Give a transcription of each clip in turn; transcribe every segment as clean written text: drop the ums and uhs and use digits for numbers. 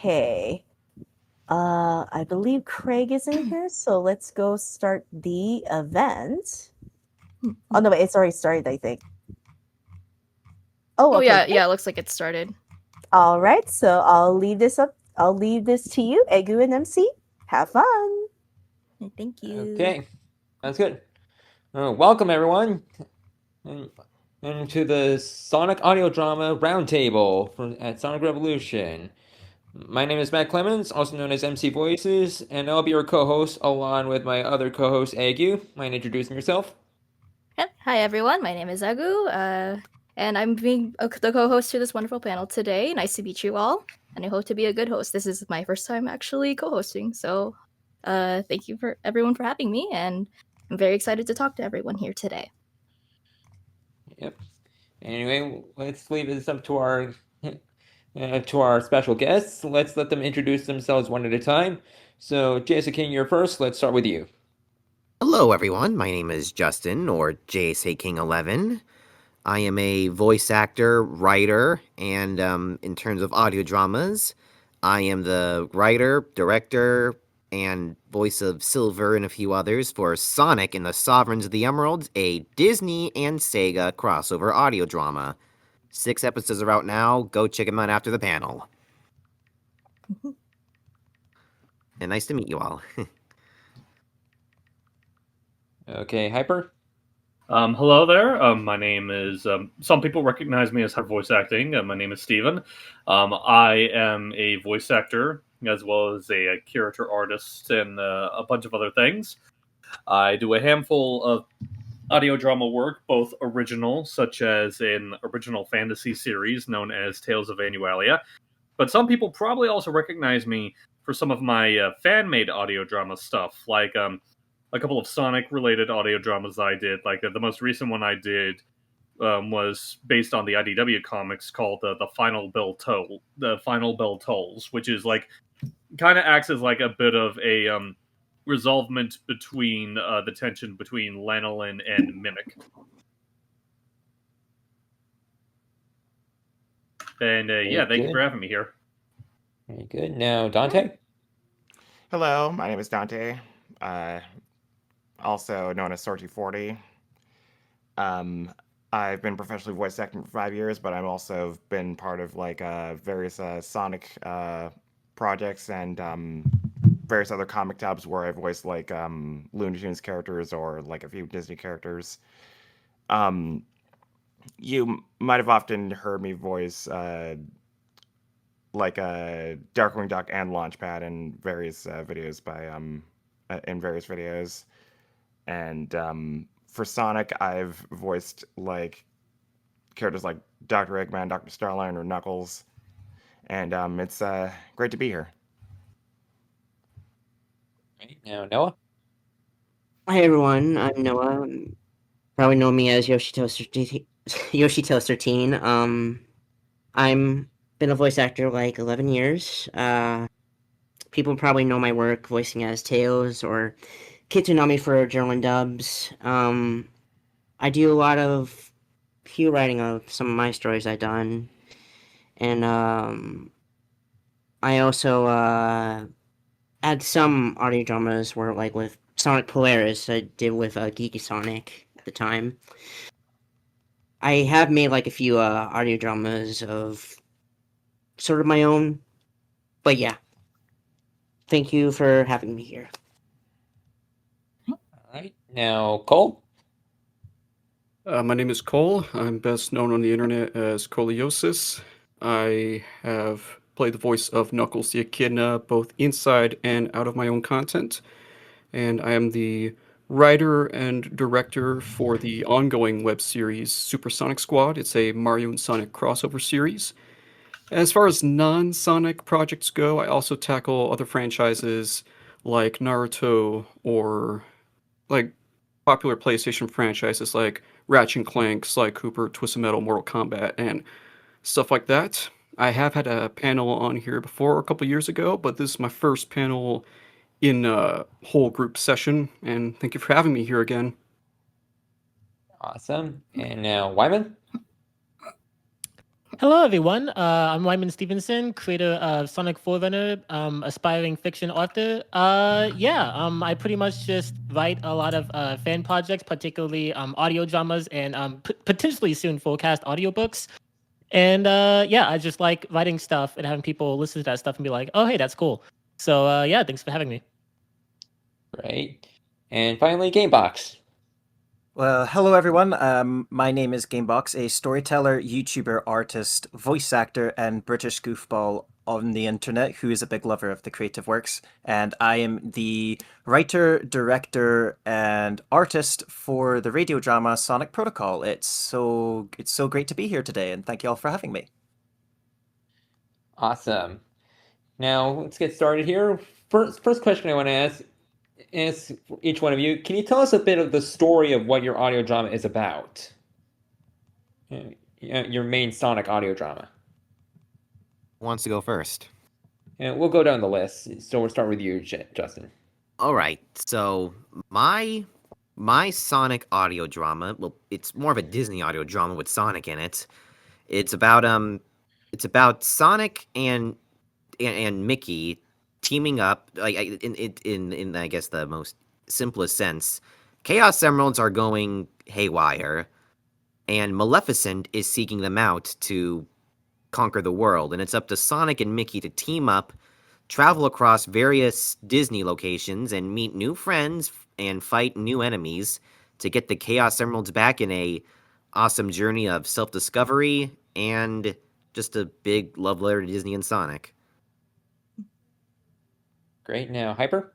Okay. I believe Craig is in here, so let's go start the event. Oh no, wait, it's already started, I think. Oh, Oh okay. yeah, Great. yeah, it looks like it started. All right, so I'll leave this up. I'll leave this to you, Eggu and MC. Have fun. Thank you. Okay, that's good. Welcome everyone, and to the Sonic audio drama Roundtable at Sonic Revolution. My name is Matt Clemens, also known as MC Voices, and I'll be your co-host along with my other co-host Eggu. Mind introducing yourself? Hi everyone, my name is Eggu, and I'm being the co-host to this wonderful panel today. Nice to meet you all, and I hope to be a good host. This is my first time actually co-hosting, so thank you for everyone for having me, and I'm very excited to talk to everyone here today. Yep. Anyway, let's leave this up to our special guests. Let's let them introduce themselves one at a time. So, Jason King, you're first. Let's start with you. Hello, everyone. My name is Justin, or JSA King 11. I am a voice actor, writer, and in terms of audio dramas, I am the writer, director, and voice of Silver and a few others for Sonic and the Sovereigns of the Emerald, a Disney and Sega crossover audio drama. 6 episodes are out now. Go check them out after the panel. And nice to meet you all. Okay, Hyper. Hello there. My name is. Some people recognize me as voice acting. My name is Steven. I am a voice actor as well as a character artist and a bunch of other things. I do a handful of audio drama work, both original, such as an original fantasy series known as Tales of Annualia. But some people probably also recognize me for some of my fan-made audio drama stuff, like a couple of Sonic-related audio dramas I did. Like the most recent one I did was based on the IDW comics called the Final Bell Toll, the Final Bell Tolls, which is like kind of acts as like a bit of a resolvement between the tension between Lanolin and Mimic. And yeah, thank you for having me here. Very good. Now, Dante. Hello, my name is Dante, also known as Sorty40. I've been professionally voice acting for 5 years, but I've also been part of like various Sonic projects and various other comic tabs where I voiced like Looney Tunes characters or like a few Disney characters. You might have often heard me voice like Darkwing Duck and Launchpad in various videos in various videos. And for Sonic, I've voiced like characters like Dr. Eggman, Dr. Starline, or Knuckles, and it's great to be here. Right, now, Noah. Hi everyone, I'm Noah. Probably know me as Yoshito13. I'm been a voice actor like 11 years. People probably know my work voicing as Tails, or kids who know me for journal and dubs. I do a lot of cue writing of some of my stories I've done, and I also add some audio dramas where, like with Sonic Polaris, I did with Geeky Sonic at the time. I have made like a few audio dramas of sort of my own, but yeah. Thank you for having me here. All right, now, Cole. My name is Cole. I'm best known on the internet as Coliosis. I have played the voice of Knuckles the Echidna both inside and out of my own content, and I am the writer and director for the ongoing web series Supersonic Squad. It's a Mario and Sonic crossover series. As far as non-Sonic projects go, I also tackle other franchises like Naruto or like popular PlayStation franchises like Ratchet and Clank, Sly Cooper, Twisted Metal, Mortal Kombat, and stuff like that. I have had a panel on here before a couple years ago, but this is my first panel in a whole group session, and thank you for having me here again. Awesome. And now, Wyman. Hello, everyone. I'm Wyman Stevenson, creator of Sonic Forerunner, aspiring fiction author. I pretty much just write a lot of fan projects, particularly audio dramas and potentially soon full cast audiobooks. And I just like writing stuff and having people listen to that stuff and be like, oh, hey, that's cool. So thanks for having me. Great. And finally, Gamebox. Well, hello everyone. My name is Gamebox, a storyteller, YouTuber, artist, voice actor, and British goofball on the internet who is a big lover of the creative works. And I am the writer, director, and artist for the radio drama Sonic Protocol. It's so great to be here today, and thank you all for having me. Awesome. Now let's get started here. First question I want to ask each one of you. Can you tell us a bit of the story of what your audio drama is about? Your main Sonic audio drama. Who wants to go first? And we'll go down the list. So we'll start with you, Justin. All right. So my Sonic audio drama, well, it's more of a Disney audio drama with Sonic in it. It's about Sonic and Mickey teaming up, like in I guess the most simplest sense. Chaos Emeralds are going haywire, and Maleficent is seeking them out to conquer the world, and it's up to Sonic and Mickey to team up, travel across various Disney locations, and meet new friends and fight new enemies to get the Chaos Emeralds back in a awesome journey of self-discovery and just a big love letter to Disney and Sonic. Great. Now, Hyper?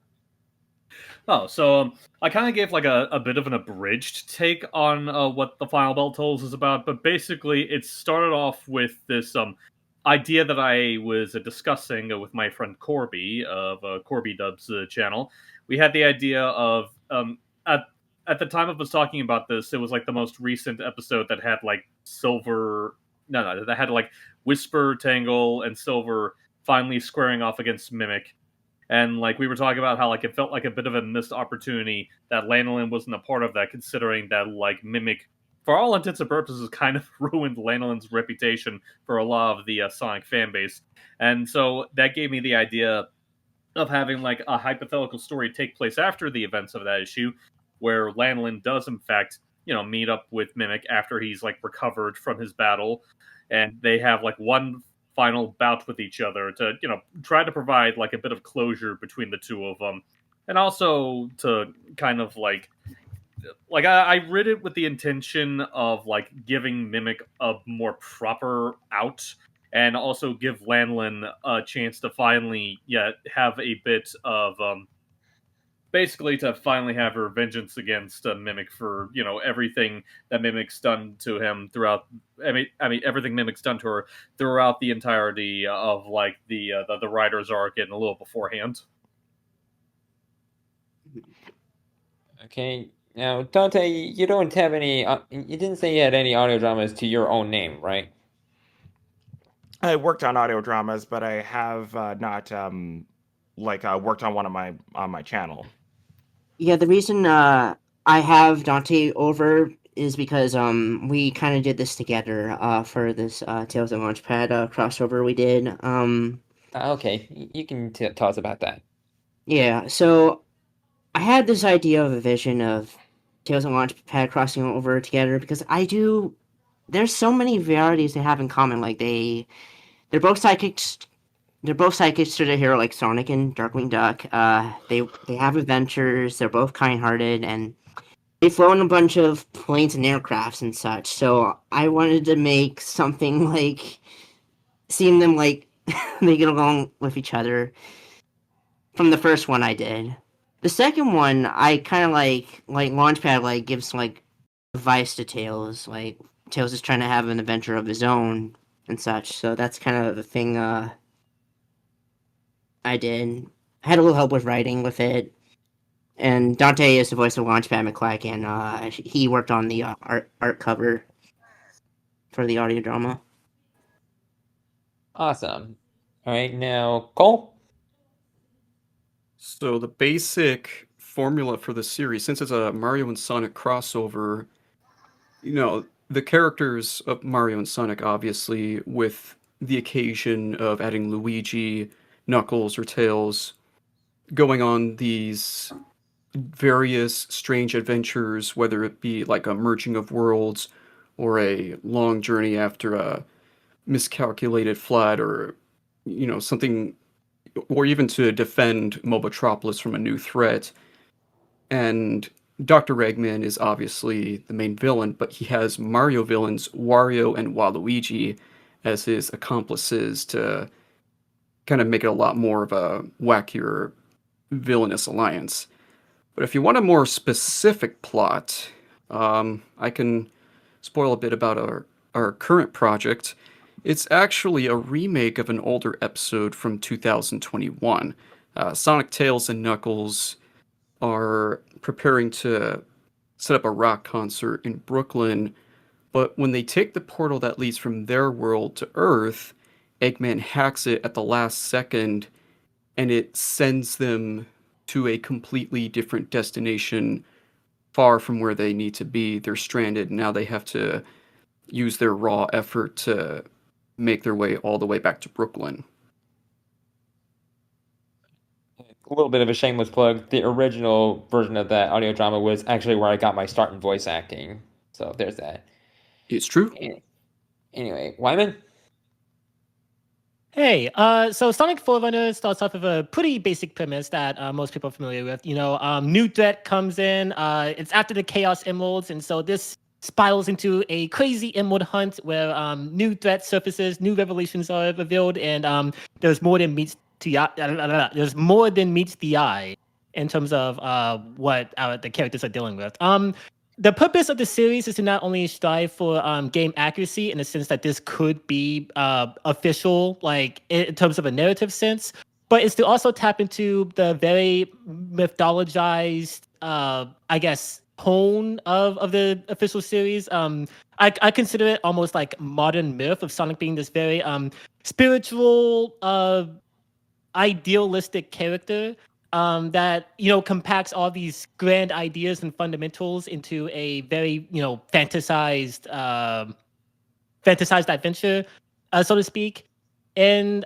Oh, so I kind of gave like a bit of an abridged take on what the Final Bell Tolls is about, but basically it started off with this idea that I was discussing with my friend Corby of Corby Dub's channel. We had the idea of at the time of us talking about this, it was like the most recent episode that had like that had like Whisper, Tangle, and Silver finally squaring off against Mimic. And like we were talking about how like it felt like a bit of a missed opportunity that Lanolin wasn't a part of that, considering that like Mimic, for all intents and purposes, kind of ruined Lanolin's reputation for a lot of the Sonic fan base. And so that gave me the idea of having like a hypothetical story take place after the events of that issue, where Lanolin does in fact, meet up with Mimic after he's like recovered from his battle, and they have like one final bout with each other to try to provide like a bit of closure between the two of them, and also to kind of like I read it with the intention of like giving Mimic a more proper out, and also give Lanolin a chance to finally have a bit of basically to finally have her vengeance against Mimic for everything that Mimic's done to him throughout. I mean everything Mimic's done to her throughout the entirety of like the writer's arc and a little beforehand. Okay. Now, Dante, you don't have any. You didn't say you had any audio dramas to your own name, right? I worked on audio dramas, but I have not worked on one on my channel. Yeah, the reason I have Dante over is because we kind of did this together for this Tales of Launchpad crossover we did. Okay, you can tell us about that. Yeah, so I had this idea of a vision of Tales of Launchpad crossing over together because there's so many varieties they have in common. Like they're both psychics. They're both psychics to the hero like Sonic and Darkwing Duck. They have adventures. They're both kind-hearted, and they've flown a bunch of planes and aircrafts and such. So I wanted to make something like seeing them like they get along with each other. From the first one I did. The second one I kind of like Launchpad like gives like advice to Tails. Like Tails is trying to have an adventure of his own and such. So that's kind of the thing I did. I had a little help with writing with it. And Dante is the voice of Launchpad McClack, and he worked on the art cover for the audio drama. Awesome. All right, now Cole. So the basic formula for the series, since it's a Mario and Sonic crossover, the characters of Mario and Sonic, obviously, with the occasion of adding Luigi, Knuckles, or Tails, going on these various strange adventures, whether it be like a merging of worlds or a long journey after a miscalculated flight or, something, or even to defend Mobotropolis from a new threat. And Dr. Eggman is obviously the main villain, but he has Mario villains Wario and Waluigi as his accomplices to kind of make it a lot more of a wackier villainous alliance. But if you want a more specific plot, I can spoil a bit about our current project. It's actually a remake of an older episode from 2021. Sonic, Tails, and Knuckles are preparing to set up a rock concert in Brooklyn, but when they take the portal that leads from their world to Earth, Eggman hacks it at the last second and it sends them to a completely different destination far from where they need to be. They're stranded, and now they have to use their raw effort to make their way all the way back to Brooklyn. A little bit of a shameless plug. The original version of that audio drama was actually where I got my start in voice acting. So there's that. It's true. Anyway, Wyman? Hey, so Sonic Forerunner starts off with a pretty basic premise that most people are familiar with. New threat comes in. It's after the Chaos Emeralds, and so this spirals into a crazy emerald hunt where new threat surfaces, new revelations are revealed, and there's more than meets there's more than meets the eye in terms of what the characters are dealing with. The purpose of the series is to not only strive for game accuracy in the sense that this could be official, like in terms of a narrative sense, but it's to also tap into the very mythologized, I guess, tone of the official series. I consider it almost like modern myth of Sonic being this very spiritual, idealistic character that compacts all these grand ideas and fundamentals into a very fantasized adventure, so to speak. And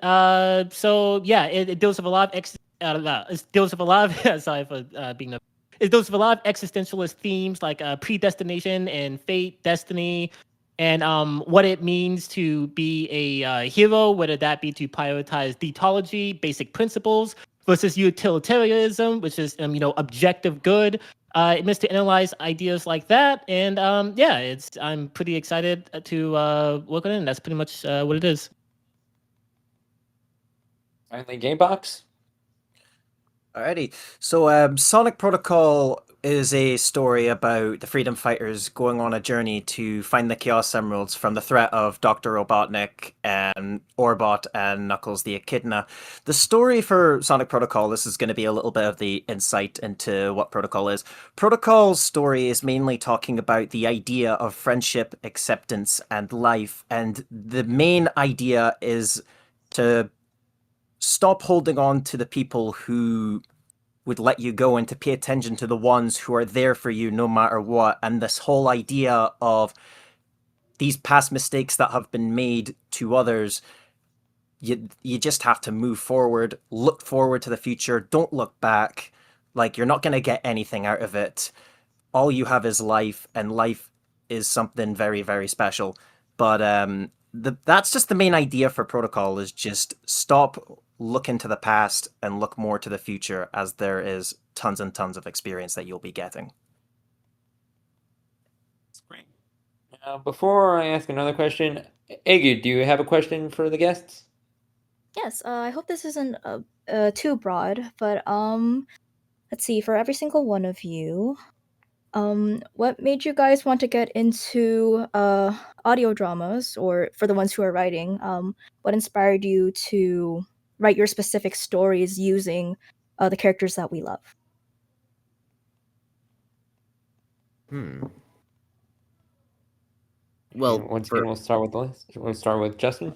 so yeah, it deals with a lot of it deals with a lot of sorry for being a it deals with a lot of existentialist themes like predestination and fate, destiny, and what it means to be a hero, whether that be to prioritize deontology, basic principles, versus utilitarianism, which is objective good. It means to analyze ideas like that, and yeah, I'm pretty excited to work on it. And that's pretty much what it is. Finally, Gamebox? Alrighty. So, Sonic Protocol is a story about the freedom fighters going on a journey to find the Chaos Emeralds from the threat of Dr. Robotnik and Orbot and Knuckles the Echidna. The story for Sonic Protocol, this is going to be a little bit of the insight into what Protocol is. Protocol's story is mainly talking about the idea of friendship, acceptance, and life. And the main idea is to stop holding on to the people who would let you go and to pay attention to the ones who are there for you no matter what. And this whole idea of these past mistakes that have been made to others, you just have to move forward, look forward to the future, don't look back. Like, you're not going to get anything out of it. All you have is life, and life is something very, very special. But that's just the main idea for Protocol, is just stop looking to the past and look more to the future, as there is tons and tons of experience that you'll be getting. That's great. Before I ask another question, Eggu, do you have a question for the guests? Yes, I hope this isn't too broad, but let's see, for every single one of you, what made you guys want to get into audio dramas, or for the ones who are writing, what inspired you to write your specific stories using the characters that we love? Well, once again, we'll start with the list. We'll start with Justin.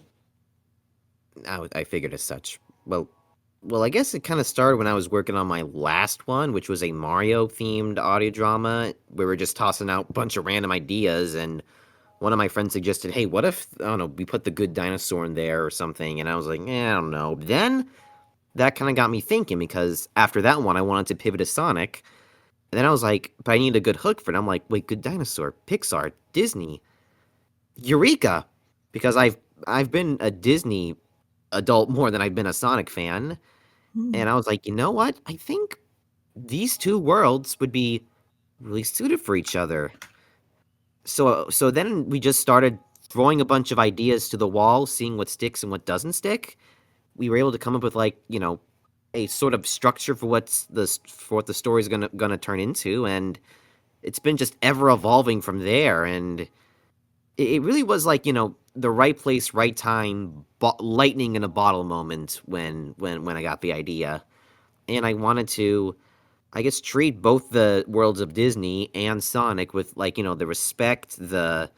I figured as such. Well, I guess it kind of started when I was working on my last one, which was a Mario-themed audio drama. We were just tossing out a bunch of random ideas, and one of my friends suggested, hey, what if, I don't know, we put the good dinosaur in there or something? And I was like, I don't know. But then that kind of got me thinking, because after that one, I wanted to pivot to Sonic. And then I was like, but I need a good hook for it. I'm like, wait, good dinosaur, Pixar, Disney, Eureka! Because I've been a Disney adult more than I've been a Sonic fan. And I was like, you know what? I think these two worlds would be really suited for each other. So then we just started throwing a bunch of ideas to the wall, seeing what sticks and what doesn't stick. We were able to come up with, like, you know, a sort of structure for what the story's gonna turn into, and it's been just ever evolving from there. And it really was like, you know, the right place, right time, lightning in a bottle moment when I got the idea, and I wanted to, I guess, treat both the worlds of Disney and Sonic with, like, you know, the respect, the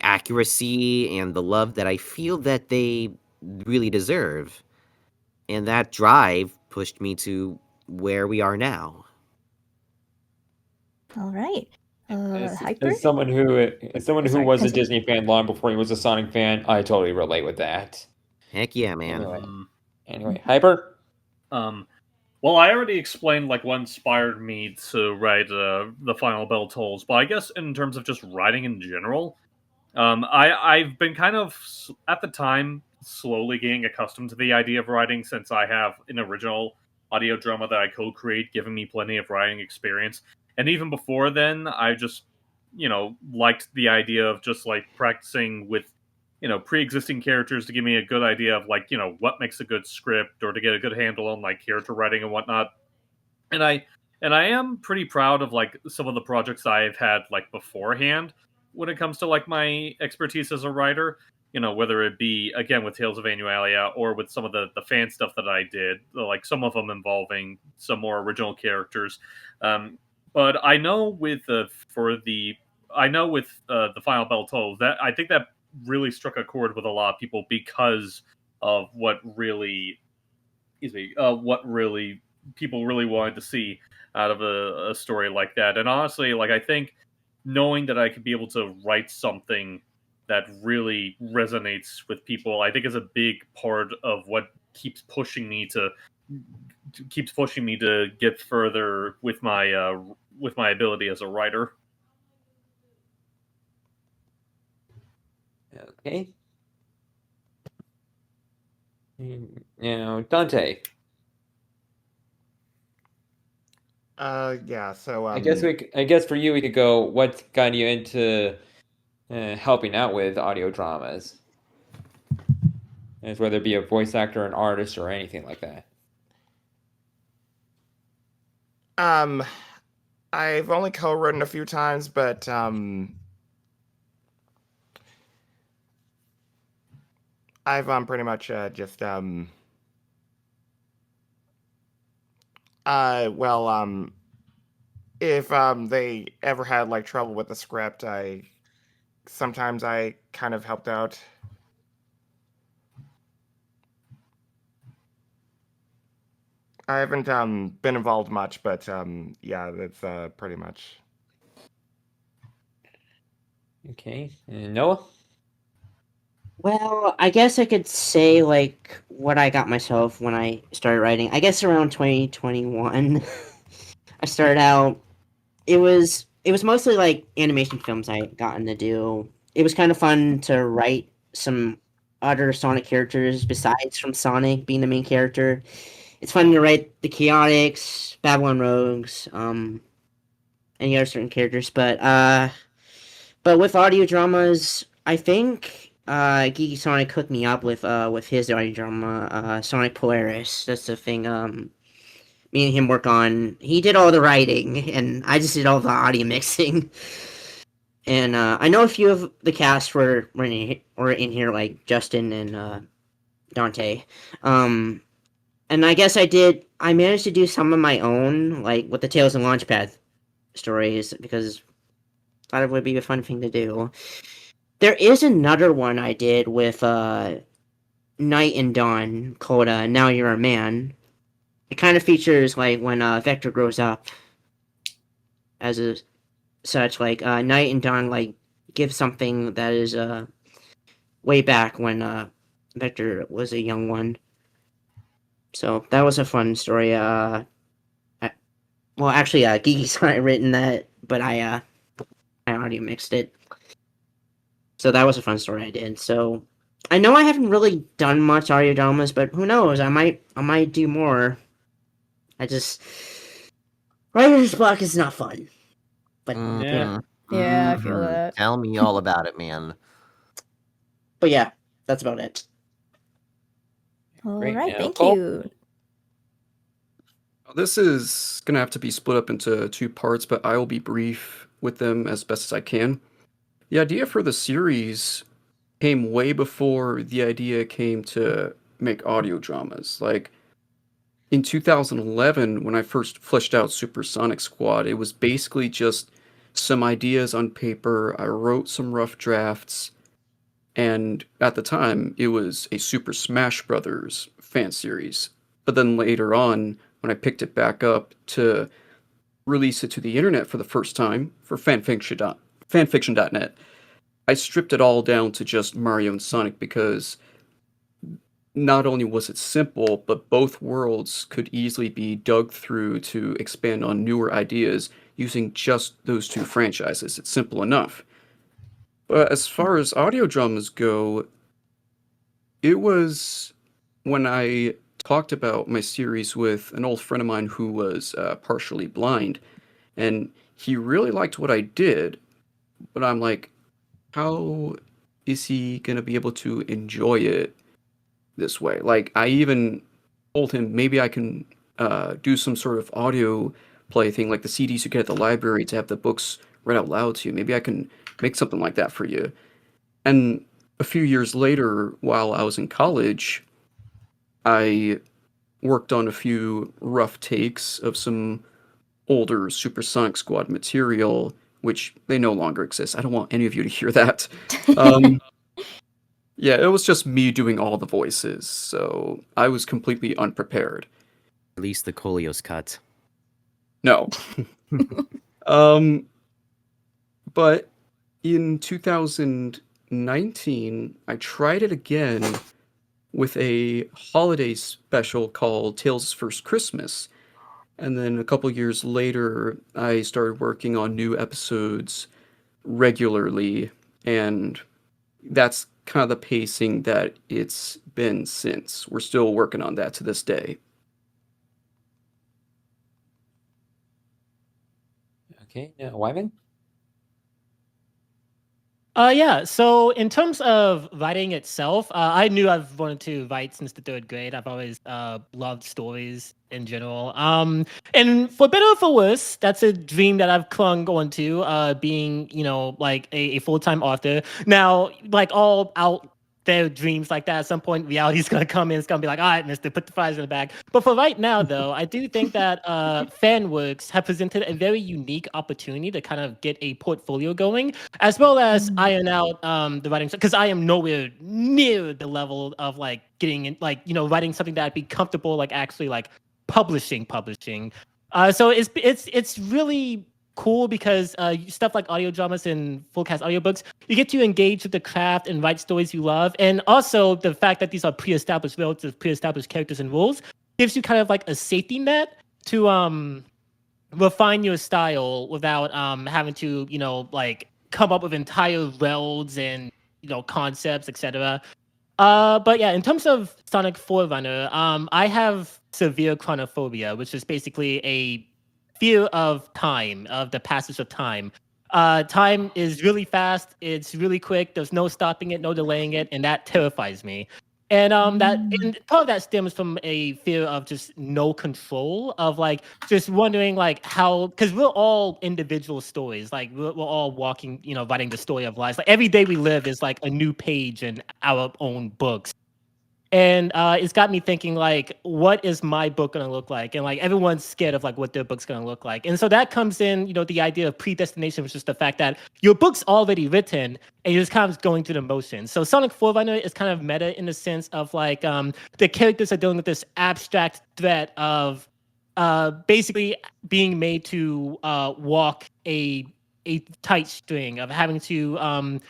accuracy, and the love that I feel that they really deserve. And that drive pushed me to where we are now. All right. Hyper? As someone who Sorry, was a continue. Disney fan long before he was a Sonic fan, I totally relate with that. Heck yeah, man. Anyway, Hyper? Well, I already explained like what inspired me to write the Final Bell Tolls, but I guess in terms of just writing in general, I've been kind of at the time slowly getting accustomed to the idea of writing, since I have an original audio drama that I co-create, giving me plenty of writing experience. And even before then, I just, liked the idea of just like practicing with, pre-existing characters to give me a good idea of like, what makes a good script, or to get a good handle on like character writing and whatnot. And I am pretty proud of like some of the projects I've had like beforehand when it comes to like my expertise as a writer. Whether it be again with Tales of Annualia or with some of the fan stuff that I did, like some of them involving some more original characters. But I know with the Final Bell Tolls, that I think that really struck a chord with a lot of people because of what really people really wanted to see out of a story like that. And honestly, like, I think knowing that I could be able to write something that really resonates with people, I think is a big part of what keeps pushing me to get further with my ability as a writer. Okay. Now, Dante. Yeah. So I guess for you we could go. What got you into helping out with audio dramas? As whether it be a voice actor, an artist, or anything like that. I've only co-written a few times, but I've pretty much just if they ever had like trouble with the script, sometimes I kind of helped out. I haven't been involved much, but yeah, that's pretty much. Okay, and Noah. Well, I guess I could say like what I got myself when I started writing. I guess around 2021, I started out. It was mostly like animation films I gotten to do. It was kind of fun to write some other Sonic characters besides from Sonic being the main character. It's fun to write the Chaotix, Babylon Rogues, any other certain characters, but with audio dramas, I think Geeky Sonic hooked me up with his audio drama, Sonic Polaris. That's the thing. Me and him work on. He did all the writing, and I just did all the audio mixing. And I know a few of the cast were in here, like Justin and Dante. And I guess I managed to do some of my own, like with the Tales and Launchpad stories, because I thought it would be a fun thing to do. There is another one I did with Night and Dawn called Now You're a Man. It kind of features like when Vector grows up as a such, like Night and Dawn like give something that is way back when Victor was a young one. So that was a fun story. Well, actually, Geeky's not written that, but I audio mixed it. So that was a fun story I did. So I know I haven't really done much audio dramas, but who knows? I might do more. I just writer's block is not fun. But Yeah. Yeah, I feel that. Tell me all about it, man. But yeah, that's about it. All Great. right, Now, thank Cole? you. This is going to have to be split up into 2 parts, but I will be brief with them as best as I can. The idea for the series came way before the idea came to make audio dramas. Like, in 2011, when I first fleshed out Supersonic Squad, it was basically just some ideas on paper. I wrote some rough drafts, and at the time, it was a Super Smash Brothers fan series. But then later on, when I picked it back up to release it to the internet for the first time for fanfiction.net, I stripped it all down to just Mario and Sonic because not only was it simple, but both worlds could easily be dug through to expand on newer ideas using just those 2 franchises. It's simple enough. But as far as audio dramas go, it was when I talked about my series with an old friend of mine who was partially blind, and he really liked what I did, but I'm like, how is he going to be able to enjoy it this way? Like, I even told him maybe I can do some sort of audio play thing, like the CDs you get at the library to have the books read out loud to you. Maybe I can make something like that for you. And a few years later, while I was in college, I worked on a few rough takes of some older Supersonic Squad material, which they no longer exist. I don't want any of you to hear that. Yeah, it was just me doing all the voices, so I was completely unprepared. At least the Coleos cut. No. But in 2019, I tried it again with a holiday special called Tales' First Christmas. And then a couple years later, I started working on new episodes regularly, and that's kind of the pacing that it's been since. We're still working on that to this day. Okay, now Wyman? Yeah. So in terms of writing itself, I knew I've wanted to write since the 3rd grade. I've always loved stories in general. And for better or for worse, that's a dream that I've clung on to, being, like a full-time author. Now, like all out there dreams like that, at some point reality's gonna come in, it's gonna be like, all right, mister, put the fries in the bag. But for right now though, I do think that FanWorks have presented a very unique opportunity to kind of get a portfolio going, as well as iron out the writing, because I am nowhere near the level of like getting in, like, writing something that I'd be comfortable like actually like publishing. So it's really cool because stuff like audio dramas and full cast audiobooks, you get to engage with the craft and write stories you love, and also the fact that these are pre-established worlds with pre-established characters and rules gives you kind of like a safety net to refine your style without having to like come up with entire worlds and concepts, etc. But yeah, in terms of Sonic Forerunner, I have severe chronophobia, which is basically a fear of time, of the passage of time. Time is really fast, it's really quick, there's no stopping it, no delaying it, and that terrifies me. And and part of that stems from a fear of just no control, of like just wondering like how, because we're all individual stories, like we're all walking, writing the story of lives. Like every day we live is like a new page in our own books. And it's got me thinking like, what is my book going to look like? And like everyone's scared of like what their book's going to look like. And so that comes in, the idea of predestination, which is the fact that your book's already written and you're just kind of going through the motions. So Sonic Forerunner is kind of meta in the sense of like the characters are dealing with this abstract threat of basically being made to walk a a tight string of having to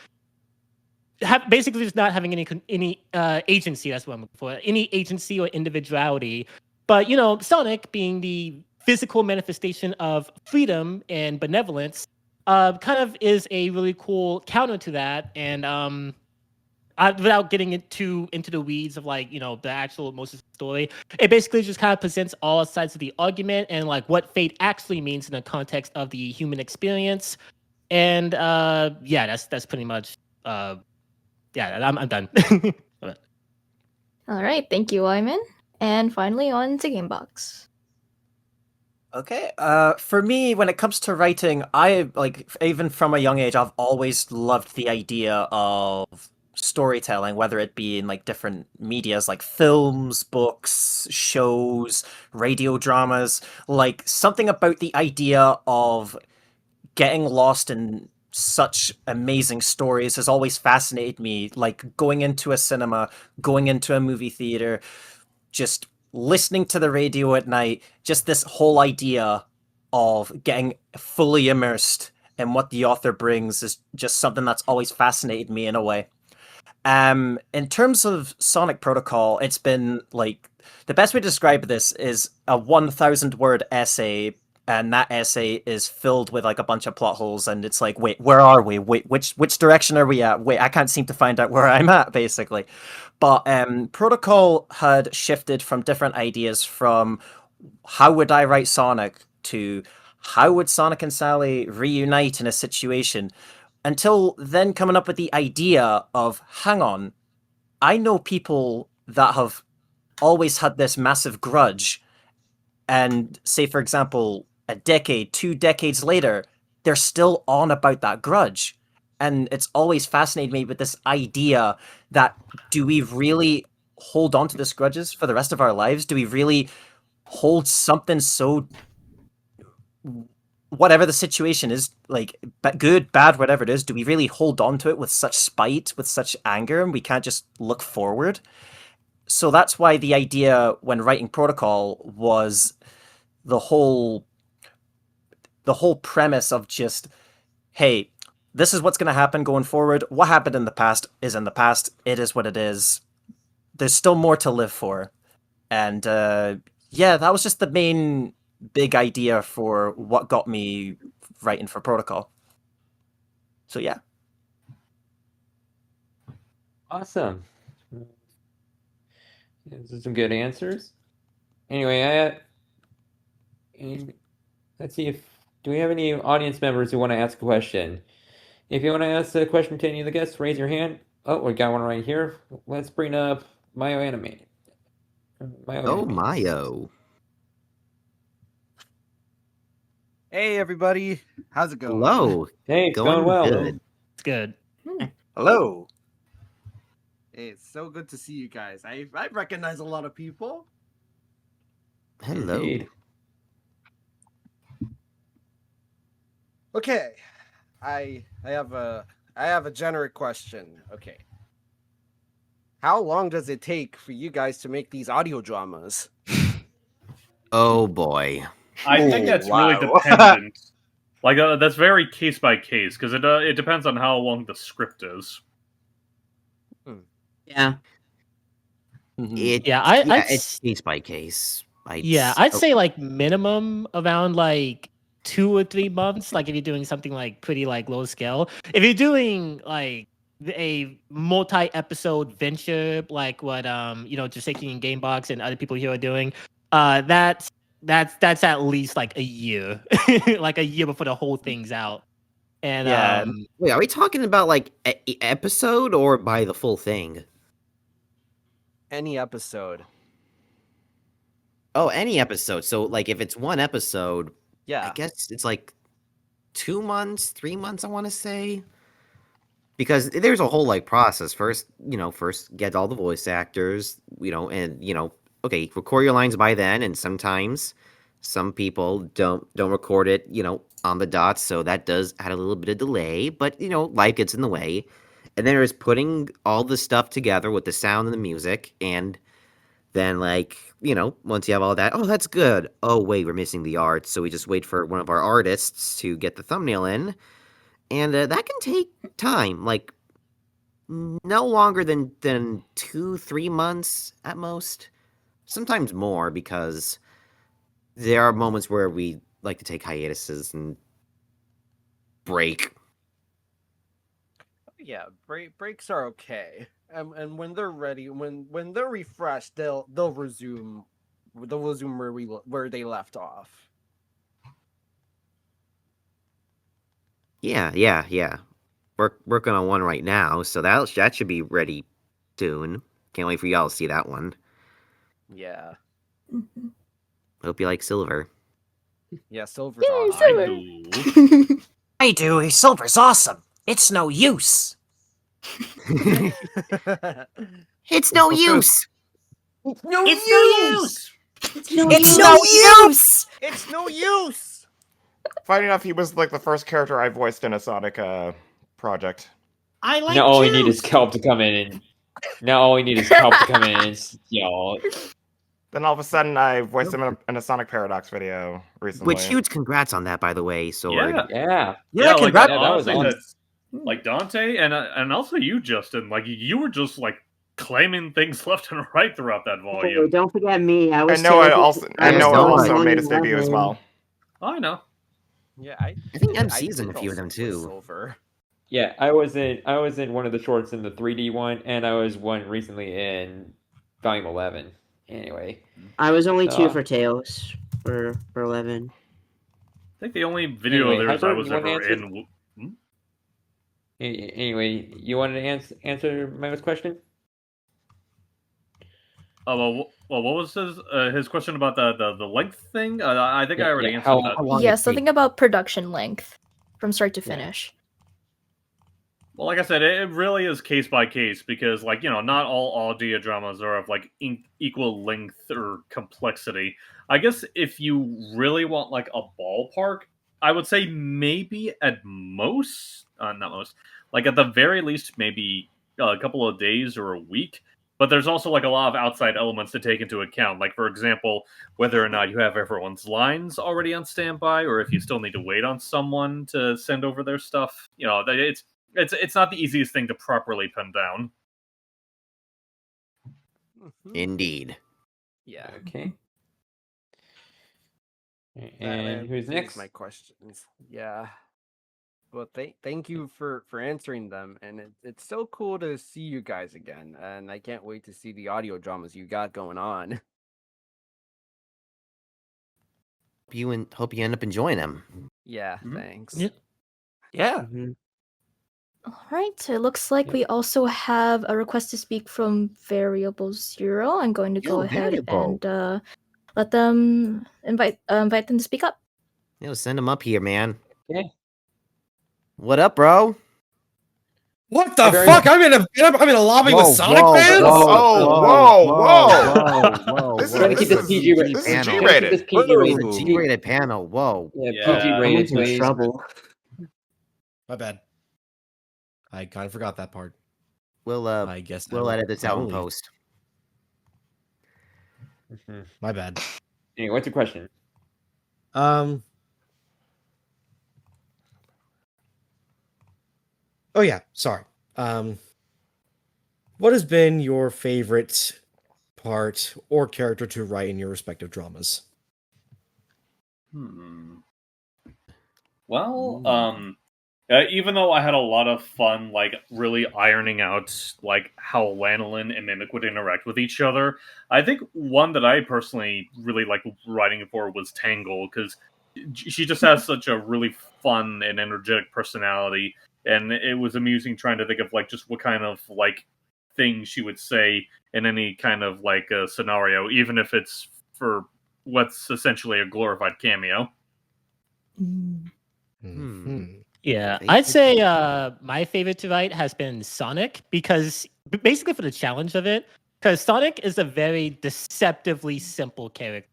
basically just not having any agency. That's what I'm looking for. Any agency or individuality. But Sonic being the physical manifestation of freedom and benevolence, kind of is a really cool counter to that. And without getting into the weeds of the actual most of the story, it basically just kind of presents all sides of the argument and like what fate actually means in the context of the human experience. And yeah, that's pretty much yeah, I'm done. All right, thank you, Wyman. And finally, on to Gamebox. Okay. For me, when it comes to writing, I even from a young age, I've always loved the idea of storytelling, whether it be in like different medias like films, books, shows, radio dramas, like something about the idea of getting lost in such amazing stories has always fascinated me. Like going into a cinema, going into a movie theater, just listening to the radio at night, just this whole idea of getting fully immersed in what the author brings is just something that's always fascinated me in a way. In terms of Sonic Protocol, it's been like the best way to describe this is a 1,000-word essay, and that essay is filled with like a bunch of plot holes, and it's like, wait, where are we? Wait, which direction are we at? Wait, I can't seem to find out where I'm at, basically. But Protocol had shifted from different ideas from how would I write Sonic to how would Sonic and Sally reunite in a situation, until then coming up with the idea of, hang on, I know people that have always had this massive grudge, and say, for example, a decade, 2 decades later, they're still on about that grudge. And it's always fascinated me with this idea that, do we really hold on to this grudges for the rest of our lives? Do we really hold something so, whatever the situation is, like good, bad, whatever it is, do we really hold on to it with such spite, with such anger, and we can't just look forward? So that's why the idea when writing Protocol was the whole premise of just, hey, this is what's going to happen going forward. What happened in the past is in the past. It is what it is. There's still more to live for. And yeah, that was just the main big idea for what got me writing for Protocol. So yeah. Awesome. Those are some good answers. Anyway, let's see do we have any audience members who want to ask a question? If you want to ask a question to any of the guests, raise your hand. Oh, we got one right here. Let's bring up Mayo Anime. Oh, Mayo. Hey, everybody. How's it going? Hello. Hey, it's going well. Good. It's good. Hello. Hey, it's so good to see you guys. I recognize a lot of people. Hello. Indeed. Okay. I have a generic question. Okay. How long does it take for you guys to make these audio dramas? Oh boy. I think that's really dependent. Like that's very case by case because it depends on how long the script is. Yeah. It's case by case. I'd say like minimum around like 2 or 3 months. Like if you're doing something like pretty like low scale. If you're doing like a multi-episode venture like what Joseki and Gamebox and other people here are doing, that's at least like a year, like a year before the whole thing's out. And wait, are we talking about like episode or by the full thing? Any episode. Oh, any episode. So like if it's one episode, yeah, I guess it's like 2 months, 3 months, I want to say. Because there's a whole like process. First get all the voice actors, and okay, record your lines by then, and sometimes some people don't record it, on the dot, so that does add a little bit of delay, but life gets in the way. And then there's putting all the stuff together with the sound and the music, and then once you have all that, oh, that's good. Oh wait, we're missing the art, so we just wait for one of our artists to get the thumbnail in. and that can take time, like no longer than 2-3 months at most. Sometimes more, because there are moments where we like to take hiatuses and break. Yeah, breaks are okay. And when they're ready, when they're refreshed, they'll resume where they left off. Yeah. We're working on one right now, so that should be ready soon. Can't wait for y'all to see that one. Yeah. Mhm. Hope you like Silver. Yeah, Silver's Yay, awesome. I Silver! do. I do. Silver's awesome. It's no use. It's no use. It's no It's no use. It's It's no use. It's no use. Funny enough, he was like the first character I voiced in a Sonic project. I like Now all we need juice. is Kelp to come in and yell. Then all of a sudden, I voiced him in a Sonic Paradox video recently. Which huge congrats on that, by the way, Sword. Yeah. Yeah. Yeah, like congrats. that was honestly, awesome. like Dante and also you, Justin. Like you were just like claiming things left and right throughout that Oh, volume. don't forget me. I was And Noah talented- also, I and was Noah Noah talented also on made his debut as 11. well. I know. Yeah, I think Emcee's in a did few of them also voice too. Silver. Yeah, I was in one of the shorts in the 3D one, and I was one recently in Volume 11. Anyway, I was only 2 So- for Tails for 11. I think the only video Anyway, of theirs I Hyper, was you wanna ever answer? in. anyway, you wanted to answer my question? Oh well, what was his question about the length thing? I think I Yeah, already yeah, answered how that. long Yeah, it something takes. about production length from start to Yeah. finish. Well, like I said, it really is case by case because, like, not all audio dramas are of like equal length or complexity. I guess if you really want like a ballpark, I would say maybe at most, not most, like at the very least, maybe a couple of days or a week. But there's also like a lot of outside elements to take into account. Like, for example, whether or not you have everyone's lines already on standby, or if you still need to wait on someone to send over their stuff. It's not the easiest thing to properly pin down. Indeed. Yeah. Okay. That And who's answers next? My questions. Yeah. Well, thank you for answering them, and it's so cool to see you guys again, and I can't wait to see the audio dramas you got going on. Hope you end up enjoying them. Yeah, Mhm. thanks. Yeah. Yeah. Mhm. All right, it looks like Yep. we also have a request to speak from Variable Zero. I'm going to go Yo, ahead Variable. and let them invite them to speak up. Send them up here, man. Okay. What up, bro? What the Very fuck? much. I'm in a lobby with Sonic whoa, fans. Whoa. This Try to keep this PG rated. This is panel. G Try to keep this rated. PG It's a rated. G-rated panel. Whoa. Yeah, Yeah. PG rated, Someone's in please. trouble. My bad. I kind of forgot that part. We'll I guess we'll edit this out in only- post. Mhm. My bad. Anyway, what's your question? Oh yeah, sorry. What has been your favorite part or character to write in your respective dramas? Well, even though I had a lot of fun, like really ironing out like how Lanolin and Mimic would interact with each other, I think one that I personally really liked writing for was Tangle, because she just has such a really fun and energetic personality, and it was amusing trying to think of like just what kind of like things she would say in any kind of like scenario, even if it's for what's essentially a glorified cameo. Yeah, Favorite I'd say my favorite to write has been Sonic, because basically for the challenge of it, because Sonic is a very deceptively simple character.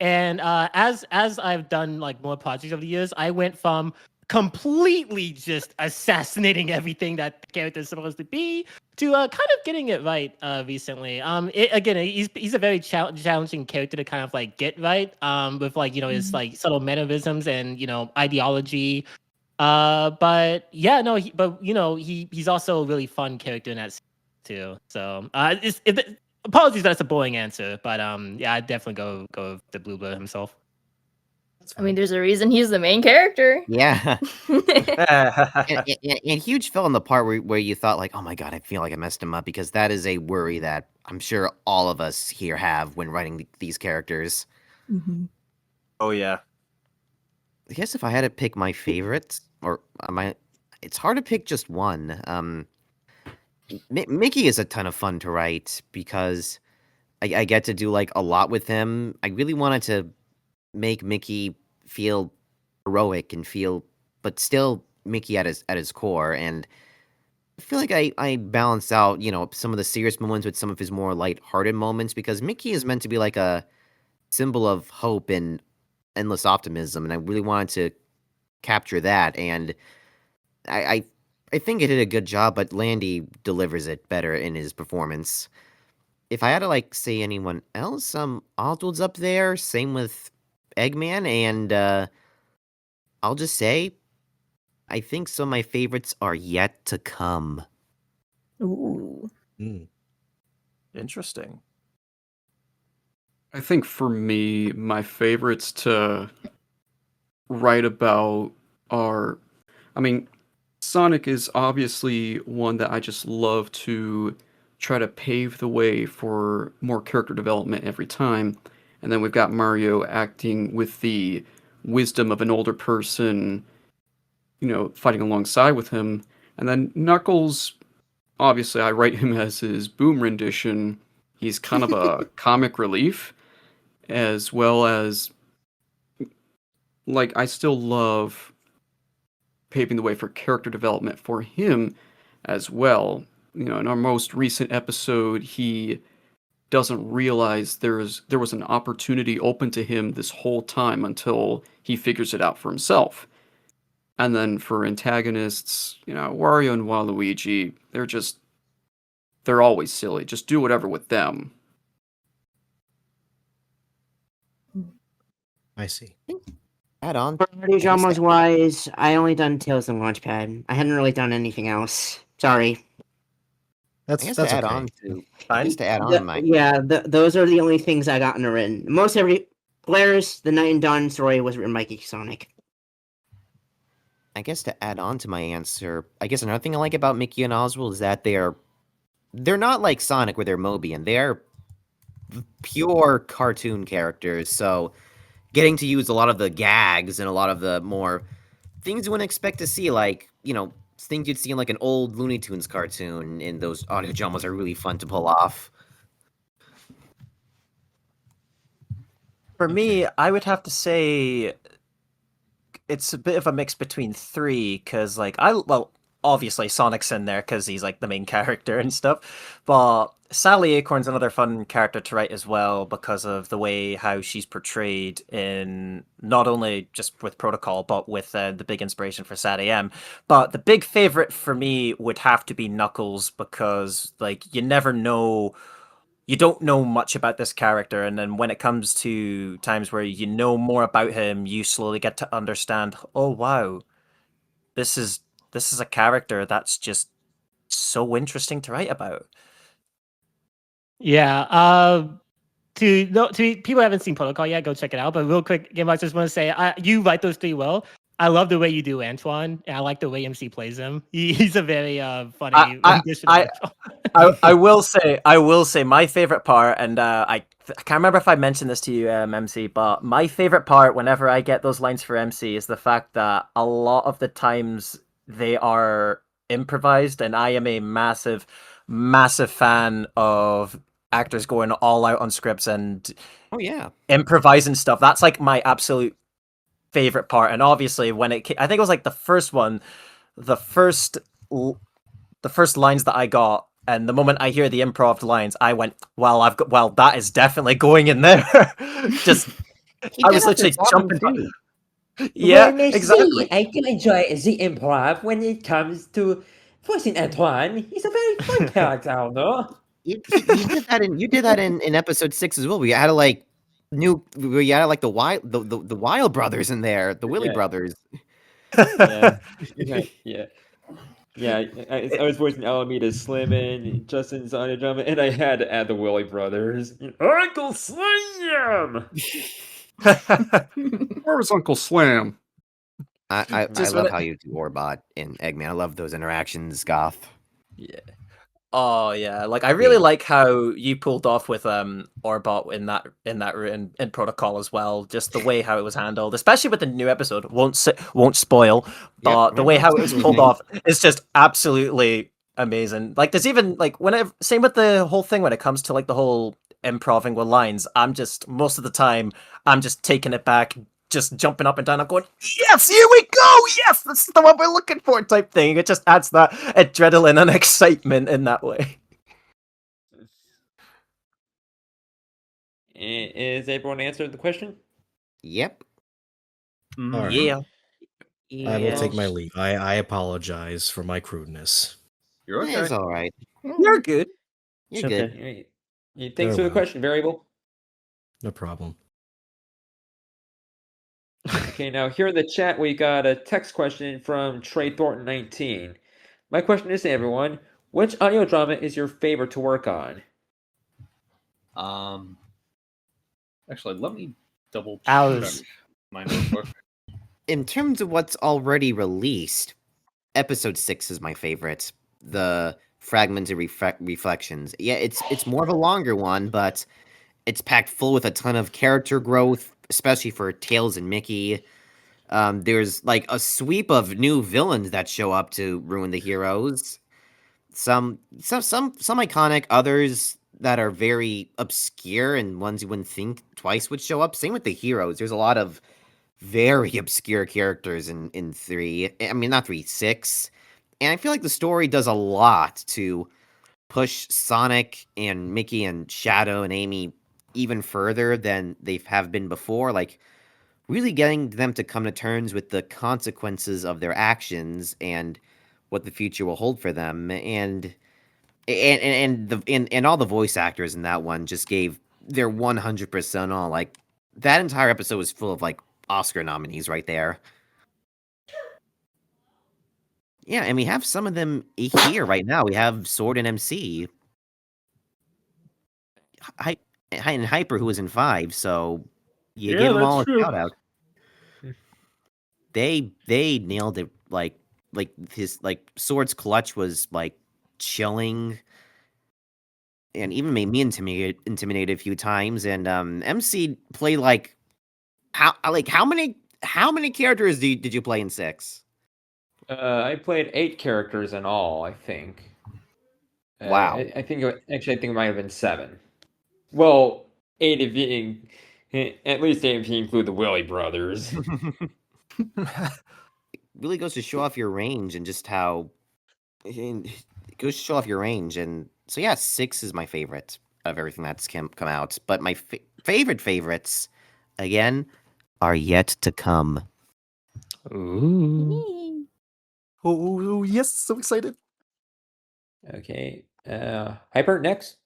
And as I've done like more projects over the years, I went from completely just assassinating everything that the character is supposed to be to kind of getting it right recently. He's a very challenging character to kind of like get right with like his like subtle mannerisms and ideology But yeah, no, but he's also a really fun character in that series too. So apologies that it's a boring answer, but yeah, I'd definitely go with the Blue Blur himself. I mean, there's a reason he's the main character. Yeah. And huge fell in the part where you thought like, oh my god, I feel like I messed him up, because that is a worry that I'm sure all of us here have when writing these characters. Mm-hmm. Oh yeah. I guess if I had to pick my favorites, or it's hard to pick just one. Mickey is a ton of fun to write because I get to do like a lot with him. I really wanted to make Mickey feel heroic and but still Mickey at his core. And I feel like I balance out, some of the serious moments with some of his more lighthearted moments, because Mickey is meant to be like a symbol of hope and endless optimism, and I really wanted to capture that. And I I think it did a good job, but Landy delivers it better in his performance. If I had to say anyone else, Oswald's up there. Same with Eggman, and I'll just say, I think some of my favorites are yet to come. Ooh. Interesting. I think for me, my favorites to write about are, I mean, Sonic is obviously one that I just love to try to pave the way for more character development every time. And then we've got Mario acting with the wisdom of an older person, fighting alongside with him. And then Knuckles, obviously, I write him as his Boom rendition. He's kind of a comic relief, as well as, I still love paving the way for character development for him as well. In our most recent episode, he doesn't realize there was an opportunity open to him this whole time until he figures it out for himself. And then for antagonists, Wario and Waluigi, they're always silly. Just do whatever with them. I see. Add on. For audio dramas wise, I only done Tales and Launchpad. I hadn't really done anything else. Sorry. That's to okay. add on to those are the only things I got in written. Most every Polaris, the Night and Dawn story was written by Geeky Sonic. I guess to add on to my answer, I guess another thing I like about Mickey and Oswald is that they're not like Sonic where they're Mobian. They're pure cartoon characters, so getting to use a lot of the gags and a lot of the more things you wouldn't expect to see, things you'd see in an old Looney Tunes cartoon, in those audio dramas are really fun to pull off. For me, I would have to say it's a bit of a mix between three, because obviously Sonic's in there because he's the main character and stuff, but Sally Acorn's another fun character to write as well, because of the way how she's portrayed in not only just with Protocol, but with the big inspiration for Sad AM. But the big favorite for me would have to be Knuckles, because you never know. You don't know much about this character, and then when it comes to times where you know more about him, you slowly get to understand, oh wow, this is a character that's just so interesting to write about. Yeah. To people who haven't seen Protocol yet, go check it out. But real quick, Game I just want to say, you write those three well. I love the way you do Antoine, and I like the way MC plays him. He's a very funny rendition of Antoine. I will say my favorite part, and I can't remember if I mentioned this to you, MC, but my favorite part whenever I get those lines for MC is the fact that a lot of the times they are improvised, and I am a massive fan of actors going all out on scripts and improvising stuff. That's my absolute favorite part. And obviously when I think it was the first one, the first lines that I got, and the moment I hear the improv lines, I went, well, that is definitely going in there. Just I was literally jumping. Yeah, exactly. I can enjoy the improv when it comes to voicing Antoine. He's a very fun character, I don't know. You did that in episode 6 as well. We had the Wild brothers in there, the Willy brothers. Yeah, yeah. Yeah, I was voicing Alameda Slim and Justin's audio drama, and I had to add the Willy brothers. Uncle Slam! Where was Uncle Slam? I Just love when how you do Orbot and Eggman. I love those interactions, Goth. Yeah. Oh yeah, like I really like how you pulled off with Orbot in Protocol as well. Just the way how it was handled, especially with the new episode. Won't spoil, but Yep, the we're way not how it was pulled spoiling. off is just absolutely amazing. Like there's even like whenever same with the whole thing when it comes to like the whole improving with lines. I'm just most of the time I'm just taking it back, just jumping up and down. I'm going, yes, here we go, yes, this is the one we're looking for, type thing. It just adds that adrenaline and excitement in that way. Is everyone answered the question? Yep. All right. Yeah. I will take Yes. my leave. I apologize for my crudeness. You're okay. It's all right. You're good. You're It's good. okay. Thanks for the Farewell. question, Variable. No problem. Okay, now here in the chat we got a text question from Trey Thornton 19. My question is to everyone: which audio drama is your favorite to work on? Actually, let me double check Ours. my notebook. In terms of what's already released, episode 6 is my favorite. The fragmented reflections. Yeah, it's more of a longer one, but it's packed full with a ton of character growth, especially for Tails and Mickey. There's like a sweep of new villains that show up to ruin the heroes. Some iconic, others that are very obscure and ones you wouldn't think twice would show up. Same with the heroes. There's a lot of very obscure characters in 3. I mean, not 3, 6. And I feel like the story does a lot to push Sonic and Mickey and Shadow and Amy even further than they have been before. Like, really getting them to come to terms with the consequences of their actions and what the future will hold for them. And all the voice actors in that one just gave their 100% all. Like, that entire episode was full of like Oscar nominees right there. Yeah, and we have some of them here right now. We have Sword and MC. And Hyper, who was in 5, so you Yeah, give them that's all a true. shout out. They nailed it. Like his like Sword's clutch was like chilling, and even made me intimidated a few times. And MC played like how many characters did you play in 6? I played 8 characters in all, I think. Wow. I think it might have been 7. Well, 8 if you at least 8 if you include the Willy brothers. Really goes to show off your range and just how it goes to show off your range. And so yeah, 6 is my favorite of everything that's come out. But my favorites again are yet to come. Ooh. Oh yes, so excited. Okay. Hyper, next.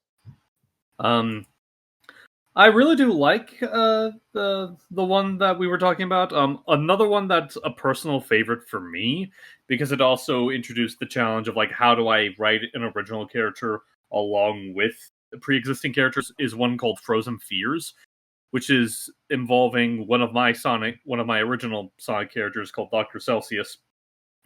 I really do like the one that we were talking about. Another one that's a personal favorite for me because it also introduced the challenge of like how do I write an original character along with pre-existing characters is one called Frozen Fears, which is involving one of my original Sonic characters called Dr. Celsius.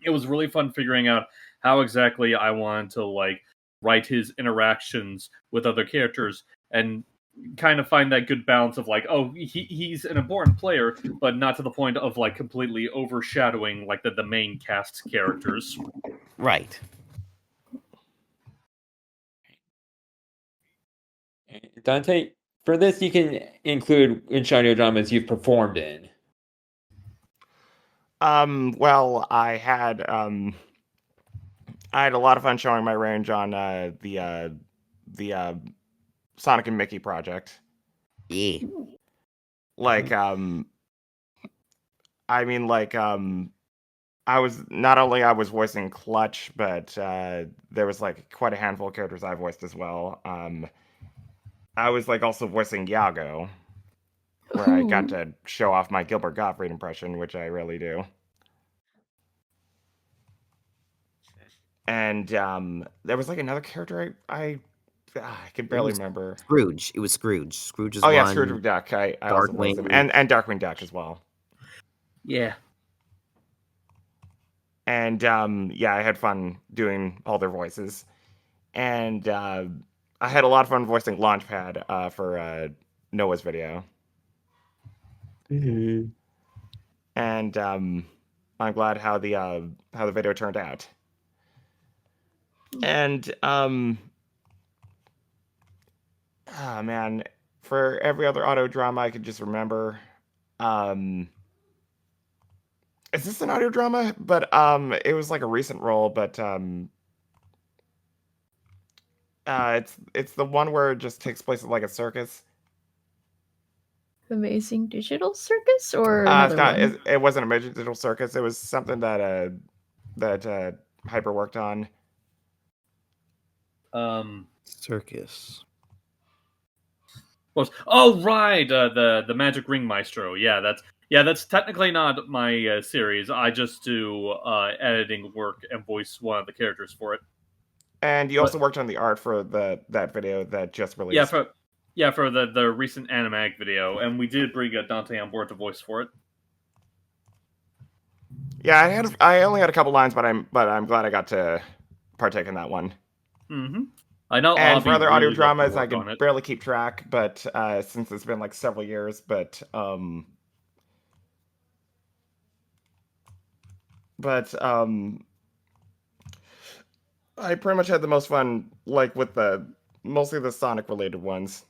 It was really fun figuring out how exactly I wanted to like write his interactions with other characters and kind of find that good balance of like, oh, he's an important player, but not to the point of like completely overshadowing like the main cast characters. Right. Dante, for this you can include in audio dramas you've performed in. Well, I had a lot of fun showing my range on the Sonic and Mickey project. Yeah. Like, I mean, like, I was not only I was voicing Clutch, but there was like quite a handful of characters I voiced as well. I was like also voicing Yago, where I got to show off my Gilbert Gottfried impression, which I really do. and there was like another character I can barely remember. Scrooge. It was Scrooge. Scrooge is Oh yeah, one. Scrooge McDuck. I also voiced him, Darkwing. and Darkwing Duck as well. Yeah. And yeah, I had fun doing all their voices, and I had a lot of fun voicing Launchpad for Noah's video. Mhm. And I'm glad how the video turned out. And oh man, for every other audio drama I could just remember, is this an audio drama? But it was like a recent role, but it's the one where it just takes place at like a circus. Amazing Digital Circus or It's another not. one? It wasn't a major digital circus. It was something that Hyper worked on. Circus. Oh right, the Magic Ring Maestro. Yeah, that's technically not my series. I just do editing work and voice one of the characters for it. And you also worked on the art for that video that just released. For the recent animatic video, and we did bring Dante on board to voice for it. Yeah, I only had a couple lines, but I'm glad I got to partake in that one. Mm-hmm. I know. And Avi for other audio really loved to dramas, I work on can it. barely keep track, but since it's been like several years, but I pretty much had the most fun like with mostly the Sonic related ones.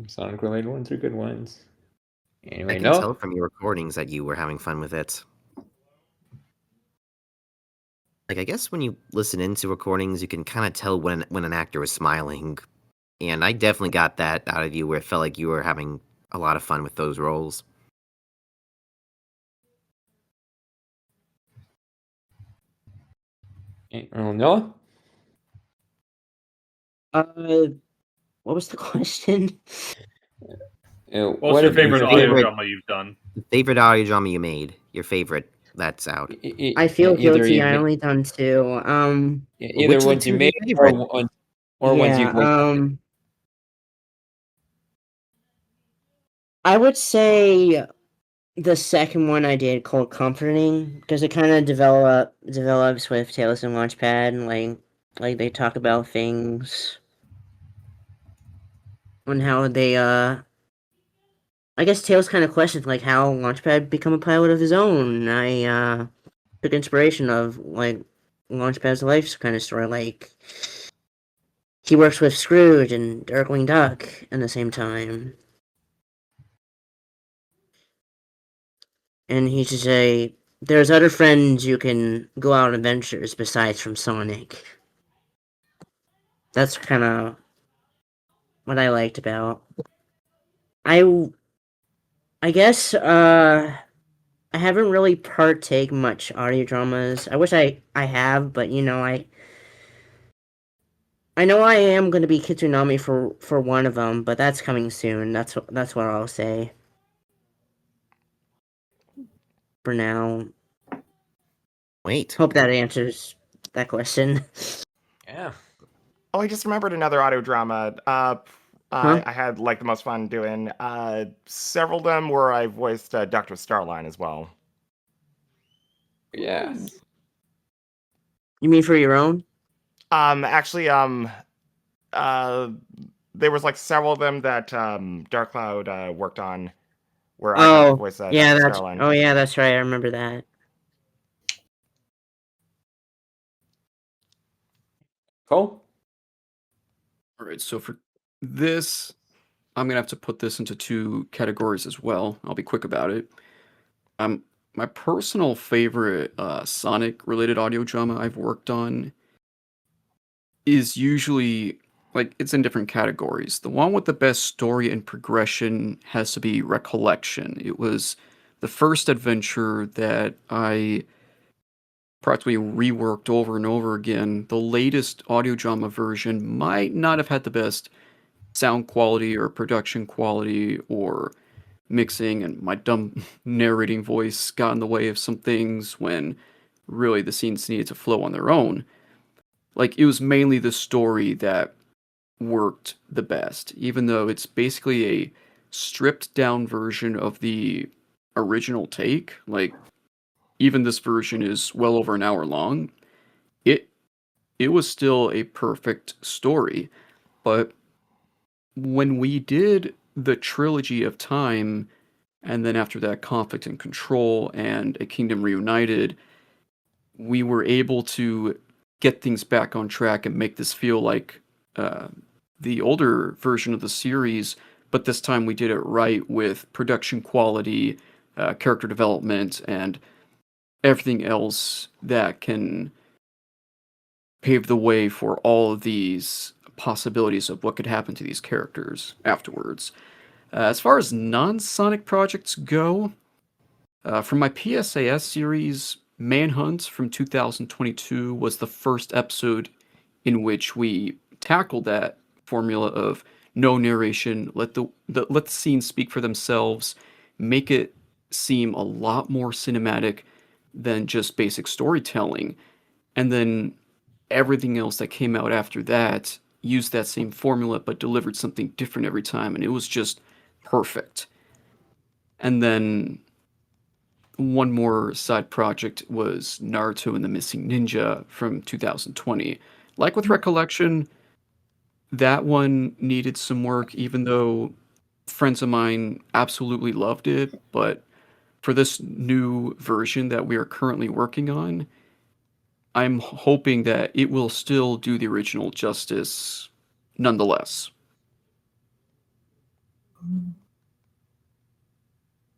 Sonic related ones are good ones. Anyway, I can tell from your recordings that you were having fun with it. Like, I guess when you listen into recordings, you can kind of tell when an actor is smiling. And I definitely got that out of you where it felt like you were having a lot of fun with those roles. Noah? What was the question? What's your favorite audio drama you've done? Favorite audio drama you made? Your favorite that's out. I feel guilty. I only done 2. Either ones you made or ones you've voiced. I would say the second one I did called Comforting because it kind of develops with Tails and Launchpad and like they talk about things on how they I guess Tails kind of questions like how Launchpad become a pilot of his own. I took inspiration of like Launchpad's life kind of story. Like he works with Scrooge and Darkwing Duck at the same time. And he should say, there's other friends you can go out on adventures besides from Sonic. That's kind of what I liked about. I guess, I haven't really partake much audio dramas. I wish I have, but you know, I know I am going to be Kitsunami for one of them, but that's coming soon. That's what I'll say. For now. Wait. Hope that answers that question. Yeah. Oh, I just remembered another audio drama. I had like the most fun doing. Several of them where I voiced Dr. Starline as well. Yes. You mean for your own? Actually, there was like several of them that Dark Cloud worked on, where I got to voice yeah, Dr. that's Starline. oh yeah, that's right. I remember that. Cool. All right, so for this, I'm gonna have to put this into 2 categories as well. I'll be quick about it. My personal favorite Sonic-related audio drama I've worked on is usually like it's in different categories. The one with the best story and progression has to be Recollection. It was the first adventure that I practically reworked over and over again. The latest audio drama version might not have had the best sound quality or production quality or mixing and my dumb narrating voice got in the way of some things when really the scenes needed to flow on their own. Like, it was mainly the story that worked the best, even though it's basically a stripped down version of the original take. Like, even this version is well over an hour long. It it was still a perfect story, but when we did the trilogy of time, and then after that, Conflict and Control and A Kingdom Reunited, we were able to get things back on track and make this feel like the older version of the series, but this time we did it right with production quality, character development, and everything else that can pave the way for all of these possibilities of what could happen to these characters afterwards. As far as non-Sonic projects go, from my PSAS series, Manhunt from 2022 was the first episode in which we tackled that formula of no narration, let the scenes speak for themselves, make it seem a lot more cinematic than just basic storytelling. And then everything else that came out after that used that same formula but delivered something different every time, and it was just perfect. And then one more side project was Naruto and the Missing Ninja from 2020. Like with Recollection, that one needed some work, even though friends of mine absolutely loved it. But for this new version that we are currently working on, I'm hoping that it will still do the original justice nonetheless.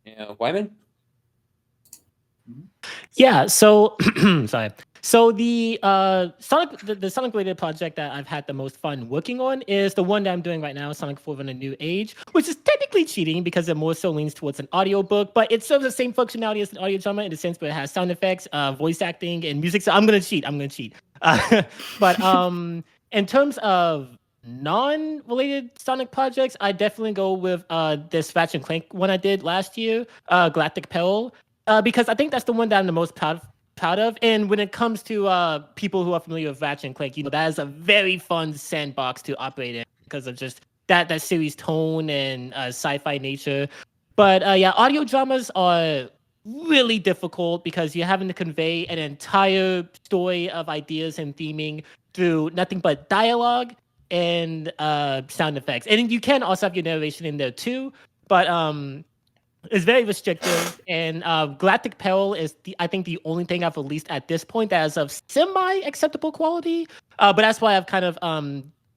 Yeah, Wyman? Yeah, so sorry. So the Sonic the Sonic related project that I've had the most fun working on is the one that I'm doing right now, Sonic Forerunner New Age, which is technically cheating because it more so leans towards an audiobook, but it serves the same functionality as an audio drama in the sense where it has sound effects, voice acting, and music. So I'm gonna cheat. But in terms of non-related Sonic projects, I definitely go with this Ratchet and Clank one I did last year, Galactic Peril, because I think that's the one that I'm the most proud of. And when it comes to people who are familiar with Ratchet and Clank, that is a very fun sandbox to operate in because of just that series tone and sci-fi nature. But yeah, audio dramas are really difficult because you're having to convey an entire story of ideas and theming through nothing but dialogue and sound effects. And you can also have your narration in there too, but it's very restrictive. And Galactic Peril is I think the only thing I've released at this point that is of semi acceptable quality. But that's why I've kind of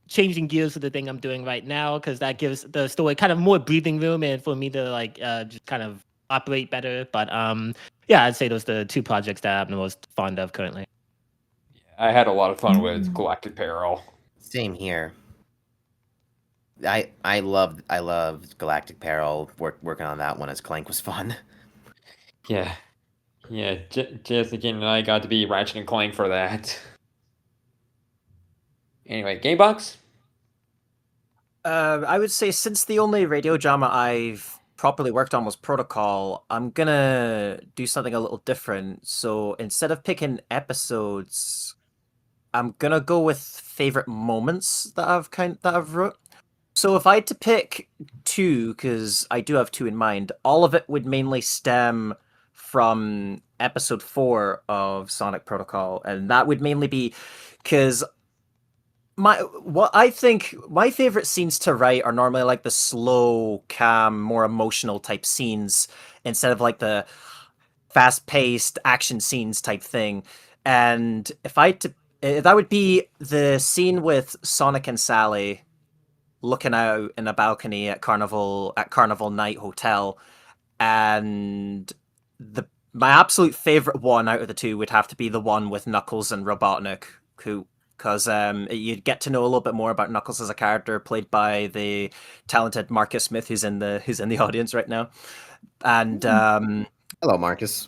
changing gears to the thing I'm doing right now, because that gives the story kind of more breathing room and for me to just kind of operate better. But yeah, I'd say those are the two projects that I'm the most fond of currently. I had a lot of fun with Galactic Peril. Same here. I loved Galactic Peril. Working on that one as Clank was fun. Yeah. Jessica and I got to be Ratchet and Clank for that. Anyway, Gamebox? I would say since the only radio drama I've properly worked on was Protocol, I'm gonna do something a little different. So instead of picking episodes, I'm gonna go with favorite moments that I've wrote. So if I had to pick two, because I do have two in mind, all of it would mainly stem from episode 4 of Sonic Protocol, and that would mainly be because what I think my favorite scenes to write are normally like the slow, calm, more emotional type scenes instead of like the fast-paced action scenes type thing. And if I had to, that would be the scene with Sonic and Sally looking out in a balcony at Carnival Night Hotel, and my absolute favorite one out of the two would have to be the one with Knuckles and Robotnik, because you'd get to know a little bit more about Knuckles as a character, played by the talented Marcus Smith, who's in the audience right now, and hello, Marcus.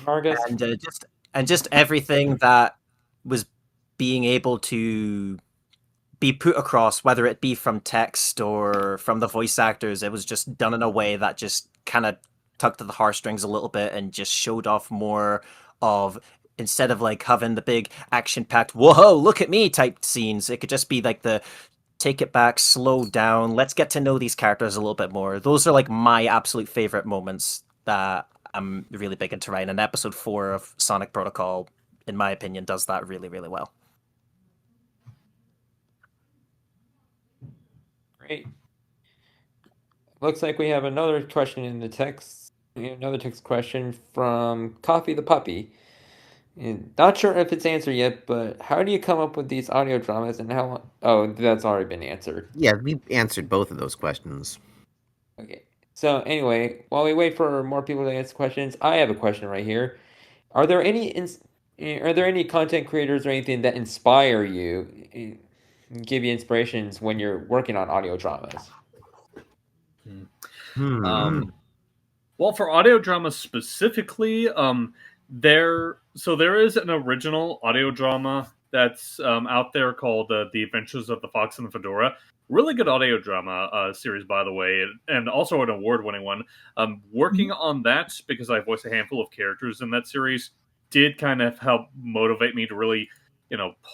Marcus, and just everything that was being able to be put across, whether it be from text or from the voice actors. It was just done in a way that just kind of tugged at the heartstrings a little bit and just showed off more of, instead of like having the big action-packed "whoa, look at me" type scenes, it could just be like the take it back, slow down, let's get to know these characters a little bit more. Those are like my absolute favorite moments that I'm really big into writing. And episode 4 of Sonic Protocol, in my opinion, does that really, really well. Great. Looks like we have another question in the text. Another text question from Coffee the Puppy. And not sure if it's answered yet, but how do you come up with these audio dramas and how? Oh, that's already been answered. Yeah, we answered both of those questions. Okay. So anyway, while we wait for more people to answer questions, I have a question right here. Are there any content creators or anything that inspire you, give you inspirations when you're working on audio dramas? Well, for audio dramas specifically, there is an original audio drama that's out there called "The Adventures of the Fox and the Fedora." Really good audio drama series, by the way, and also an award-winning one. Working on that, because I voiced a handful of characters in that series, did kind of help motivate me to really,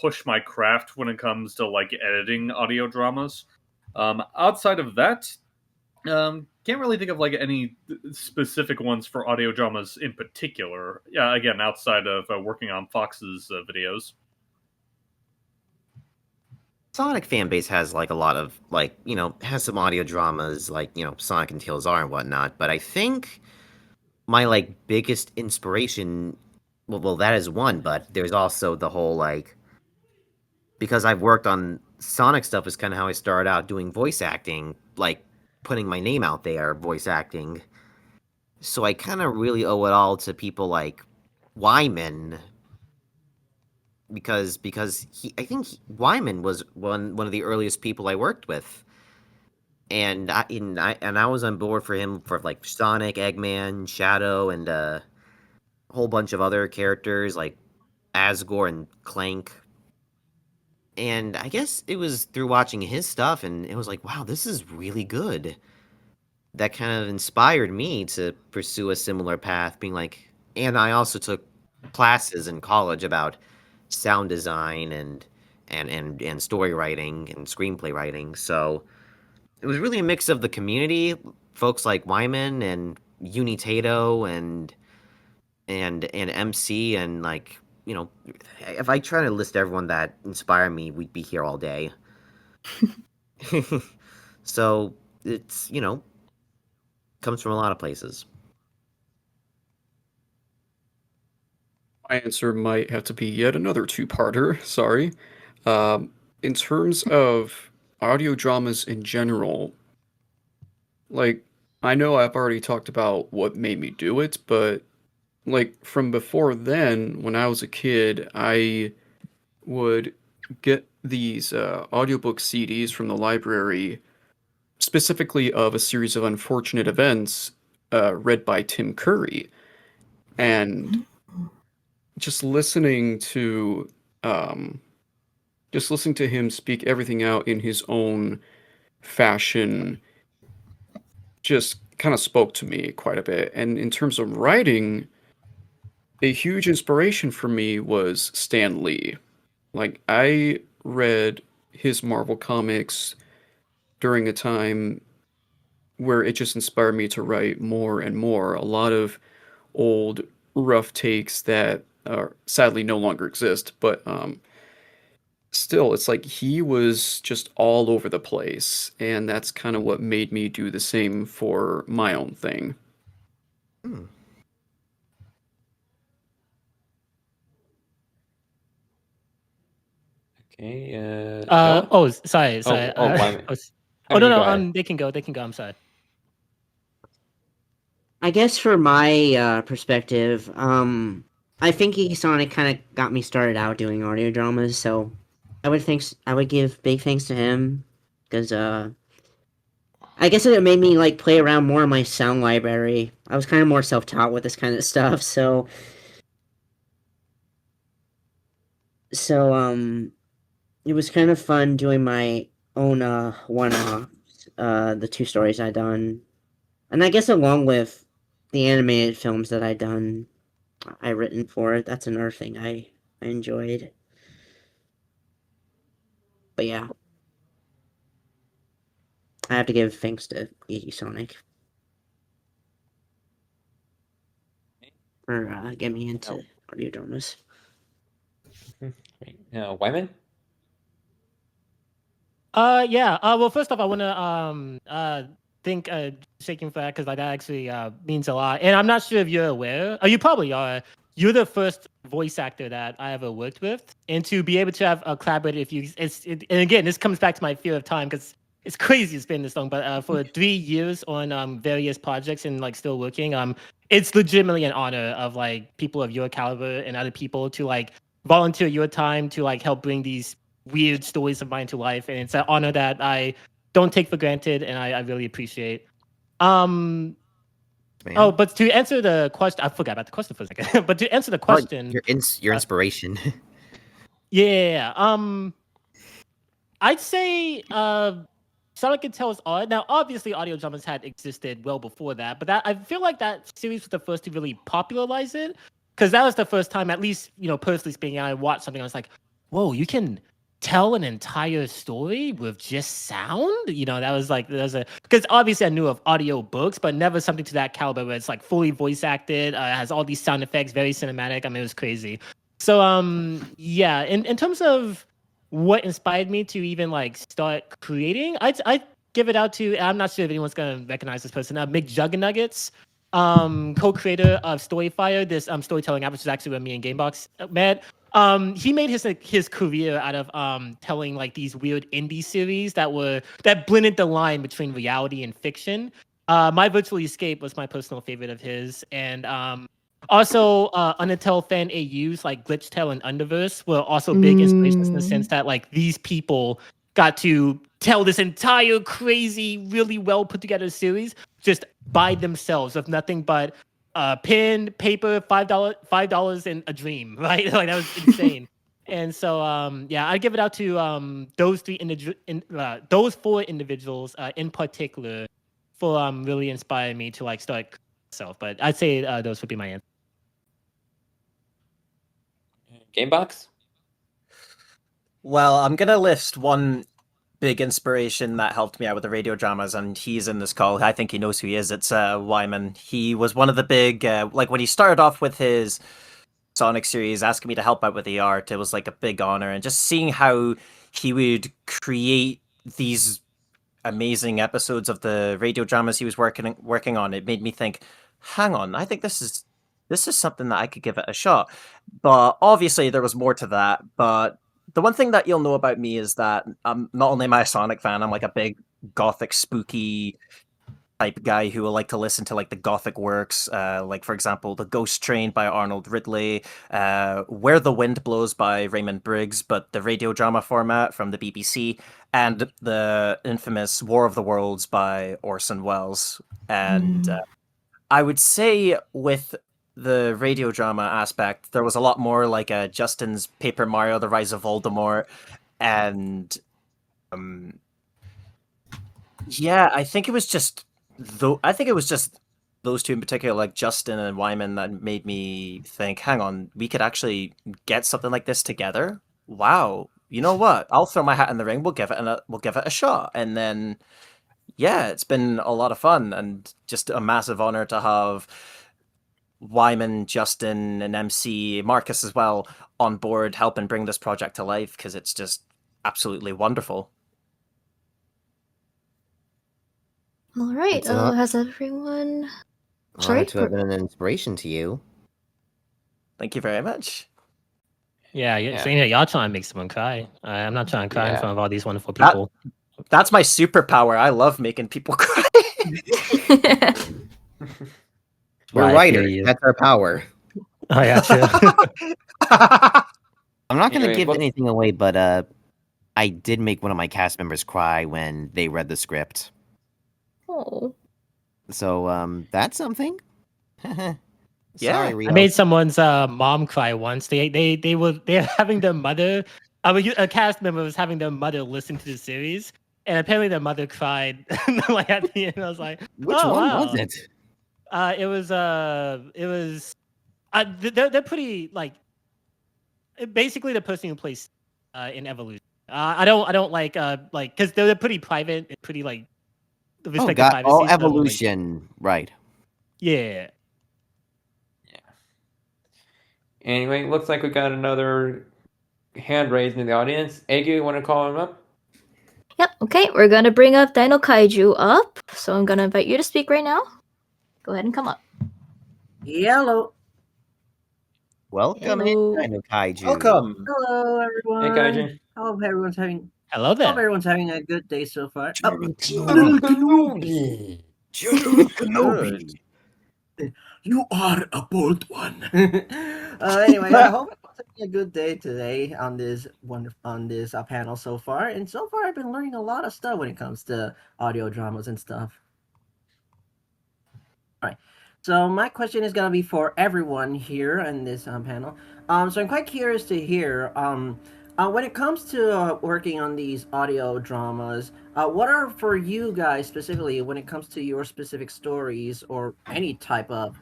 push my craft when it comes to like editing audio dramas. Outside of that, can't really think of like any specific ones for audio dramas in particular. Yeah, again, outside of working on Fox's videos. Sonic fan base has like a lot of like, has some audio dramas like, Sonic and Tails are and whatnot, but I think my like biggest inspiration, well that is one, but there's also the whole like, because I've worked on Sonic stuff is kind of how I started out doing voice acting, like putting my name out there, voice acting. So I kind of really owe it all to people like Wyman, because I think Wyman was one of the earliest people I worked with, and I was on board for him for like Sonic, Eggman, Shadow, and a whole bunch of other characters like Asgore and Clank. And I guess it was through watching his stuff, and it was like, wow, this is really good. That kind of inspired me to pursue a similar path, being like, and I also took classes in college about sound design and story writing and screenplay writing. So it was really a mix of the community, folks like Wyman and Unitato and MC, and like, if I try to list everyone that inspired me, we'd be here all day. So it's, comes from a lot of places. My answer might have to be yet another two-parter. Sorry. In terms of audio dramas in general, like, I know I've already talked about what made me do it, but like from before then, when I was a kid, I would get these audiobook CDs from the library, specifically of a series of unfortunate events read by Tim Curry. And just listening to him speak everything out in his own fashion just kind of spoke to me quite a bit. And in terms of writing, a huge inspiration for me was Stan Lee. Like, I read his Marvel comics during a time where it just inspired me to write more and more. A lot of old rough takes that sadly no longer exist, but still, it's like he was just all over the place, and that's kind of what made me do the same for my own thing. Okay. Oh, sorry. Wyman. No, You go ahead. they can go. I'm sorry. I guess for my perspective, I think Geeky Sonic kind of got me started out doing audio dramas, so I would give big thanks to him, because I guess it made me like play around more in my sound library. I was kind of more self-taught with this kind of stuff, so it was kind of fun doing my own one-offs, the 2 stories I done, and I guess along with the animated films that I written for it. That's another thing I enjoyed. But yeah, I have to give thanks to Geeky Sonic for getting me into audio dramas. Great. Wyman? Yeah. Well, first off, I want to thank Shaking Flag because like that actually means a lot. And I'm not sure if you're aware. Oh, you probably are. You're the first voice actor that I ever worked with, and to be able to have a collaborator, if you, and again, this comes back to my fear of time because it's crazy it's been this long. But for 3 years on various projects and like still working, it's legitimately an honor of like people of your caliber and other people to like volunteer your time to like help bring these weird stories of mine to life, and it's an honor that I don't take for granted, and I really appreciate. Man. Oh, but to answer the question, I forgot about the question for a second. But to answer the question, Your inspiration. yeah, I'd say Sonic and Tails are now obviously audio dramas had existed well before that, but that I feel like that series was the first to really popularize it because that was the first time, at least personally speaking, I watched something. I was like, whoa, you can tell an entire story with just sound. That was like there's a because obviously I knew of audio books, but never something to that caliber where it's like fully voice acted, has all these sound effects, very cinematic. I mean, it was crazy. So yeah, in terms of what inspired me to even like start creating, I give it out to, I'm not sure if anyone's gonna recognize this person, Mick Juggernuggets, co-creator of Storyfire, this storytelling app, which is actually where me and Gamebox met. He made his career out of telling like these weird indie series that blended the line between reality and fiction. My Virtual Escape was my personal favorite of his, and also Undertale fan AUs like Glitch Tale and Underverse were also big inspirations in the sense that like these people got to tell this entire crazy, really well put together series just by themselves with nothing but pen, paper, $5 and a dream, right? Like that was insane. And so yeah, I give it out to those 4 individuals in particular for really inspiring me to like start myself. But I'd say those would be my answer. Gamebox? Well, I'm gonna list one big inspiration that helped me out with the radio dramas, and he's in this call. I think he knows who he is. It's Wyman. He was one of the big like when he started off with his Sonic series, asking me to help out with the art. It was like a big honor, and just seeing how he would create these amazing episodes of the radio dramas he was working on, it made me think, hang on, I think this is something that I could give it a shot. But obviously there was more to that. But the one thing that you'll know about me is that I'm not only am I a Sonic fan, I'm like a big gothic spooky type guy who will like to listen to like the gothic works, like for example the Ghost Train by Arnold Ridley, Where the Wind Blows by Raymond Briggs, but the radio drama format from the BBC, and the infamous War of the Worlds by Orson Welles. And I would say with the radio drama aspect, there was a lot more like Justin's Paper Mario: The Rise of Voldemort, and yeah, I think it was just those 2 in particular, like Justin and Wyman, that made me think, hang on, we could actually get something like this together. Wow, you know what? I'll throw my hat in the ring. We'll give it a shot. And then yeah, it's been a lot of fun and just a massive honor to have Wyman, Justin, and MC, Marcus as well on board helping bring this project to life, because it's just absolutely wonderful. All right. Has everyone? Sorry. To have been an inspiration to you. Thank you very much. Yeah. So y'all trying to make someone cry. I'm not trying to cry in Yeah. front of all these wonderful people. That's my superpower. I love making people cry. We're I feel writers. you. That's our power. Oh yeah, true. I'm not going to Anyway, give what- anything away, but I did make one of my cast members cry when they read the script. Oh. So that's something. Yeah. Sorry, I Rio. made someone's mom cry once. They're having their mother A cast member was having their mother listen to the series, and apparently their mother cried like at the end. I was like, Which "Oh one wow!" was it? They're pretty like basically the person who plays in Evolution. I don't like because they're pretty private and pretty like respect the God! Oh, privacy. So like, Evolution, right? yeah. Anyway, looks like we got another hand raised in the audience. Eggu, you want to call him up? Yep, okay, we're gonna bring up Dino Kaiju up. So I'm gonna invite you to speak right now. Go ahead and come up. Hello. Welcome Hello. in, Dino Kaiju. Welcome. Hello, everyone. Hey, Kaiju. I hope everyone's having. Hello there. Hope everyone's having a good day so far. Kenobi. Good. You are a bold one. Anyway, I hope everyone's having a good day today on this panel so far. And so far, I've been learning a lot of stuff when it comes to audio dramas and stuff. All right. So my question is gonna be for everyone here in this panel. So I'm quite curious to hear. When it comes to working on these audio dramas, what are for you guys specifically when it comes to your specific stories or any type of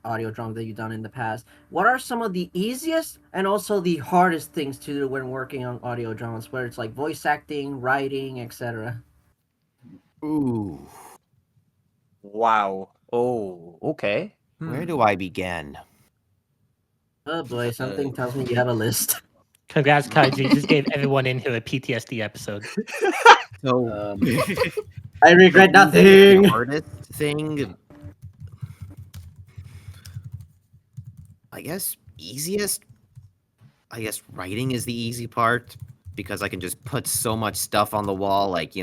audio drama that you've done in the past? What are some of the easiest and also the hardest things to do when working on audio dramas, whether it's like voice acting, writing, etc.? Ooh, Wow. Oh, okay. where do I begin? Oh boy, something tells me you have a list. Congrats, Kaiji. You just gave everyone in here a PTSD episode. So, I regret the nothing. hardest thing, I guess, easiest. I guess writing is the easy part because I can just put so much stuff on the wall, like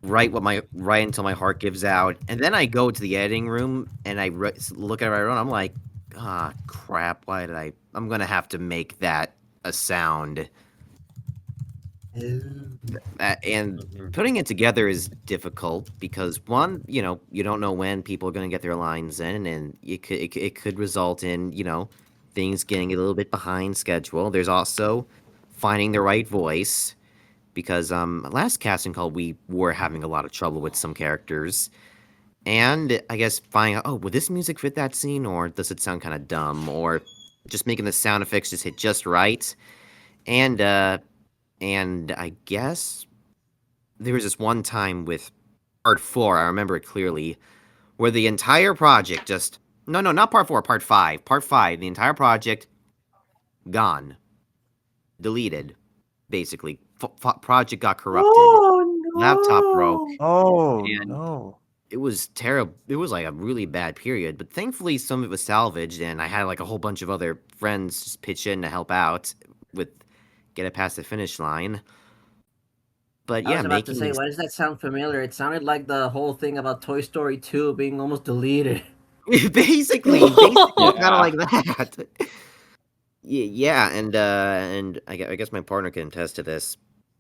write until my heart gives out, and then I go to the editing room and I look at what I wrote. I'm like, ah, crap! Why did I? I'm gonna have to make that a sound. And putting it together is difficult because one, you don't know when people are going to get their lines in, and it could result in things getting a little bit behind schedule. There's also finding the right voice because last casting call we were having a lot of trouble with some characters, and I guess finding out, oh, would this music fit that scene, or does it sound kind of dumb, or just making the sound effects just hit just right, and I guess there was this one time with part 4, I remember it clearly, where the entire project just no, not part 4, part 5. Part 5, the entire project gone. Deleted, basically. Project got corrupted. Oh no! Laptop broke. Oh And no. it was terrible. It was like a really bad period, but thankfully some of it was salvaged, and I had like a whole bunch of other friends just pitch in to help out with get it past the finish line. But I yeah, was about to making say, this why does that sound familiar? It sounded like the whole thing about Toy Story 2 being almost deleted. basically kind of Yeah. like that. Yeah, and I guess my partner can attest to this.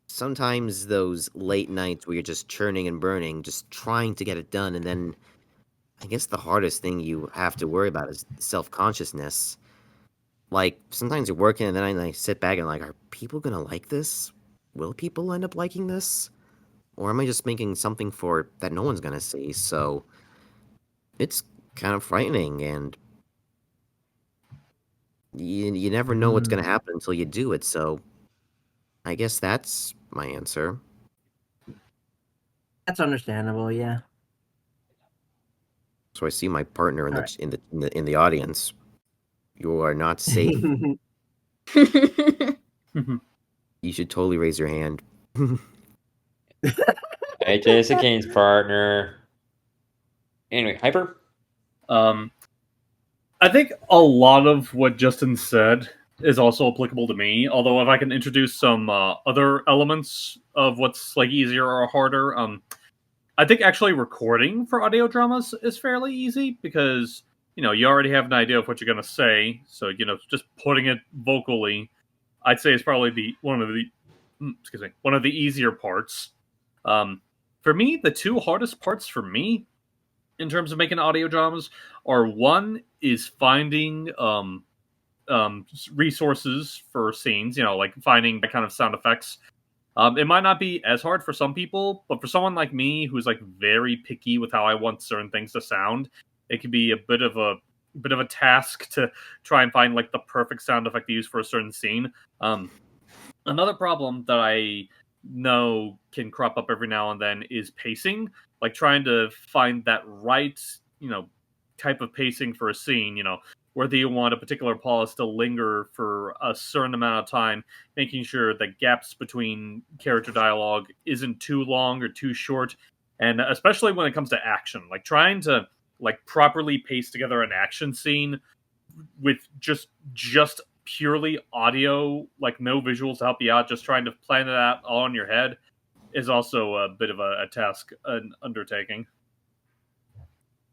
Sometimes those late nights where you're just churning and burning, just trying to get it done, and then I guess the hardest thing you have to worry about is self-consciousness. Like, sometimes you're working and then I sit back and like, are people gonna like this? Will people end up liking this? Or am I just making something for that no one's gonna see? So it's kind of frightening, and you never know what's gonna happen until you do it. So I guess that's my answer. That's understandable, yeah. So I see my partner in Alright. in the audience. You are not safe. You should totally raise your hand. Hey, Jason Kane's partner. Anyway, Hyper? I think a lot of what Justin said is also applicable to me. Although, if I can introduce some other elements of what's like easier or harder, I think actually recording for audio dramas is fairly easy because you already have an idea of what you're going to say. So just putting it vocally, I'd say is probably one of the easier parts. For me, the two hardest parts for me in terms of making audio dramas are one is finding resources for scenes. Like finding that kind of sound effects. It might not be as hard for some people, but for someone like me who's like very picky with how I want certain things to sound, it could be a bit of a task to try and find like the perfect sound effect to use for a certain scene. Another problem that I know can crop up every now and then is pacing, like trying to find that right, type of pacing for a scene, whether you want a particular pause to linger for a certain amount of time, making sure that gaps between character dialogue isn't too long or too short, and especially when it comes to action, like trying to like properly pace together an action scene with just purely audio, like no visuals to help you out, just trying to plan it out all in your head is also a bit of a task, an undertaking.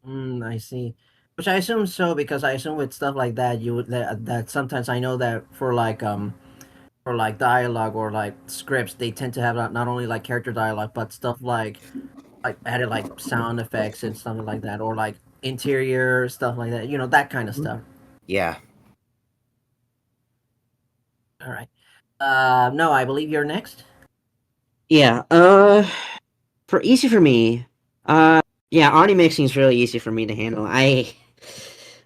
I see. Which I assume so because I assume with stuff like that you would that sometimes I know that for like dialogue or like scripts they tend to have not only like character dialogue but stuff like added like sound effects and something like that or like interior stuff like that. That kind of stuff. Yeah. All right. No, I believe you're next. Yeah. For easy for me, yeah, audio mixing is really easy for me to handle. I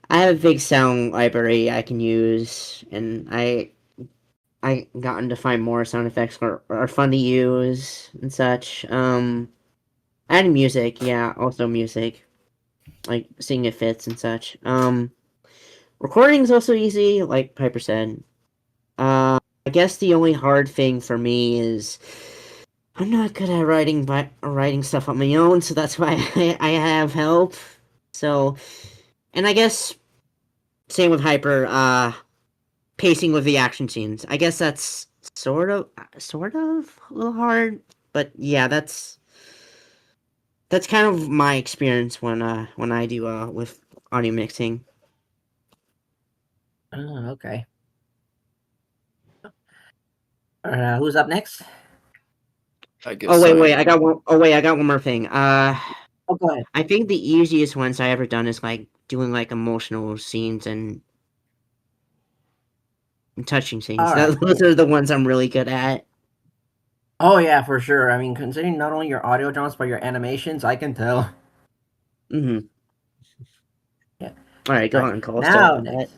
have a big sound library I can use, and I gotten to find more sound effects are fun to use and such. And music, yeah, also music, like seeing it fits and such. Recording is also easy, like Piper said. I guess the only hard thing for me is I'm not good at writing stuff on my own, so that's why I have help. So, and I guess same with Hyper. Pacing with the action scenes. I guess that's sort of a little hard, but yeah, that's kind of my experience when I do with audio mixing. Oh, okay. Who's up next? I guess. Oh wait, I got one. Oh wait, I got one more thing. Oh, go ahead. I think the easiest ones I ever done is like doing like emotional scenes and touching scenes. All right. Those are the ones I'm really good at. Oh yeah, for sure. I mean, considering not only your audio drums but your animations, I can tell. Mm-hmm. Yeah. All right, go All right. on, Cole. Sorry Now about that. next.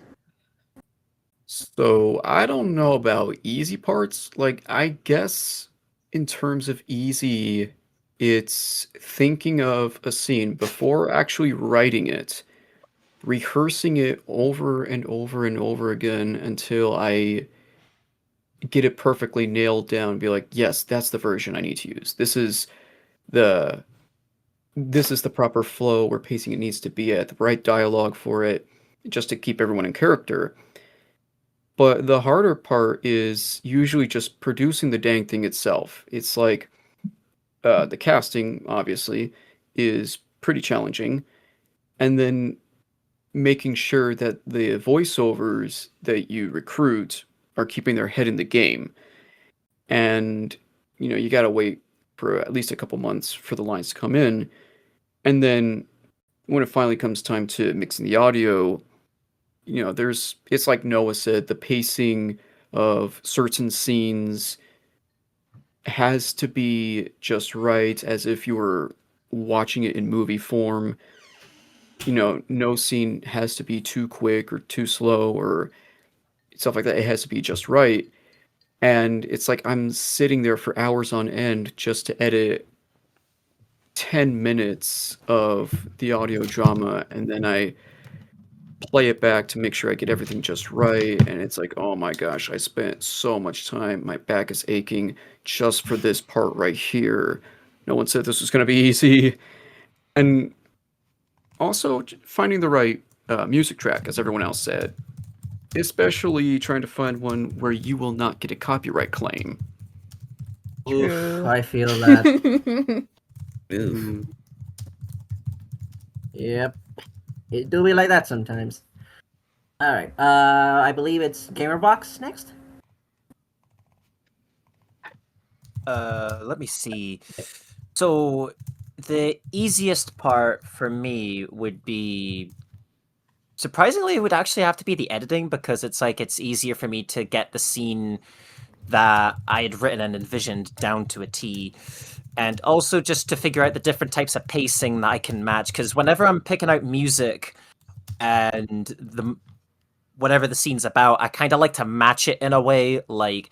So I don't know about easy parts. Like, I guess in terms of easy, it's thinking of a scene before actually writing it, rehearsing it over and over and over again until I get it perfectly nailed down, be like, yes, that's the version I need to use. The this is the proper flow where pacing it needs to be at, the right dialogue for it, just to keep everyone in character. But the harder part is usually just producing the dang thing itself. It's like the casting, obviously, is pretty challenging. And then making sure that the voiceovers that you recruit are keeping their head in the game. And, you got to wait for at least a couple months for the lines to come in. And then when it finally comes time to mixing the audio, it's like Noah said, the pacing of certain scenes has to be just right, as if you were watching it in movie form. No scene has to be too quick or too slow or stuff like that. It has to be just right. And it's like I'm sitting there for hours on end just to edit 10 minutes of the audio drama, and then I play it back to make sure I get everything just right. And it's like, oh my gosh, I spent so much time. My back is aching just for this part right here. No one said this was going to be easy. And also finding the right music track, as everyone else said, especially trying to find one where you will not get a copyright claim. Oof, I feel that. Oof. Yep. It do be like that sometimes. All right. I believe it's Gamerbox next. Let me see. So the easiest part for me would be surprisingly, it would actually have to be the editing, because it's easier for me to get the scene that I had written and envisioned down to a T. And also just to figure out the different types of pacing that I can match, because whenever I'm picking out music and whatever the scene's about, I kind of like to match it in a way, like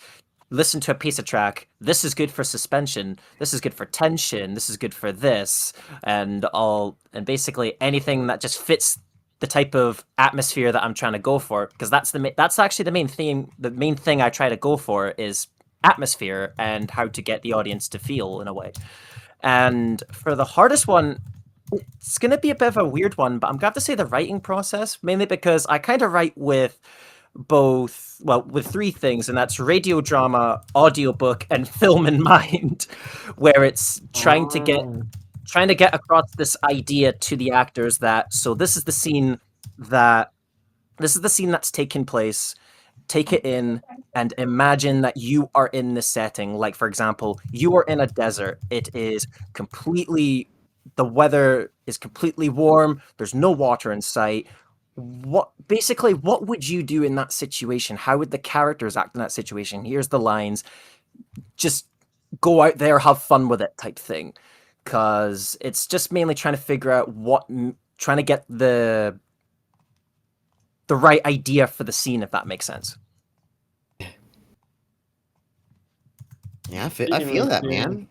listen to a piece of track. This is good for suspension. This is good for tension. This is good for this, and basically anything that just fits the type of atmosphere that I'm trying to go for. Because that's actually the main theme. The main thing I try to go for is atmosphere and how to get the audience to feel in a way. And for the hardest one, it's going to be a bit of a weird one, but I'm going to have to say the writing process, mainly because I kind of write with with three things, and that's radio drama, audiobook, and film in mind, where it's trying to get across this idea to the actors that, so this is the scene that's taking place. Take it in and imagine that you are in this setting. Like, for example, you are in a desert. The weather is completely warm. There's no water in sight. What would you do in that situation? How would the characters act in that situation? Here's the lines. Just go out there, have fun with it, type thing. Because it's just mainly trying to figure out trying to get the right idea for the scene, if that makes sense. Yeah, I feel that, man.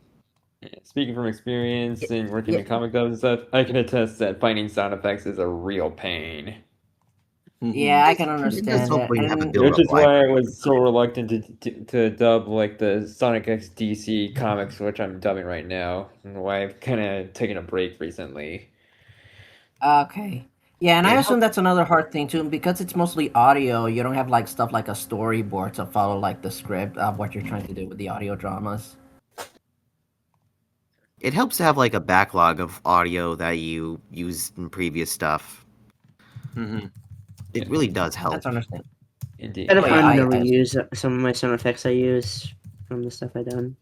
Speaking from experience and working in comic dubs and stuff, I can attest that finding sound effects is a real pain. Yeah, I can understand that. Which is why I was so reluctant to dub like the Sonic X DC comics, which I'm dubbing right now, and why I've kind of taken a break recently. Okay. Yeah, and I assume that's another hard thing too, because it's mostly audio. You don't have like stuff like a storyboard to follow like the script of what you're trying to do with the audio dramas. It helps to have like a backlog of audio that you use in previous stuff. It really does help. That's understandable. Indeed. I don't find to reuse some of my sound effects I use from the stuff I've done.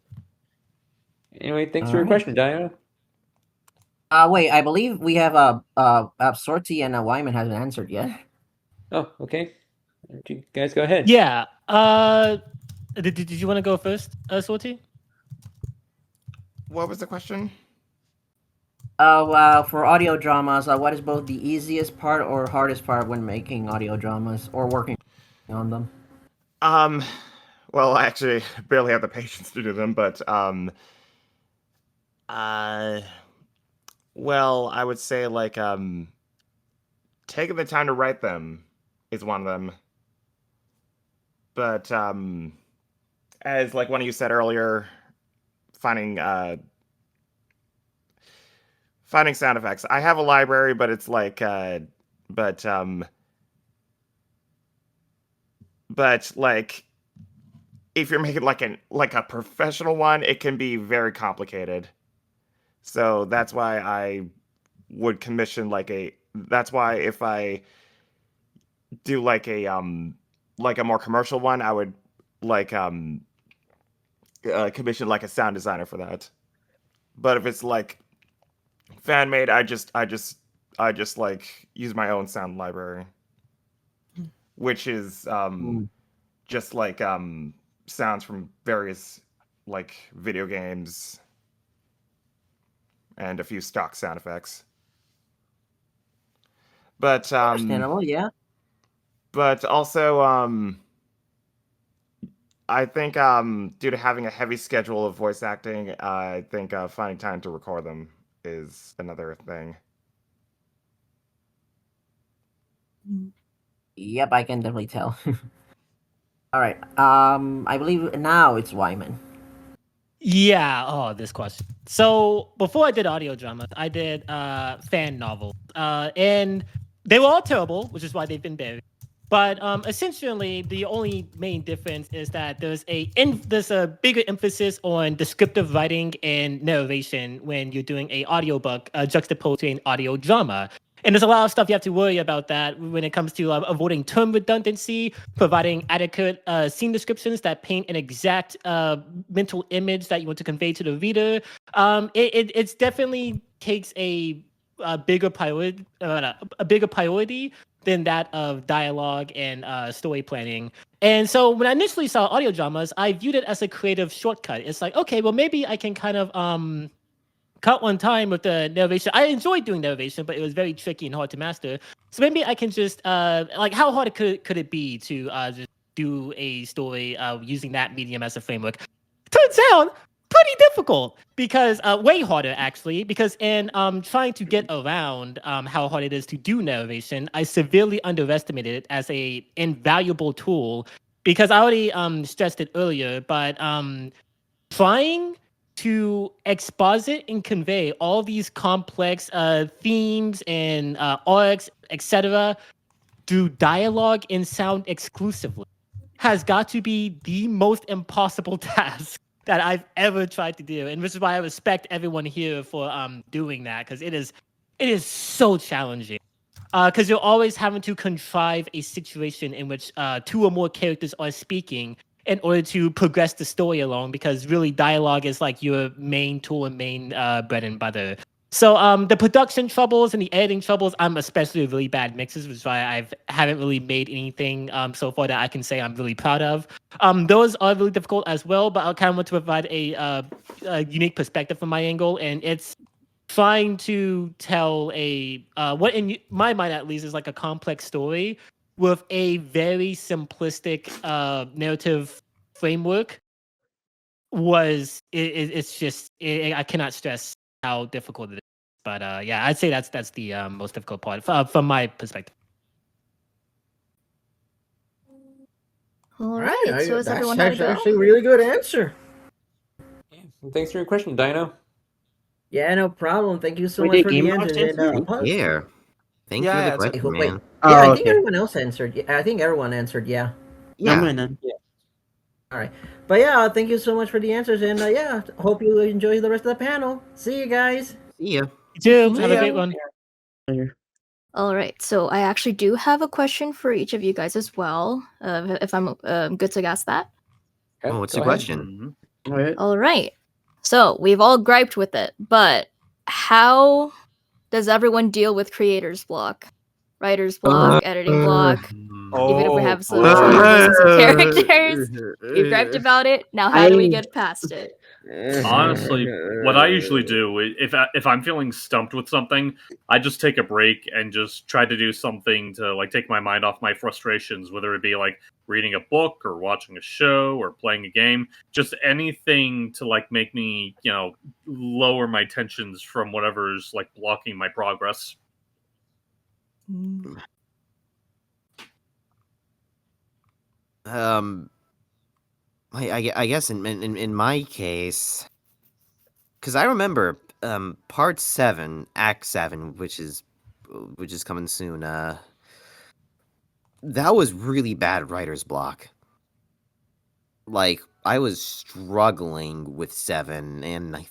Anyway, thanks for your question, Diana. Wait, I believe we have Sorty and Wyman hasn't answered yet. Oh, okay. You guys go ahead. Yeah. Did you want to go first, Sorty? What was the question? For audio dramas, what is both the easiest part or hardest part when making audio dramas or working on them? Well, I actually barely have the patience to do them, but well, I would say like taking the time to write them is one of them. But as like one of you said earlier, finding sound effects. I have a library, but it's like but like if you're making like a professional one, it can be very complicated. So that's why I would commission that's why if I do like a more commercial one, I would like commission like a sound designer for that. But if it's like fan made, I just like use my own sound library, which is just like sounds from various like video games and a few stock sound effects. But understandable, yeah. But also I think due to having a heavy schedule of voice acting, I think finding time to record them is another thing. Yep, I can definitely tell. All right. I believe now it's Wyman. Yeah. Oh, this question. So before I did audio dramas, I did fan novels, and they were all terrible, which is why they've been buried. But essentially, the only main difference is that there's a bigger emphasis on descriptive writing and narration when you're doing a audiobook juxtaposed to an audio drama. And there's a lot of stuff you have to worry about that when it comes to avoiding term redundancy, providing adequate scene descriptions that paint an exact mental image that you want to convey to the reader. It definitely takes a bigger priority than that of dialogue and story planning. And so when I initially saw audio dramas, I viewed it as a creative shortcut. It's like, okay, well, maybe I can kind of cut one time with the narration. I enjoyed doing narration, but it was very tricky and hard to master. So maybe I can just like, how hard could it be to just do a story using that medium as a framework? Turns out pretty difficult, because way harder actually, because in trying to get around how hard it is to do narration, I severely underestimated it as a invaluable tool, because I already stressed it earlier, but trying to exposit and convey all these complex themes and arcs, etc., through dialogue and sound exclusively has got to be the most impossible task that I've ever tried to do, and which is why I respect everyone here for doing that, because it is so challenging. Because you're always having to contrive a situation in which two or more characters are speaking in order to progress the story along, because really dialogue is like your main tool and main bread and butter. So the production troubles and the editing troubles, I'm especially really bad mixes, which is why I haven't really made anything so far that I can say I'm really proud of. Those are really difficult as well, but I kind of want to provide a unique perspective from my angle, and it's trying to tell a what in my mind at least is like a complex story with a very simplistic narrative framework it's just I cannot stress how difficult it is. But yeah, I'd say that's the most difficult part from my perspective. All right. So is that's everyone had a go? actually a really good answer. Thanks for your question, Dino. Yeah, no problem. Thank you so Wait, much did for the Game Box answers. And answer? Yeah. Thank you for the Yeah, question, wait, man. yeah, I Oh, think okay. everyone else answered. Yeah, I think everyone answered. Yeah. Never Yeah. mind then. All right. But yeah, thank you so much for the answers, and yeah, hope you enjoy the rest of the panel. See you guys. See ya. You too. See Have a ya. great one. Later. All right. So I actually do have a question for each of you guys as well. If I'm good to ask that. Oh, what's Go the ahead. question? All right. All right. So we've all griped with it, but how does everyone deal with creator's block, writer's block, editing block? Even if we Oh have some boy. familiar voices of characters, we've griped about it. Now, how do we get past it? Honestly, what I usually do if I'm feeling stumped with something, I just take a break and just try to do something to like take my mind off my frustrations, whether it be like reading a book or watching a show or playing a game, just anything to like make me, lower my tensions from whatever's like blocking my progress. I guess in my case, because I remember part 7, Act 7, which is coming soon. That was really bad writer's block. Like I was struggling with 7, and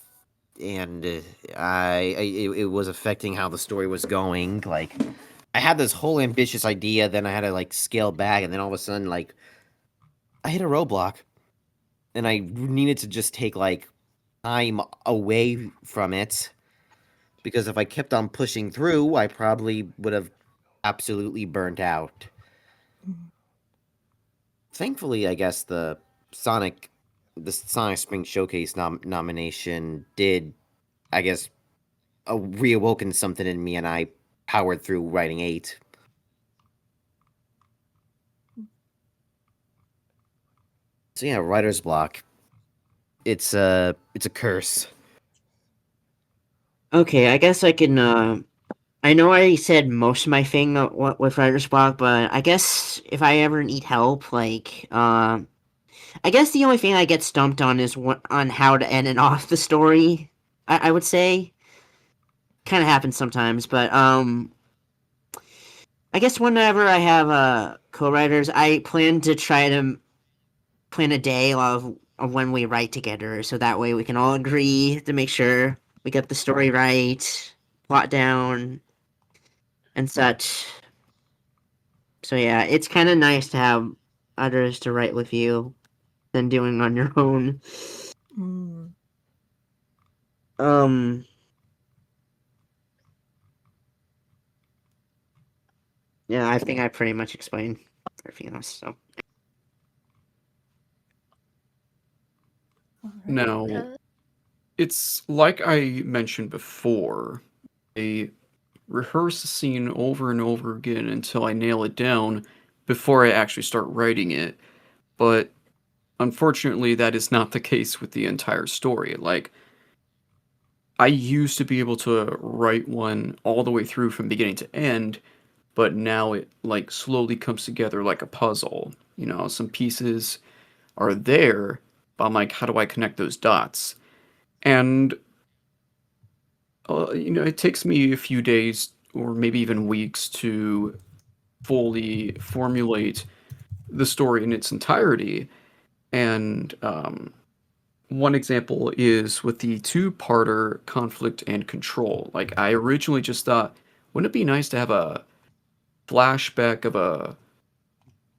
it was affecting how the story was going. Like I had this whole ambitious idea, then I had to like scale back, and then all of a sudden, like I hit a roadblock, and I needed to just take like time away from it, because if I kept on pushing through, I probably would have absolutely burnt out. Thankfully, I guess the Sonic Spring Showcase nomination did, I guess, reawoken something in me, and I powered through writing 8. So yeah, writer's block. It's a curse. Okay, I guess I can. I know I said most of my thing with writer's block, but I guess if I ever need help, like, I guess the only thing I get stumped on is on how to end and off the story. I would say, kind of happens sometimes, but I guess whenever I have co-writers, I plan to try to plan a day of when we write together, so that way we can all agree to make sure we get the story right, plot down, and such. So yeah, it's kind of nice to have others to write with you than doing on your own. Yeah, I think I pretty much explained everything else. So Now, it's like I mentioned before. I rehearse the scene over and over again until I nail it down before I actually start writing it. But unfortunately, that is not the case with the entire story. Like, I used to be able to write one all the way through from beginning to end, but now it like slowly comes together like a puzzle. You know, some pieces are there, but I'm like, how do I connect those dots? And it takes me a few days or maybe even weeks to fully formulate the story in its entirety. And one example is with the two-parter conflict and control. Like, I originally just thought, wouldn't it be nice to have a flashback of a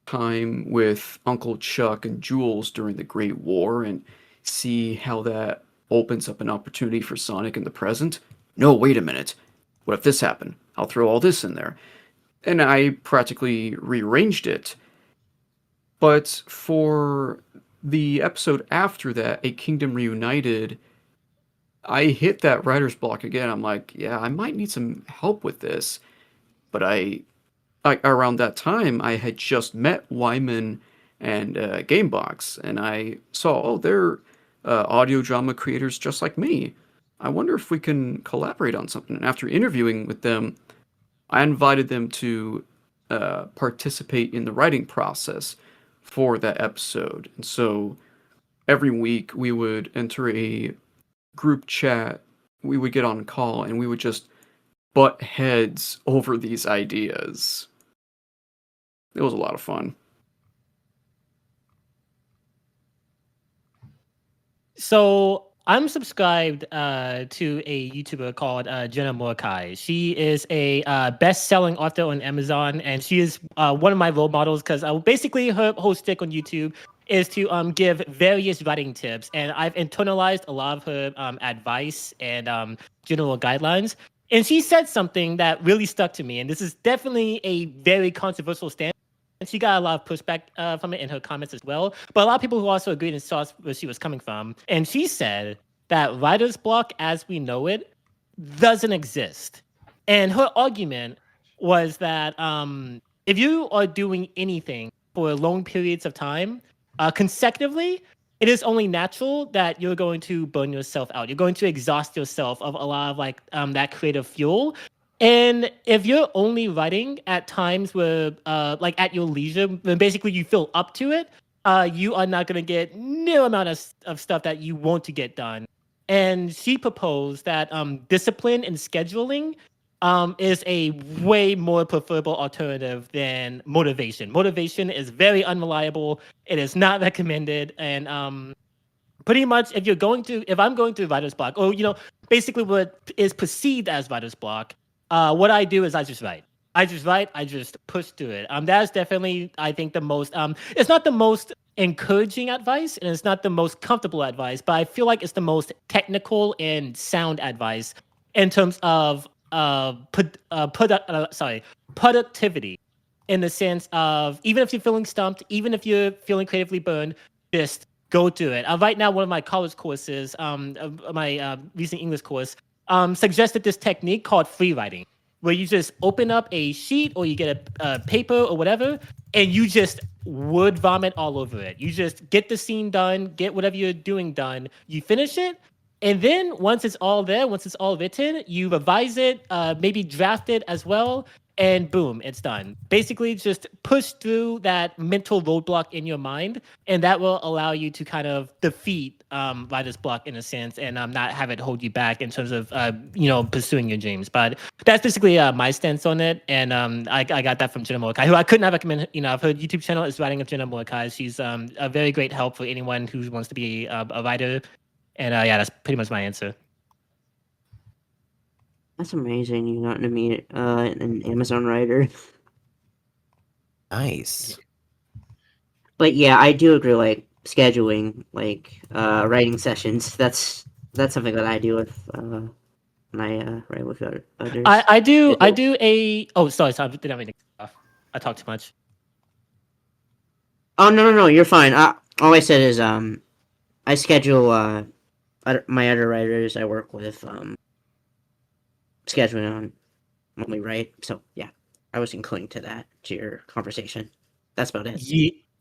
time with Uncle Chuck and Jules during the Great War and see how that opens up an opportunity for Sonic in the present? No, wait a minute. What if this happened? I'll throw all this in there. And I practically rearranged it. But for the episode after that, A Kingdom Reunited, I hit that writer's block again. I'm like, yeah, I might need some help with this. But around that time, I had just met Wyman and Gamebox, and I saw, oh, they're audio drama creators just like me. I wonder if we can collaborate on something. And after interviewing with them, I invited them to participate in the writing process for that episode. And so every week we would enter a group chat, we would get on a call, and we would just butt heads over these ideas. It was a lot of fun. So I'm subscribed to a YouTuber called Jenna Mordecai. She is a best-selling author on Amazon, and she is one of my role models because basically her whole stick on YouTube is to give various writing tips, and I've internalized a lot of her advice and general guidelines. And she said something that really stuck to me, and this is definitely a very controversial stance. And she got a lot of pushback from it in her comments as well. But a lot of people who also agreed and saw where she was coming from. And she said that writer's block as we know it doesn't exist. And her argument was that if you are doing anything for long periods of time consecutively, it is only natural that you're going to burn yourself out. You're going to exhaust yourself of a lot of like that creative fuel. And if you're only writing at times where, like at your leisure, when basically you feel up to it, you are not going to get no amount of stuff that you want to get done. And she proposed that discipline and scheduling is a way more preferable alternative than motivation. Motivation is very unreliable. It is not recommended. And pretty much if I'm going through writer's block, or basically what is perceived as writer's block, what I do is I just write. I just push through it. That's definitely, I think, the most it's not the most encouraging advice and it's not the most comfortable advice, but I feel like it's the most technical and sound advice in terms of productivity, in the sense of even if you're feeling stumped, even if you're feeling creatively burned, just go to it. Right now, one of my college courses, my recent English course, suggested this technique called free writing, where you just open up a sheet or you get a paper or whatever, and you just word vomit all over it. You just get the scene done, get whatever you're doing done, you finish it, and then once it's all there, once it's all written, you revise it, maybe draft it as well, and boom, it's done. Basically, just push through that mental roadblock in your mind, and that will allow you to kind of defeat writer's block in a sense, and not have it hold you back in terms of pursuing your dreams. But that's basically my stance on it, and I got that from Jenna Mordecai, who I could not recommend. Her YouTube channel is Writing of Jenna Mordecai. She's a very great help for anyone who wants to be a writer. And yeah, that's pretty much my answer. that's amazing. You got to meet an Amazon writer. Nice. But yeah, I do agree. Like scheduling, like writing sessions. That's something that I do with when I write with others. I do a. Oh, sorry. Did I mean to cut off? I talk too much. Oh no, you're fine. All I said is I schedule my other writers I work with scheduling on when we write. So yeah, I was including to your conversation. That's about it.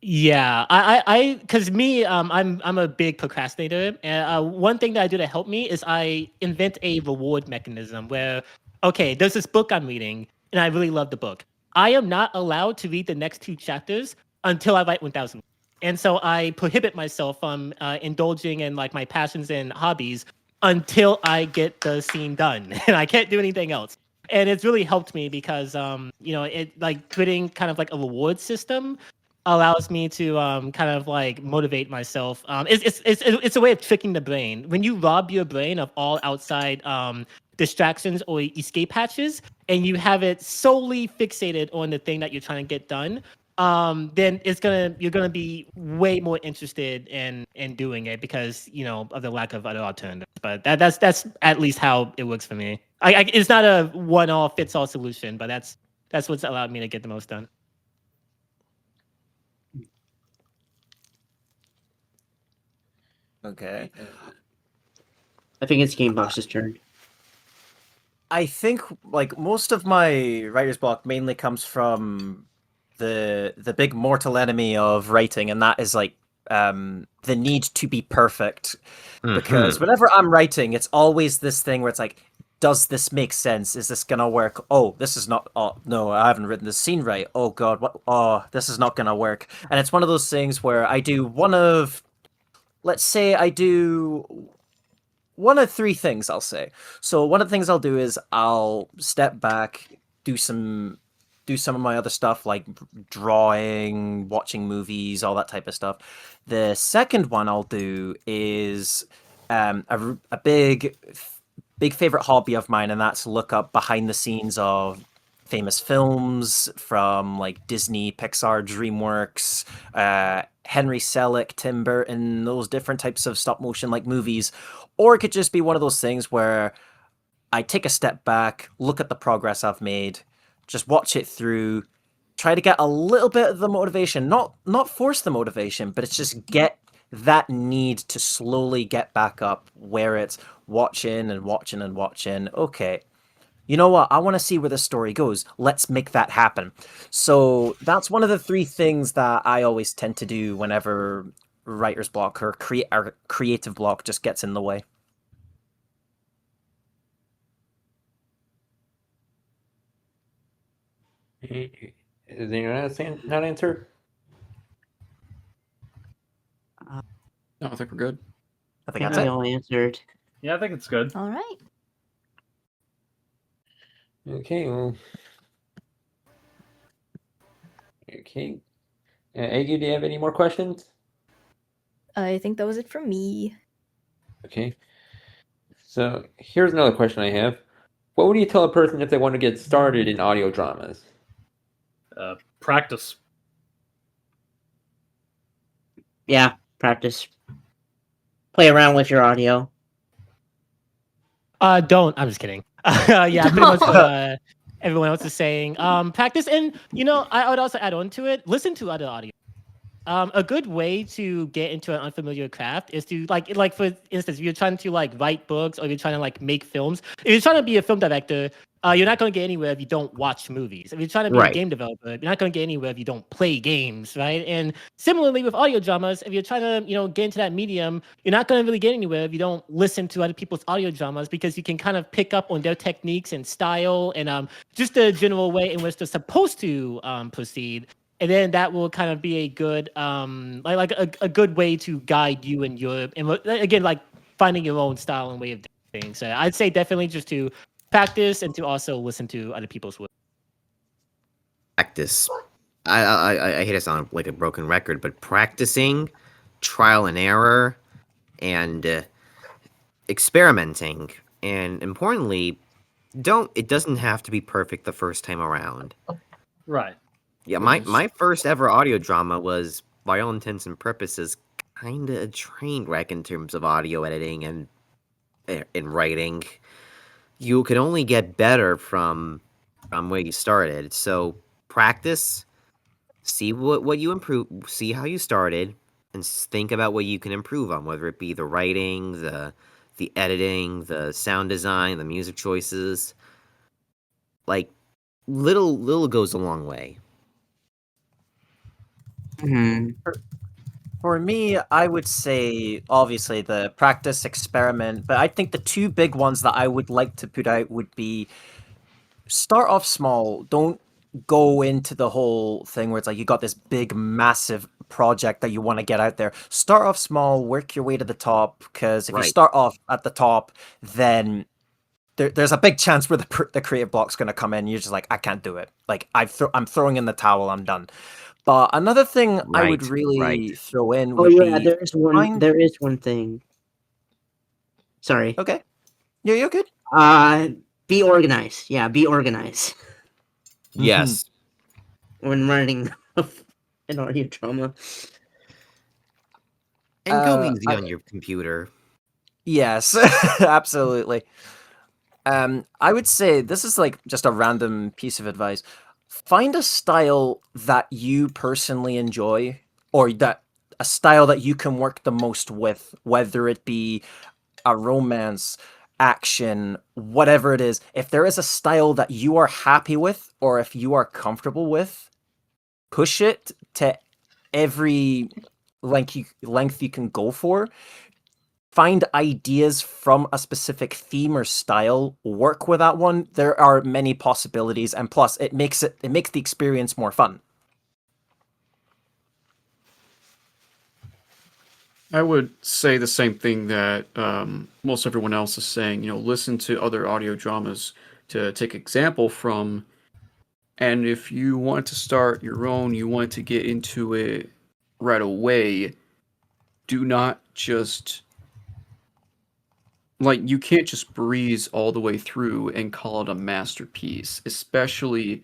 Yeah, because me, I'm a big procrastinator, and one thing that I do to help me is I invent a reward mechanism where, okay, there's this book I'm reading, and I really love the book. I am not allowed to read the next 2 chapters until I write 1,000. And so I prohibit myself from indulging in like my passions and hobbies until I get the scene done, and I can't do anything else. And it's really helped me because it like putting kind of like a reward system allows me to kind of like motivate myself. It's a way of tricking the brain. When you rob your brain of all outside distractions or escape hatches, and you have it solely fixated on the thing that you're trying to get done, then you're gonna be way more interested in doing it because of the lack of other alternatives. But that's at least how it works for me. It's not a one all fits all solution, but that's what's allowed me to get the most done. Okay. I think it's Gamebox's turn. I think like most of my writer's block mainly comes from the big mortal enemy of writing, and that is like the need to be perfect. Because whenever I'm writing, it's always this thing where it's like, does this make sense? Is this gonna work? Oh, this is not. Oh no, I haven't written this scene right. Oh god, what? Oh, this is not gonna work. And it's one of those things where I do let's say I do one of three things, I'll say. So one of the things I'll do is I'll step back, do some of my other stuff like drawing, watching movies, all that type of stuff. The second one I'll do is a big favorite hobby of mine, and that's look up behind the scenes of famous films from like Disney, Pixar, DreamWorks, Henry Selick, Tim Burton, those different types of stop motion like movies. Or it could just be one of those things where I take a step back, look at the progress I've made, just watch it through, try to get a little bit of the motivation, not force the motivation, but it's just get that need to slowly get back up where it's watching and watching and watching. Okay, you know what? I want to see where the story goes. Let's make that happen. So that's one of the three things that I always tend to do whenever writer's block or creative block just gets in the way. Is anyone else not answer? No, I think we're good. I think that's it. all answered. Yeah, I think it's good. All right. Okay, well. Okay. Eggu, do you have any more questions? I think that was it from me. Okay. So here's another question I have. What would you tell a person if they want to get started in audio dramas? Practice. Yeah, practice. Play around with your audio. Don't. I'm just kidding. Yeah, pretty much what everyone else is saying. Practice, and I would also add on to it. Listen to other audio. A good way to get into an unfamiliar craft is to like for instance, if you're trying to like write books or you're trying to like make films. If you're trying to be a film director, you're not going to get anywhere if you don't watch movies. If you're trying to be a game developer, you're not going to get anywhere if you don't play games, right? And similarly with audio dramas, if you're trying to get into that medium, you're not going to really get anywhere if you don't listen to other people's audio dramas, because you can kind of pick up on their techniques and style and just the general way in which they're supposed to proceed. And then that will kind of be a good like a good way to guide you in your, and again, like finding your own style and way of doing things. So I'd say definitely just to practice and to also listen to other people's work. Practice. I hate to sound like a broken record, but practicing, trial and error, and experimenting, and importantly, it doesn't have to be perfect the first time around. Right. Yeah, my first ever audio drama was, by all intents and purposes, kind of a train wreck in terms of audio editing and in writing. You can only get better from where you started. So practice, see what you improve, see how you started, and think about what you can improve on, whether it be the writing, the editing, the sound design, the music choices. Like little goes a long way. Hmm. For me, I would say obviously the practice experiment, but I think the two big ones that I would like to put out would be start off small. Don't go into the whole thing where it's like you got this big, massive project that you want to get out there. Start off small, work your way to the top, because if you Right. start off at the top, then there's a big chance where the creative block's going to come in. You're just like, I can't do it. Like I'm throwing in the towel. I'm done. But another thing I would Right. really throw in Oh would yeah, be find. there is one thing. Sorry. Okay, yeah, you're good. Be organized. Yeah, be organized Yes. when writing an audio drama. And go Uh, easy I- on your computer. Yes, absolutely. I would say this is like just a random piece of advice. Find a style that you personally enjoy, or that a style that you can work the most with, whether it be a romance, action, whatever it is. If there is a style that you are happy with, or if you are comfortable with, push it to every length you can go for. Find ideas from a specific theme or style, work with that one. There are many possibilities, and plus it makes the experience more fun. I would say the same thing that most everyone else is saying. Listen to other audio dramas to take example from. And if you want to start your own, you want to get into it right away, do not just you can't just breeze all the way through and call it a masterpiece, especially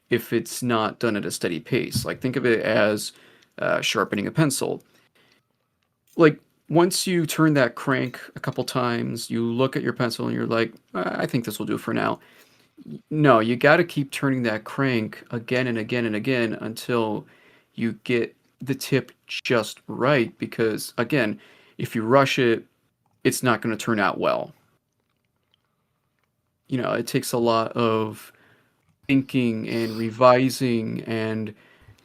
if it's not done at a steady pace. Like, think of it as sharpening a pencil. Like, once you turn that crank a couple times, you look at your pencil and you're like, I think this will do for now. No, you got to keep turning that crank again and again and again until you get the tip just right. Because, again, if you rush it, it's not going to turn out well. It takes a lot of thinking and revising and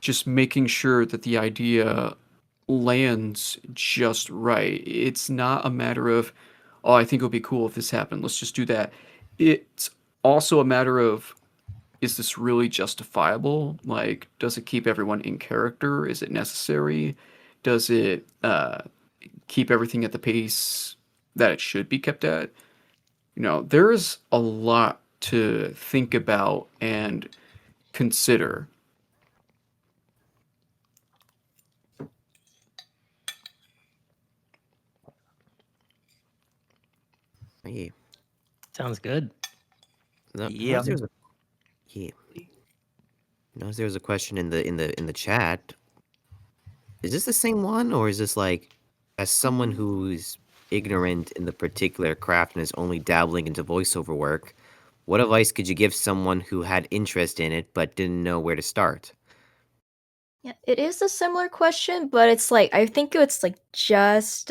just making sure that the idea lands just right. It's not a matter of, oh, I think it would be cool if this happened. Let's just do that. It's also a matter of, is this really justifiable? Like, does it keep everyone in character? Is it necessary? Does it keep everything at the pace that it should be kept at? There's a lot to think about and consider. Yeah. Sounds good. Yeah. Yeah. Notice there was a question in the chat. Is this the same one, or is this like, as someone who's ignorant in the particular craft and is only dabbling into voiceover work, what advice could you give someone who had interest in it but didn't know where to start? Yeah, it is a similar question, but it's like I think it's like just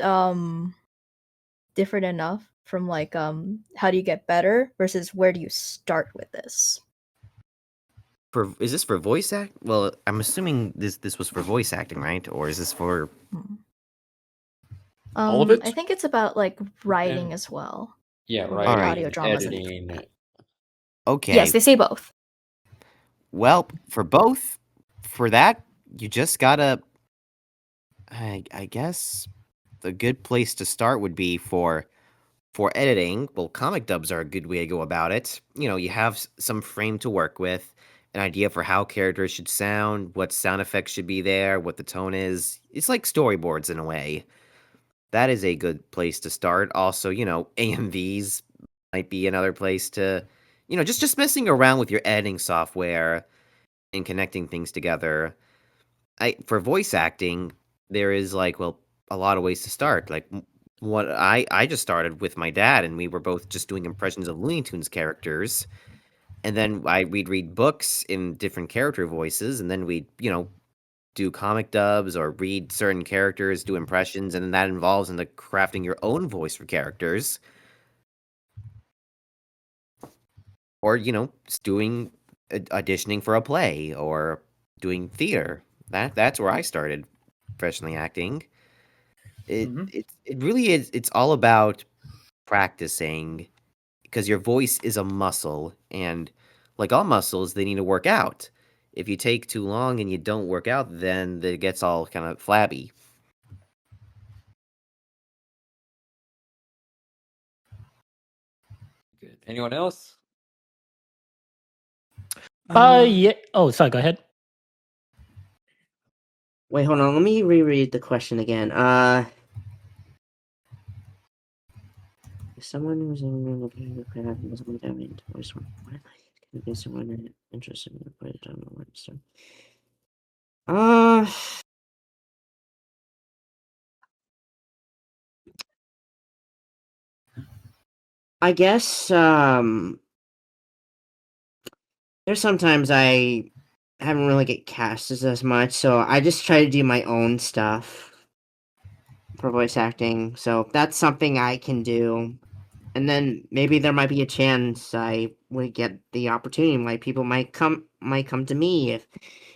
different enough from like how do you get better versus where do you start with this? Is this for voice act? Well, I'm assuming this was for voice acting, right? Or is this for all of it? I think it's about like writing as well. Yeah, Or, right. like, Alright. audio dramas and Editing. Okay. yes, they say both. Well, for both, for that, you just gotta. I guess the good place to start would be for editing. Well, comic dubs are a good way to go about it. You have some frame to work with, an idea for how characters should sound, what sound effects should be there, what the tone is. It's like storyboards in a way. That is a good place to start. Also, AMVs might be another place to, just messing around with your editing software and connecting things together. For voice acting, there is like, well, a lot of ways to start. Like, what I just started with my dad, and we were both just doing impressions of Looney Tunes characters. And then we'd read books in different character voices, and then we'd, do comic dubs or read certain characters, do impressions, and then that involves in the crafting your own voice for characters. Or, just doing auditioning for a play or doing theater. That's where I started professionally acting. It really is. It's all about practicing because your voice is a muscle, and like all muscles, they need to work out. If you take too long and you don't work out, then it gets all kind of flabby. Good. Anyone else? Yeah. Oh, sorry. Go ahead. Wait, hold on. Let me reread the question again. Someone who's in the crowd and doesn't want to into voice work. What can be someone interested in the play? I don't know where to start. I guess there's sometimes I haven't really get cast as much, so I just try to do my own stuff for voice acting. So that's something I can do. And then maybe there might be a chance I would get the opportunity. Like people might come to me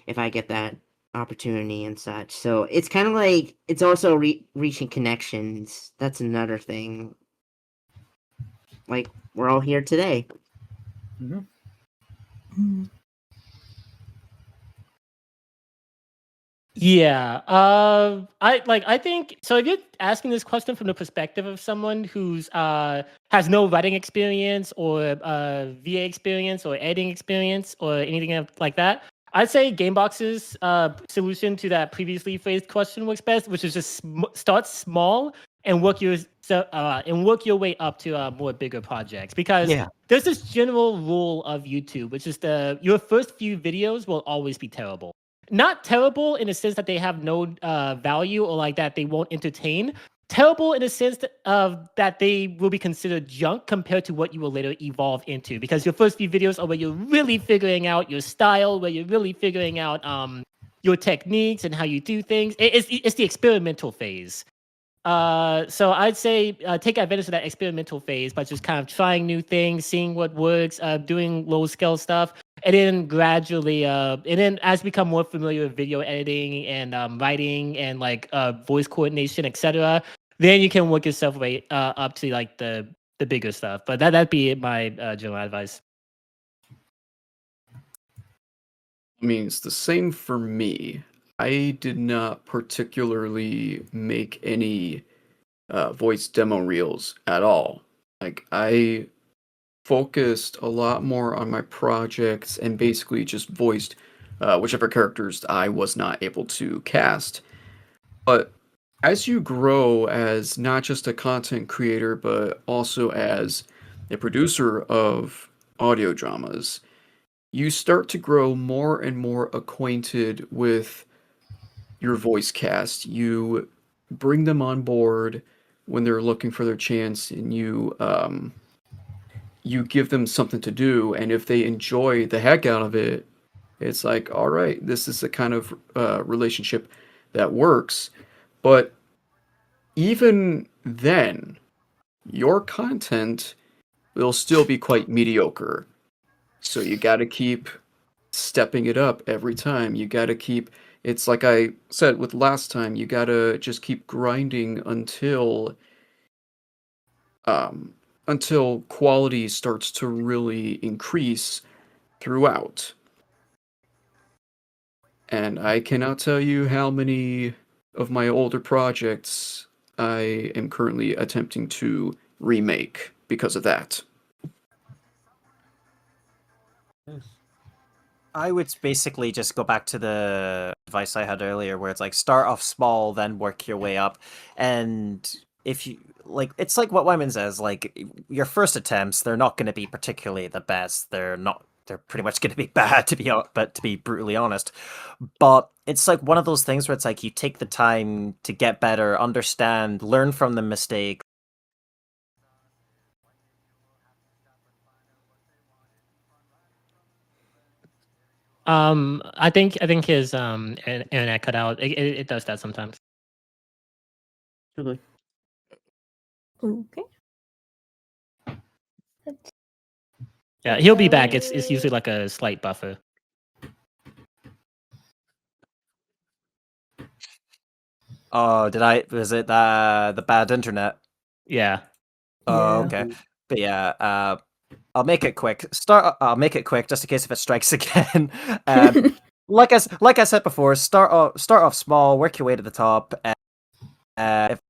if I get that opportunity and such. So it's kind of like it's also reaching connections. That's another thing. Like we're all here today. Yeah. I think so. If you're asking this question from the perspective of someone who's has no writing experience or VA experience or editing experience or anything like that, I'd say Gamebox's solution to that previously phrased question works best, which is just start small and work your way up to more bigger projects. Because there's this general rule of YouTube, which is your first few videos will always be terrible. Not terrible in the sense that they have no value or like that they won't entertain. Terrible in the sense that they will be considered junk compared to what you will later evolve into. Because your first few videos are where you're really figuring out your style, where you're really figuring out your techniques and how you do things. It's the experimental phase. So I'd say take advantage of that experimental phase by just kind of trying new things, seeing what works, doing low scale stuff, and then gradually, and then as you become more familiar with video editing and writing and like voice coordination, etc., then you can work yourself way up to like the bigger stuff. But that'd be my general advice. I mean, it's the same for me. I did not particularly make any voice demo reels at all. Like, I focused a lot more on my projects and basically just voiced whichever characters I was not able to cast. But as you grow as not just a content creator, but also as a producer of audio dramas, you start to grow more and more acquainted with your voice cast. You bring them on board when they're looking for their chance, and you give them something to do. And if they enjoy the heck out of it, it's like, all right, this is the kind of relationship that works. But even then, your content will still be quite mediocre. So you got to keep stepping it up every time. You got to keep, it's like I said with last time, you got to just keep grinding until quality starts to really increase throughout. And I cannot tell you how many of my older projects I am currently attempting to remake because of that. I would basically just go back to the advice I had earlier, where it's like start off small, then work your way up. And if you like, it's like what Wyman says, like your first attempts, they're not going to be particularly the best. They're pretty much going to be bad, to be brutally honest. But it's like one of those things where it's like you take the time to get better, understand, learn from the mistake. I think his internet cut out. It does that sometimes. Okay. Okay. Yeah, he'll be back. It's usually like a slight buffer. Oh, was it the bad internet? Yeah. Oh, Yeah. okay. But yeah, I'll make it quick. I'll make it quick just in case if it strikes again. Like I said before, start off small, work your way to the top. If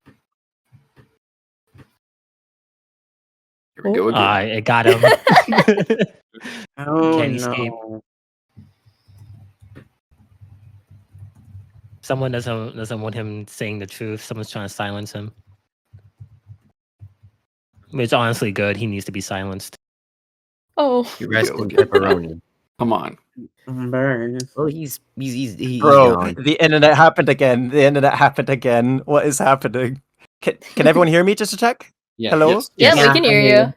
Here we go again. It got him. Oh Can't escape. no. Someone doesn't want him saying the truth. Someone's trying to silence him. It's honestly good. He needs to be silenced. Oh. Here we Rest go in again. pepperoni. Come on. Burn. Oh, he's Bro, gone. the internet happened again. The internet happened again. What is happening? Can everyone hear me just to check? Yes. Hello? Yes. Yeah, Yeah, we can I hear hear you. you.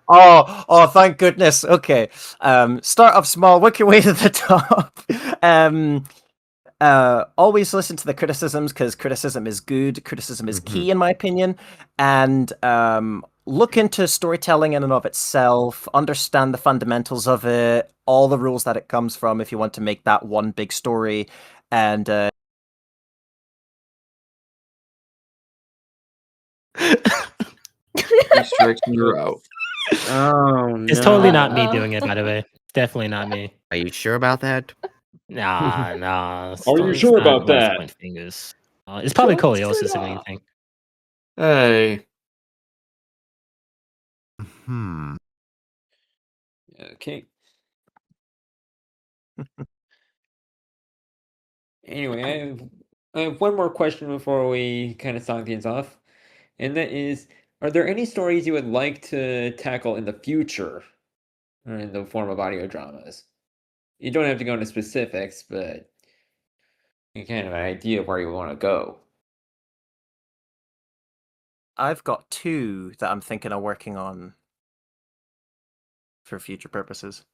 Oh, thank goodness. Okay. Start off small, work your way to the top. Always listen to the criticisms because criticism is good. Criticism is key, in my opinion. And look into storytelling in and of itself. Understand the fundamentals of it, all the rules that it comes from if you want to make that one big story. And Three strikes and you're out. Oh no. It's totally not me doing it, by the way. It's definitely not me. Are you sure about that? Nah. Are you It's sure not about let's that? point fingers. It's probably Don't scoliosis, if stop. anything. Hey. Okay. Anyway, I have one more question before we kind of sign things off, and that is: are there any stories you would like to tackle in the future, or in the form of audio dramas? You don't have to go into specifics, but you kind of an idea of where you want to go. I've got 2 that I'm thinking of working on for future purposes.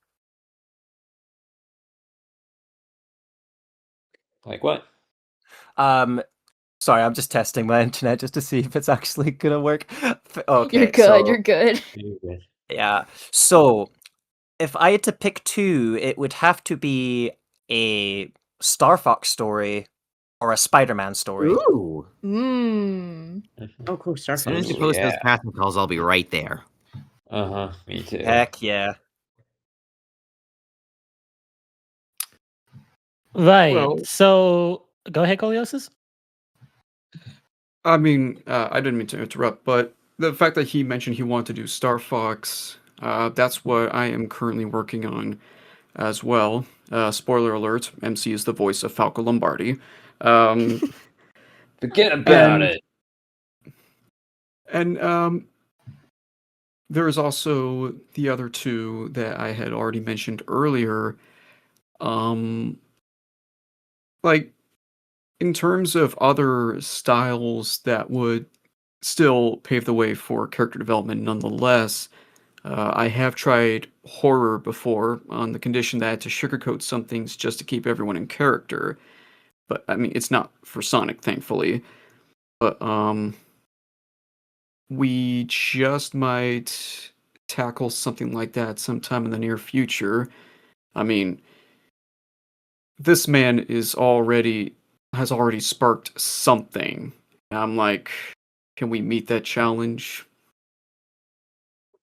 Like what? Sorry, I'm just testing my internet just to see if it's actually gonna work. Okay, You're good. so You're good. yeah. So if I had to pick 2, it would have to be a Star Fox story or a Spider-Man story. Ooh. Mmm. Oh, cool. Star As soon as you Fox. post those Yeah. casting calls, I'll be right there. Me too. Heck yeah. Right. Well- So go ahead, Scoliosis. I mean, I didn't mean to interrupt, but the fact that he mentioned he wanted to do Star Fox, that's what I am currently working on as well. Spoiler alert, MC is the voice of Falco Lombardi. Forget about and, it. And there is also the other 2 that I had already mentioned earlier. Like, in terms of other styles that would still pave the way for character development nonetheless, I have tried horror before on the condition that I had to sugarcoat some things just to keep everyone in character. But, I mean, it's not for Sonic, thankfully. But, we just might tackle something like that sometime in the near future. I mean, this man has already sparked something. I'm like, can we meet that challenge?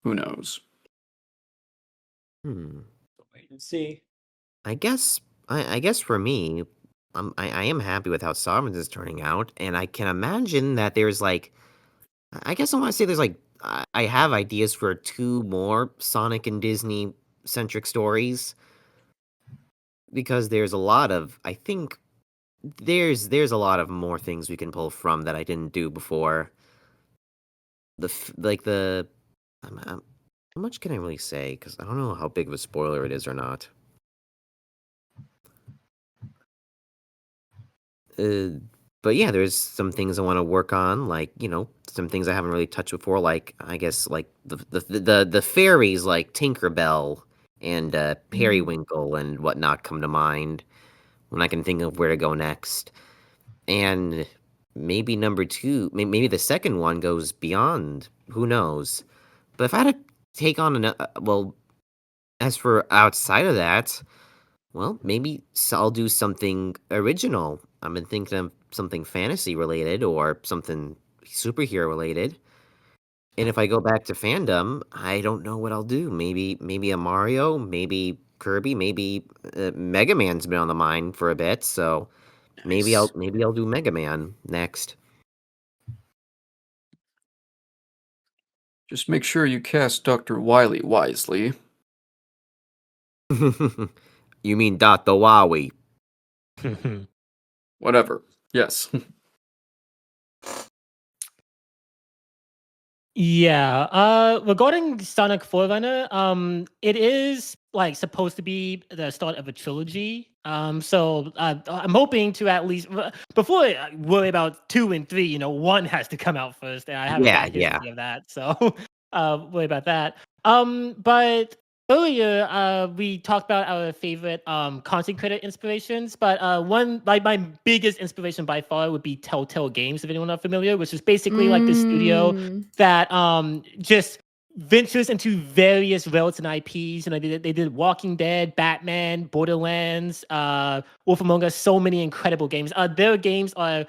Who knows? Wait and see. I guess for me, I am happy with how Sovereigns is turning out, and I can imagine that there's like, I guess I want to say there's like, I have ideas for 2 more Sonic and Disney centric stories, because there's a lot of, I think there's a lot of more things we can pull from that I didn't do before. How much can I really say? Because I don't know how big of a spoiler it is or not. But yeah, there's some things I want to work on, like, some things I haven't really touched before, like, I guess, like the fairies, like Tinkerbell and Periwinkle and whatnot come to mind when I can think of where to go next. And maybe number two, maybe the second one goes beyond. Who knows? But if I had to take on another, well, as for outside of that, well, maybe I'll do something original. I've been thinking of something fantasy related or something superhero related. And if I go back to fandom, I don't know what I'll do. Maybe a Mario, maybe Kirby, maybe Mega Man's been on the mind for a bit, so maybe I'll do Mega Man next. Just make sure you cast Dr. Wily wisely. You mean Dr. Wowie? Whatever. Yes. Yeah. Regarding Sonic Forerunner, it is like supposed to be the start of a trilogy. So I'm hoping to at least before I worry about 2 and 3. One has to come out first, and I have a Yeah, bad yeah. history of that. So worry about that. But earlier we talked about our favorite content creator inspirations, but one like my biggest inspiration by far would be Telltale Games, if anyone not familiar, which is basically like the studio that just ventures into various realms and IPs. They did Walking Dead, Batman, Borderlands, Wolf Among Us, so many incredible games. Their games are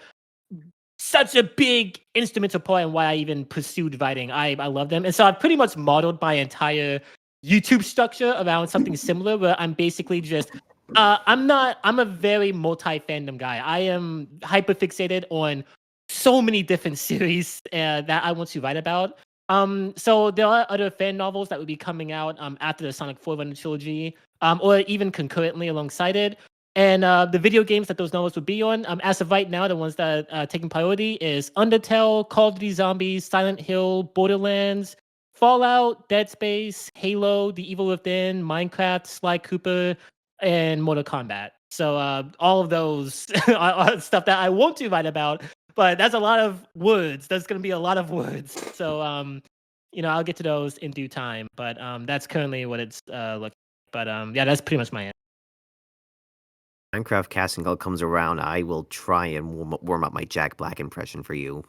such a big instrumental part in why I even pursued writing. I love them. And so I've pretty much modeled my entire YouTube structure around something similar, where I'm basically just I'm a very multi-fandom guy. I am hyper fixated on so many different series that I want to write about. So there are other fan novels that will be coming out after the Sonic Forerunner trilogy, or even concurrently alongside it. And the video games that those novels would be on, as of right now, the ones that are taking priority is Undertale, Call of Duty Zombies, Silent Hill, Borderlands, Fallout, Dead Space, Halo, The Evil Within, Minecraft, Sly Cooper, and Mortal Kombat. So all of those are stuff that I want to write about, but that's a lot of words. That's going to be a lot of words. So I'll get to those in due time. But that's currently what it's looking. But yeah, that's pretty much my answer. Minecraft casting call comes around, I will try and warm up my Jack Black impression for you.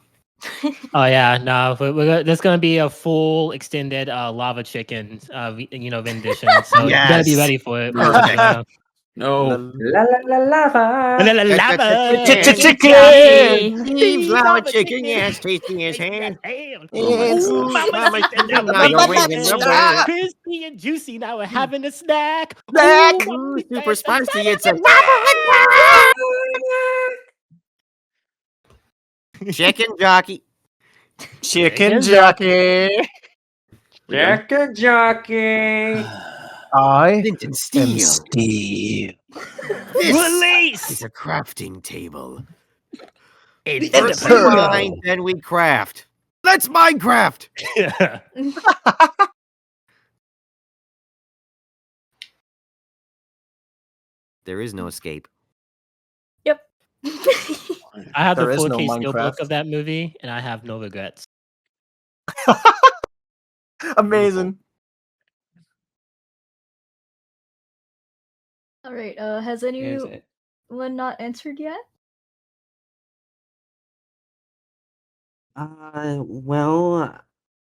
Oh yeah, no, there's gonna be a full extended lava chicken, rendition. So you gotta be ready for it. Perfect. No. La la la lava. Lava Chicken! Steve's lava chicken, yes, tasty as hell. Yes, Mama chicken, now you're ringing the bell. crispy and juicy. Now we're having a snack. Snack! Ooh, Super spicy, it's a chicken jockey. Chicken jockey. Chicken jockey. I Vincent am Steele. Steve. This is a crafting table. It's First we mine, then we craft. Let's Minecraft! There is no escape. Yep. I have There the is no 4K steelbook Minecraft. of that movie, and I have no regrets. Amazing. All right. Has anyone not answered yet? Well,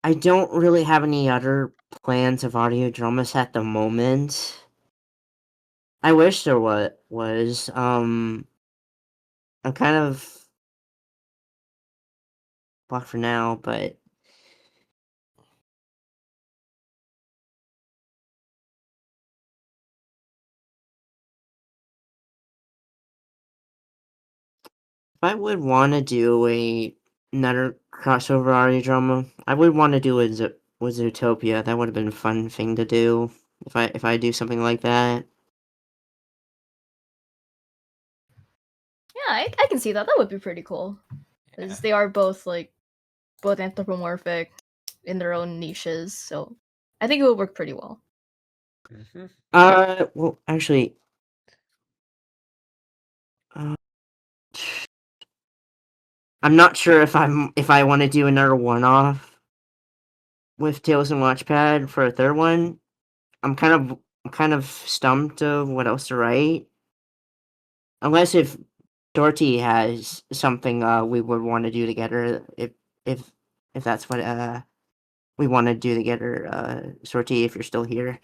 I don't really have any other plans of audio dramas at the moment. I wish there was. I'm kind of blocked for now, but if I would want to do another crossover audio drama, I would want to do it with Zootopia. That would have been a fun thing to do if I do something like that. Yeah, I can see that. That would be pretty cool. Because they are both anthropomorphic in their own niches. So I think it would work pretty well. Well, actually, I'm not sure if I want to do another one-off with Tales and Watchpad for a third one. I'm kind of I'm kind of stumped of what else to write. Unless if Dorothy has something we would want to do together, if if that's what we want to do together, Sortie, if you're still here.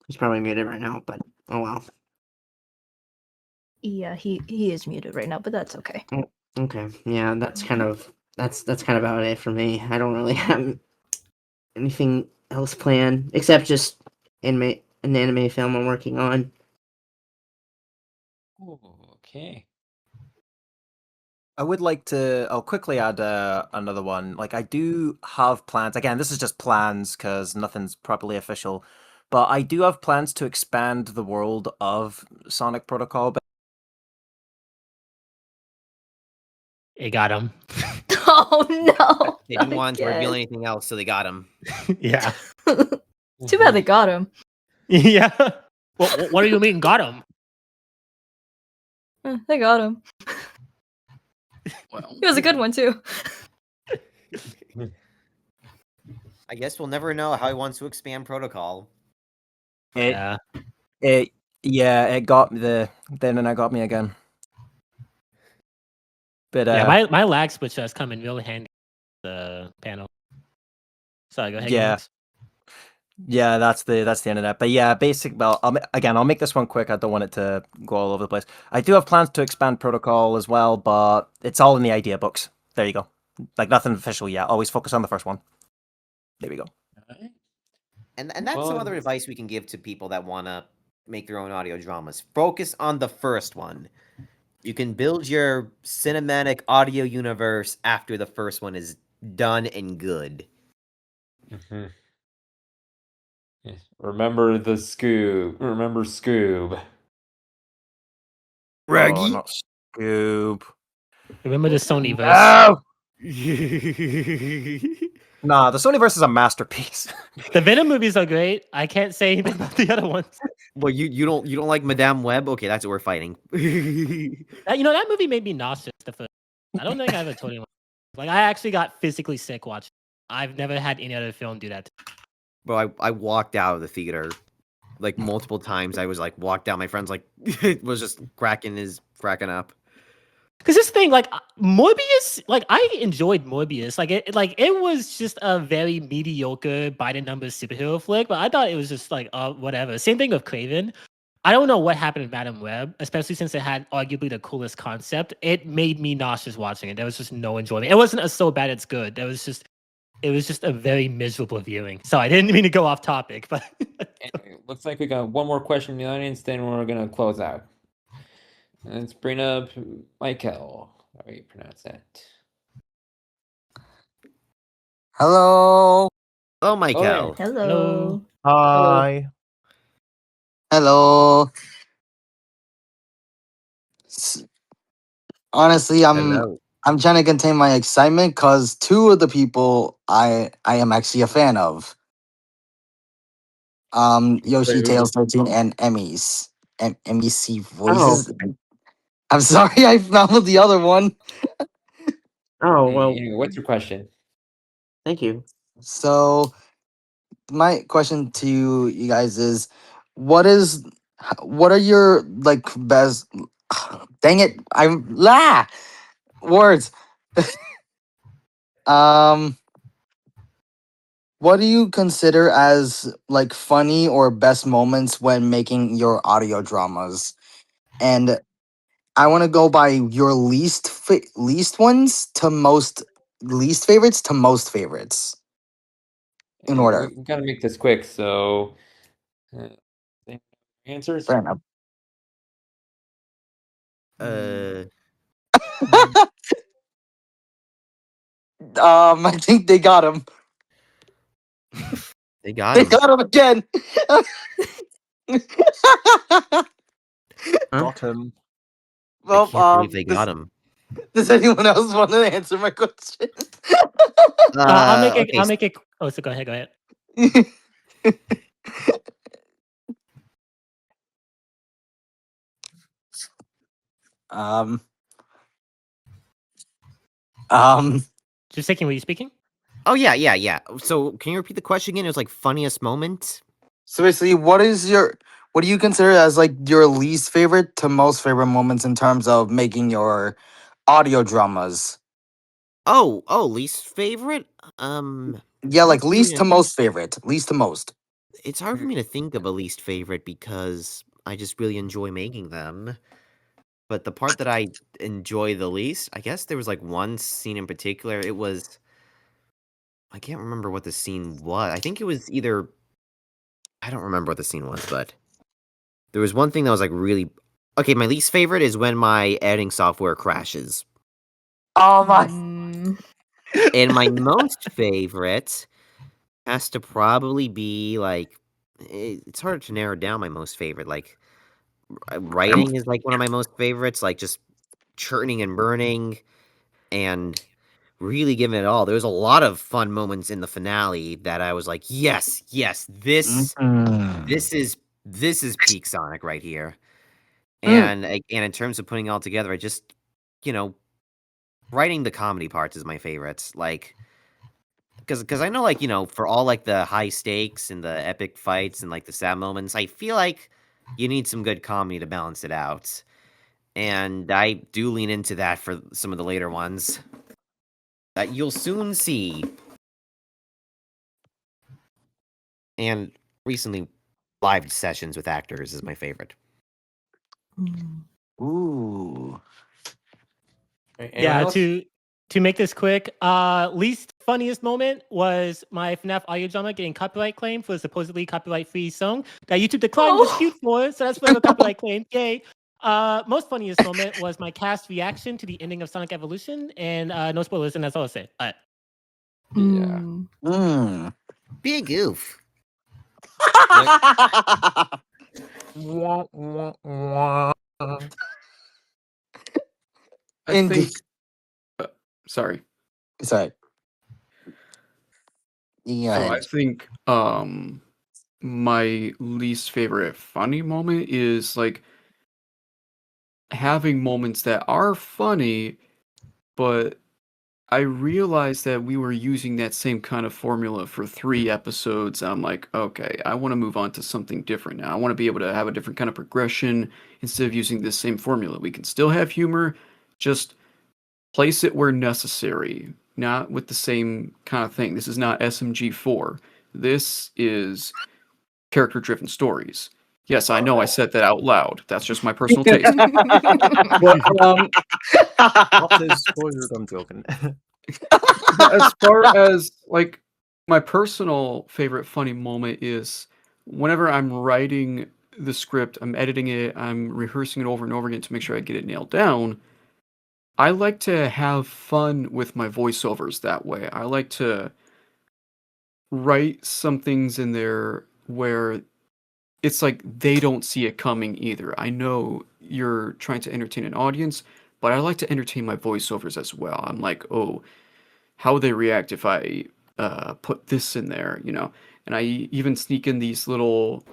He's probably muted right now, but oh well. Yeah, he is muted right now, but that's okay. Okay, yeah, that's kind of about it for me. I don't really have anything else planned except just an anime film I'm working on. Okay. I would like to. I'll quickly add another one. Like, I do have plans. Again, this is just plans because nothing's properly official. But I do have plans to expand the world of Sonic Protocol. But It got him. Oh no! They didn't want to Again. reveal anything else, so they got him. Yeah. Too bad they got him. Yeah. What do you mean got him? They got him. Well, He was a good one too. I guess we'll never know how he wants to expand protocol. Yeah. it got the internet got me again. But Yeah, my lag switch has come in really handy. The panel. Sorry, go ahead. Yeah. Alex. Yeah, that's the internet. But yeah, well, I'll make this one quick. I don't want it to go all over the place. I do have plans to expand protocol as well, but it's all in the idea books. There you go. Like, nothing official yet. Always focus on the first one. There we go. And that's some Well, other advice we can give to people that want to make their own audio dramas. Focus on the first one. You can build your cinematic audio universe after the first one is done and good. Mhm. Yes. Remember the Scoob. Remember Scoob. Oh, not Scoob. Remember the Sonyverse? No! Nah, the Sonyverse is a masterpiece. The Venom movies are great. I can't say anything about the other ones. Well, you don't like Madame Web? Okay, that's what we're fighting. That movie made me nauseous. The first. I don't think I ever told anyone. Like, I actually got physically sick watching. I've never had any other film do that. Bro, I walked out of the theater like multiple times. I was like walked out. My friend's like was just cracking up. Because this thing, like Morbius, like I enjoyed Morbius. Like it was just a very mediocre by the numbers superhero flick, but I thought it was just like whatever. Same thing with Craven. I don't know what happened in Madam Web, especially since it had arguably the coolest concept. It made me nauseous watching it. There was just no enjoyment. It wasn't so bad it's good. It was just a very miserable viewing. So I didn't mean to go off topic, but Anyway, looks like we got one more question in the audience, then we're gonna close out. Let's bring up Michael. How do you pronounce that? Hello. Oh, Michael. Hello. Hi. Hello. Honestly, Hello. I'm trying to contain my excitement because two of the people I am actually a fan of. Yoshi Wait, Tales 13 and Emmy's MEC Oh. voices. I'm sorry, I found the other one. Oh well. Anyway, what's your question? Thank you. So my question to you guys is, what are your like best? Dang it! Words. What do you consider as like funny or best moments when making your audio dramas? And I want to go by your least ones to most least favorites to most favorites in We order. gotta make this quick, so answers. Fair enough. I think they got him. They got They him. got him again. Got him. Well, can't believe they got him. Does anyone else want to answer my question? I'll make it. Okay, I'll make it. Oh, so go ahead. Go ahead. Um. Just thinking, were you speaking? Oh yeah. So can you repeat the question again? It was like funniest moment. So basically, what do you consider as like your least favorite to most favorite moments in terms of making your audio dramas? Least favorite. Yeah, Hard like for me least to, to most favorite, least to most. it's hard for me to think of a least favorite because I just really enjoy making them. But the part that I enjoy the least, I guess there was like one scene in particular. It was I can't remember what the scene was. I think it was either I don't remember what the scene was, but there was one thing that was like really okay. My least favorite is when my editing software crashes, Oh my! and my most favorite has to probably be like it's hard to narrow down my most favorite. Like writing is like one of my most favorites. Like just churning and burning and really giving it all. There was a lot of fun moments in the finale that I was like, yes, Mhm. this is peak Sonic right here. Mm. And in terms of putting it all together, I just you know writing the comedy parts is my favorites. Like because I know like for all like the high stakes and the epic fights and like the sad moments, I feel like you need some good comedy to balance it out. And I do lean into that for some of the later ones that you'll soon see. And recently, live sessions with actors is my favorite. Ooh. Anyone Yeah, else? to make this quick, least funniest moment was my FNAF audio drama getting copyright claim for a supposedly copyright-free song that YouTube declined to dispute for, so that's forever copyright claim. Yay. Most funniest moment was my cast reaction to the ending of Sonic Evolution, and no spoilers, and that's all I'll say. All right. Yeah. Mm. Be a goof. I Indeed. think. Sorry. Sorry. So Yeah. I think my least favorite funny moment is like having moments that are funny, but I realized that we were using that same kind of formula for 3 episodes. I'm like, okay, I want to move on to something different now. I want to be able to have a different kind of progression instead of using this same formula. We can still have humor, just place it where necessary, not with the same kind of thing. This is not SMG4. This is character driven stories. Yes, I know I said that out loud. That's just my personal taste. But Not this spoiled, I'm joking. but as far as like my personal favorite funny moment is whenever I'm writing the script, I'm editing it, I'm rehearsing it over and over again to make sure I get it nailed down. I like to have fun with my voiceovers that way. I like to write some things in there where it's like they don't see it coming either. I know you're trying to entertain an audience, but I like to entertain my voiceovers as well. I'm like, oh, how would they react if I put this in there, you know? And I even sneak in these little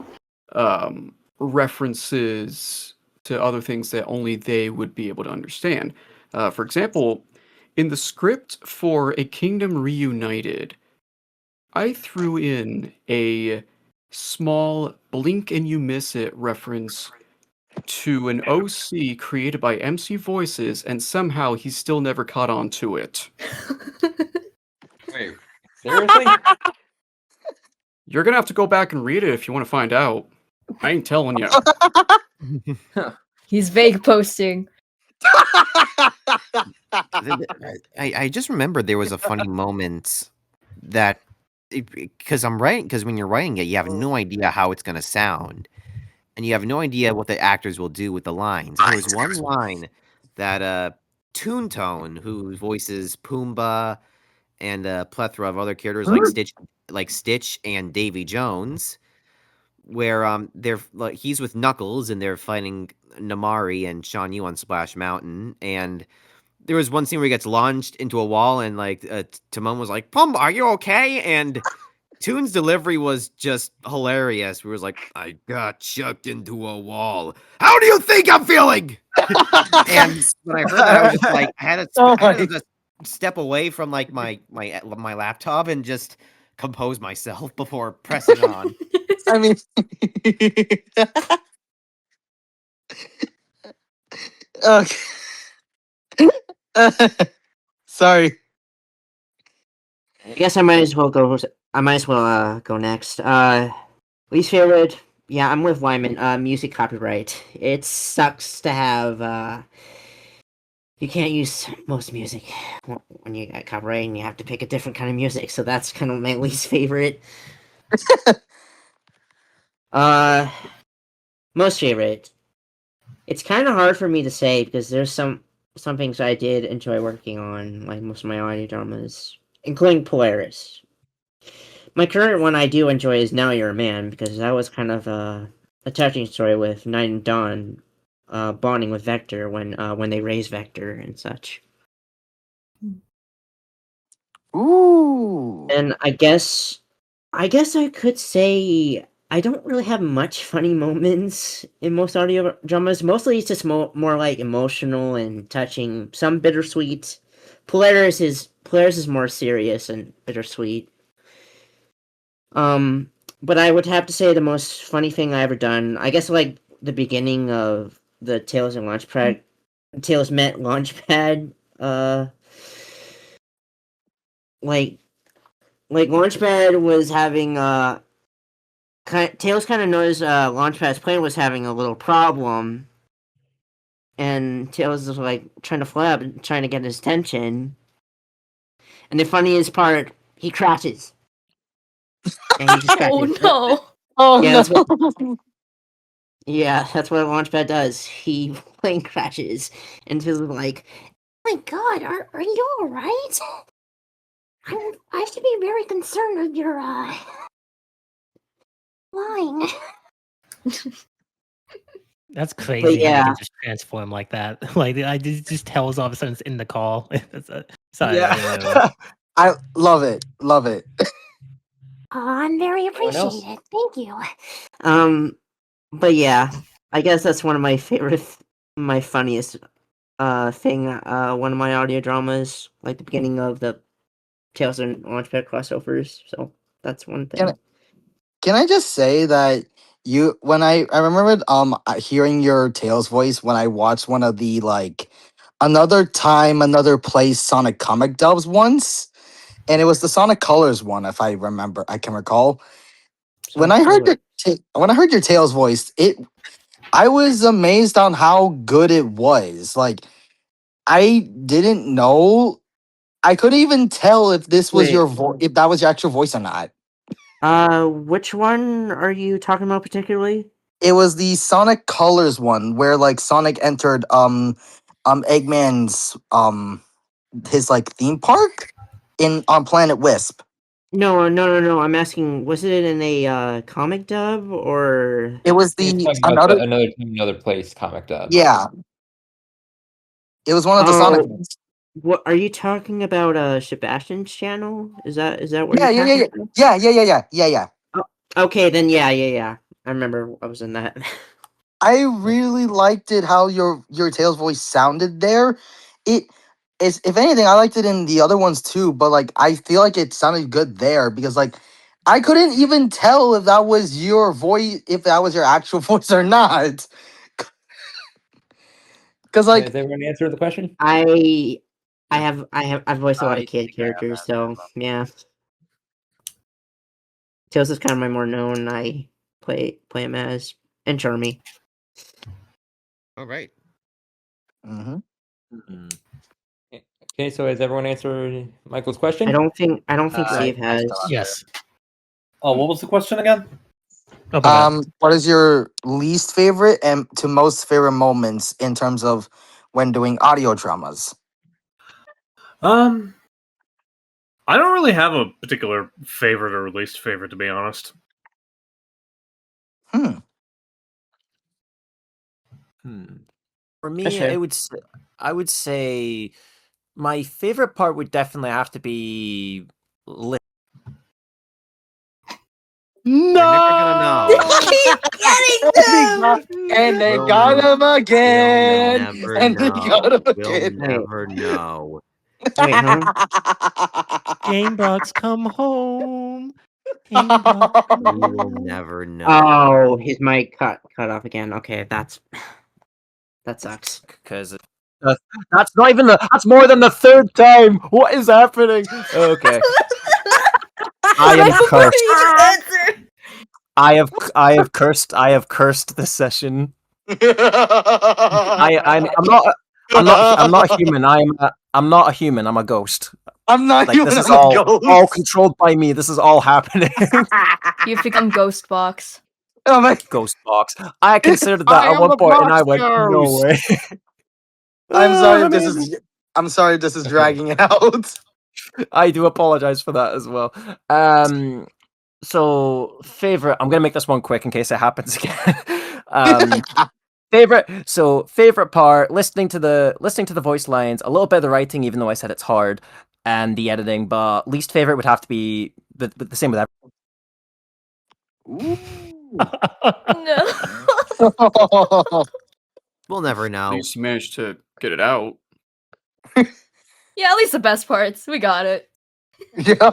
references to other things that only they would be able to understand. For example, in the script for A Kingdom Reunited, I threw in a small blink and you miss it reference to an OC created by MC Voices, and somehow he still never caught on to it. Wait, seriously? You're gonna have to go back and read it if you want to find out. I ain't telling you. He's vague posting. I just remembered there was a funny moment that because when you're writing it, you have no idea how it's gonna sound, and you have no idea what the actors will do with the lines. And there was one line that Toon Tone, who voices Pumbaa and a plethora of other characters like Stitch and Davy Jones, where they're like he's with Knuckles and they're fighting Namari and Sean Yu on Splash Mountain, and there was one scene where he gets launched into a wall and like Timon was like, "Pumbaa, are you okay?" And Toon's delivery was just hilarious. We was like, "I got chucked into a wall. How do you think I'm feeling?" And when I heard that, I was just like, I had Oh to my. just step away from like my laptop and just compose myself before pressing on. I mean, okay. Sorry. I guess I might as well go. I might as well go next. Least favorite. Yeah, I'm with Wyman. Music copyright. It sucks to have. You can't use most music when you got copyright, and you have to pick a different kind of music. So that's kind of my least favorite. Most favorite. It's kind of hard for me to say because there's some things I did enjoy working on, like most of my audio dramas, including Polaris. My current one I do enjoy is Now You're a Man, because that was kind of a touching story with Night and Dawn bonding with Vector when they raise Vector and such. Ooh. And I guess I could say I don't really have much funny moments in most audio dramas. Mostly it's just more like emotional and touching, some bittersweet. Polaris is more serious and bittersweet. But I would have to say the most funny thing I ever done, I guess, like the beginning of the Tales and Launchpad, Tales Met Launchpad, like Launchpad was having Tails kind of noticed Launchpad's plane was having a little problem, and Tails was like trying to fly up and trying to get his attention. And the funniest part, he crashes. And he just crashes. Oh no! Oh Yeah, no. That's what Launchpad does. He plane crashes, and Tails is like, "Oh my God, are you all right? I should be very concerned with your flying." That's crazy how you yeah. can just transform like that. Like I just tells all of a sudden it's in the call. Sorry. Yeah. I love it. Love it. I'm very Anyone else? appreciated. Thank you. But yeah, I guess that's one of my favorite, my funniest thing. One of my audio dramas, like the beginning of the Tales and Launchpad crossovers. So that's one thing. Can I just say that I remembered hearing your Tails voice when I watched one of the like Another Time Another Place Sonic comic dubs once, and it was the Sonic Colors one, if I remember, I can recall. When I heard your Tails voice, I was amazed on how good it was. Like I didn't know, I couldn't even tell if this was Wait. if that was your actual voice or not. Which one are you talking about particularly? It was the Sonic Colors one where like Sonic entered Eggman's his like theme park in on Planet Wisp. No. I'm asking, was it in a comic dub or? It was He's the talking about the another place comic dub. yeah. It was one of the Sonic ones. What are you talking about? Sebastian's channel? Is that what Yeah, you're talking about? Yeah. Oh, okay, then yeah. I remember I was in that. I really liked it how your Tails voice sounded there. It is, if anything, I liked it in the other ones too, but like I feel like it sounded good there because like I couldn't even tell if that was your voice, if that was your actual voice or not. Because like Has everyone answered the question? I've voiced a lot of kid characters, so yeah. Tails is kind of my more known. I play him as, and Charmy. All right. Okay, so has everyone answered Michael's question? I don't think Steve has. Yes. Oh, what was the question again? What is your least favorite and to most favorite moments in terms of when doing audio dramas? I don't really have a particular favorite or least favorite, to be honest. For me, That's fair. I would say my favorite part would definitely have to be No, and they got him again, and they got him again. We'll never know. Wait, huh? Gamebox, come home. Gamebox, come We will home. never know. Oh, his mic cut off again. Okay, that sucks. Because that's not even that's more than the third time. What is happening? Okay, I am Michael, cursed. you just answer. I have cursed the session. I'm not human. I'm not a human. I'm a ghost. I'm not Like human. this is I'm a all ghost. controlled by me. This is all happening. You've become Ghost Box. Oh my! Ghost box. I considered I that at am one the point, and I box went, "No ghost. way." I'm sorry if this Amazing. is. I'm sorry if this is dragging out. I do apologize for that as well. So favorite. I'm gonna make this one quick in case it happens again. Favorite part, listening to the voice lines, a little bit of the writing, even though I said it's hard, and the editing. But least favorite would have to be the same with Ooh. No. We'll never At know. least you managed to get it out. Yeah, at least the best parts. We got it. Yeah.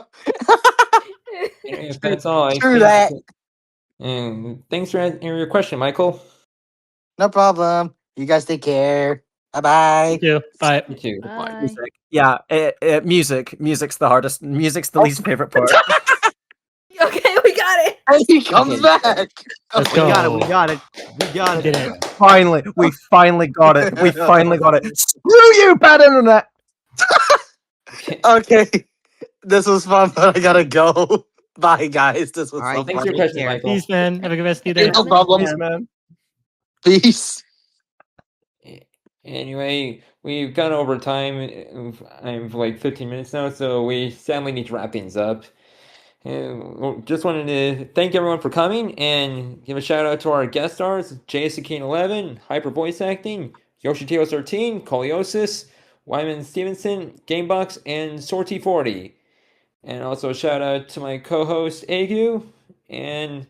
If that's all, I True think. that. And thanks for answering your question, Michael. No problem. You guys take care. Bye bye. Thank you. Bye. You too. Bye. music. Yeah, music's the hardest. Music's the least favorite part. Okay, we got it. And he comes Okay. back. Let's We got it. go. We got it. We got Did it. it. Finally, we finally got it. We finally got it. Screw you, bad internet. Okay. This was fun, but I gotta go. Bye, guys. This was All so right, Thanks for your funny. question, Michael. Peace, man. Have a good rest of your Hey, day. no problem. Peace, man. Peace. Anyway, we've gone over time. I'm like 15 minutes now, so we sadly need to wrap things up. Just wanted to thank everyone for coming and give a shout out to our guest stars: JSK11, Hyper Voice Acting, Yoshiteo13, Coliosis, Wyman Stevenson, Gamebox, and Sorty40. And also a shout out to my co-host Eggu and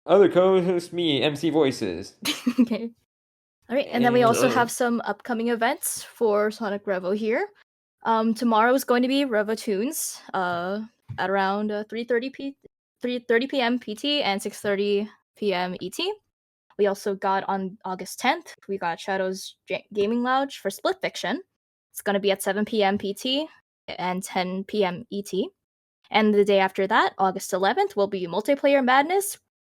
other co-host me, MC Voices. Okay. All right, and then we also And- have some upcoming events for Sonic Revo here. Tomorrow is going to be Revo Tunes. At around 3:30 p.m. PT and 6:30 p.m. ET. We also got on August 10th. We got Shadows Gaming Lounge for Split Fiction. It's going to be at 7 p.m. PT and 10 p.m. ET. And the day after that, August 11th, will be Multiplayer Madness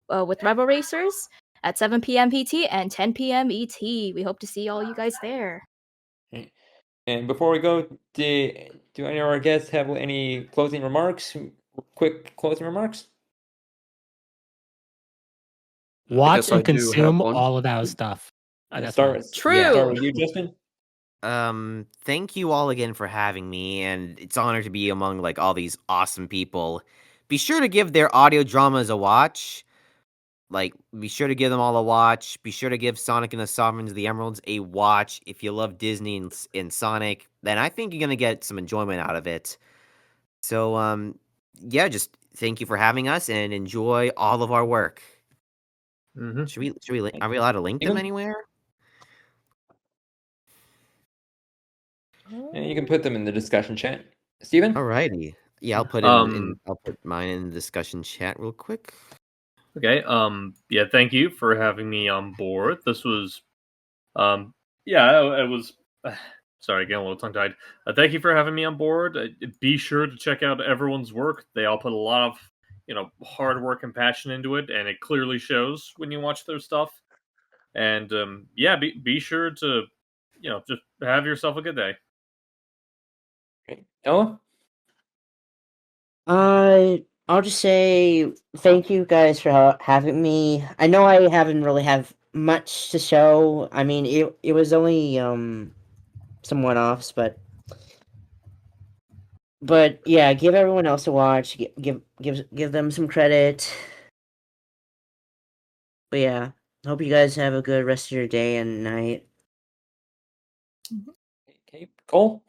with Revo Racers at 7 p.m. PT and 10 p.m. ET. We hope to see all you guys there. And before we go, do any of our guests have any closing remarks? Quick closing remarks? Watch guess I and do have consume one. all of our stuff. That's Start. all. True. Start with you, Justin. Thank you all again for having me, and it's an honor to be among like all these awesome people. Be sure to give their audio dramas a watch. Like, be sure to give them all a watch. Be sure to give Sonic and the Sovereigns of the Emeralds a watch. If you love Disney and Sonic, then I think you're gonna get some enjoyment out of it. So, yeah, just thank you for having us and enjoy all of our work. Mm-hmm. Are we allowed to link them Steven? anywhere? And you can put them in the discussion chat. Steven? Alrighty. Yeah, I'll put I'll put mine in the discussion chat real quick. Okay. Yeah. Thank you for having me on board. This was, yeah, it was. Sorry, getting a little tongue tied. Thank you for having me on board. Be sure to check out everyone's work. They all put a lot of, hard work and passion into it, and it clearly shows when you watch their stuff. And yeah, be sure to, just have yourself a good day. Ella? I'll just say thank you guys for having me. I know I haven't really have much to show. I mean, it was only some one-offs, but yeah, give everyone else a watch. Give them some credit. But yeah, hope you guys have a good rest of your day and night. Okay. Cole?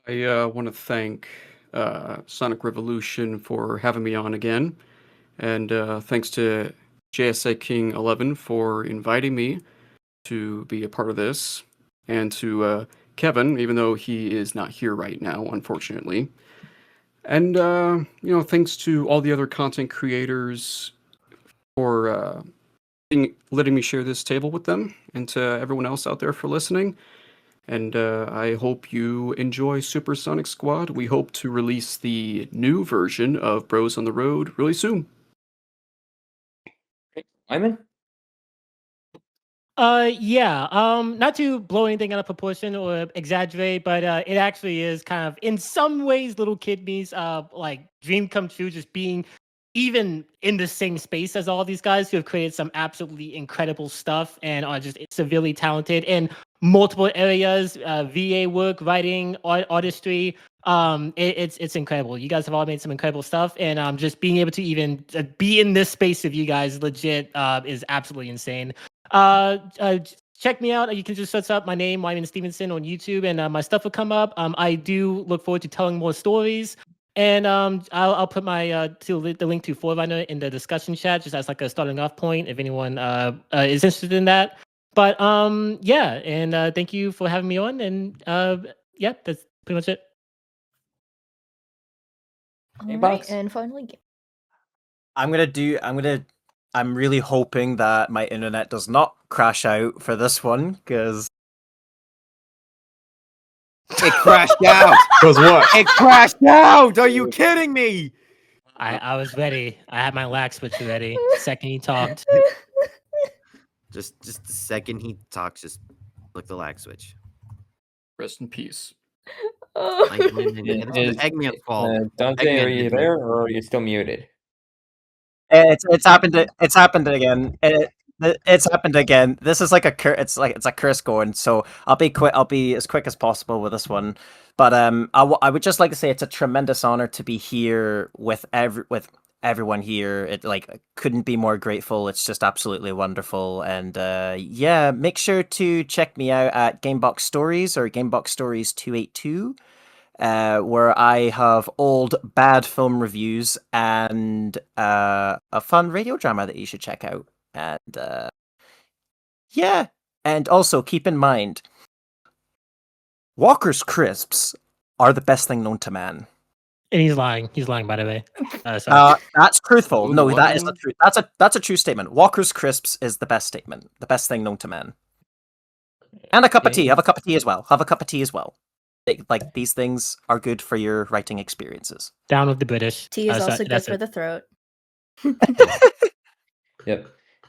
I want to thank Sonic Revolution for having me on again, and thanks to JSA King 11 for inviting me to be a part of this, and to Kevin, even though he is not here right now, unfortunately. And, thanks to all the other content creators for letting me share this table with them, and to everyone else out there for listening. And I hope you enjoy Supersonic Squad. We hope to release the new version of Bros on the Road really soon. Wyman? Yeah. Not to blow anything out of proportion or exaggerate, but it actually is kind of, in some ways, little kid me's like dream come true, just being even in the same space as all these guys who have created some absolutely incredible stuff and are just severely talented in multiple areas, VA work, writing, artistry. It's incredible. You guys have all made some incredible stuff, and just being able to even be in this space of you guys, legit, is absolutely insane. Check me out. You can just search up my name, Wyman Stevenson, on YouTube, and my stuff will come up. I do look forward to telling more stories. And I'll put my the link to Forerunner in the discussion chat, just as like a starting off point, if anyone is interested in that. But yeah, and thank you for having me on. And yeah, that's pretty much it. All right, and finally, I'm really hoping that my internet does not crash out for this one, because It crashed out. Does what? It crashed out. Are you kidding me? I was ready. I had my lag switch ready. The second he talked. Just the second he talks, just flick the lag switch. Rest in peace. Like, this is Eggman's fault. Dante, Eggman are you did me. there, or are you still muted? it's happened. It's happened again. It's happened again. This is like it's a curse going. So I'll be quick. I'll be as quick as possible with this one. But I would just like to say it's a tremendous honor to be here with everyone here. It like couldn't be more grateful. It's just absolutely wonderful. And yeah, make sure to check me out at Gamebox Stories or Gamebox Stories 282. Where I have old bad film reviews and a fun radio drama that you should check out. And yeah, and also keep in mind, Walker's crisps are the best thing known to man. And he's lying. He's lying, by the way. Sorry. That's truthful. Ooh, No, what that is now? not true. That's a true statement. Walker's crisps is the best statement, the best thing known to man. And a cup of tea. Have a cup of tea as well. Have a cup of tea as well. Like these things are good for your writing experiences. Down with the British. tea is So also good that's for it. the throat. Yep.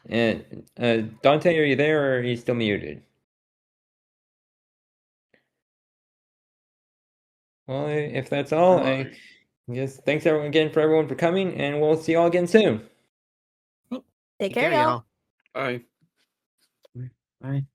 And Dante, are you there, or are you still muted? Well, if that's all, I guess thanks everyone again for everyone for coming, and we'll see you all again soon. Take care, y'all. Bye. Bye.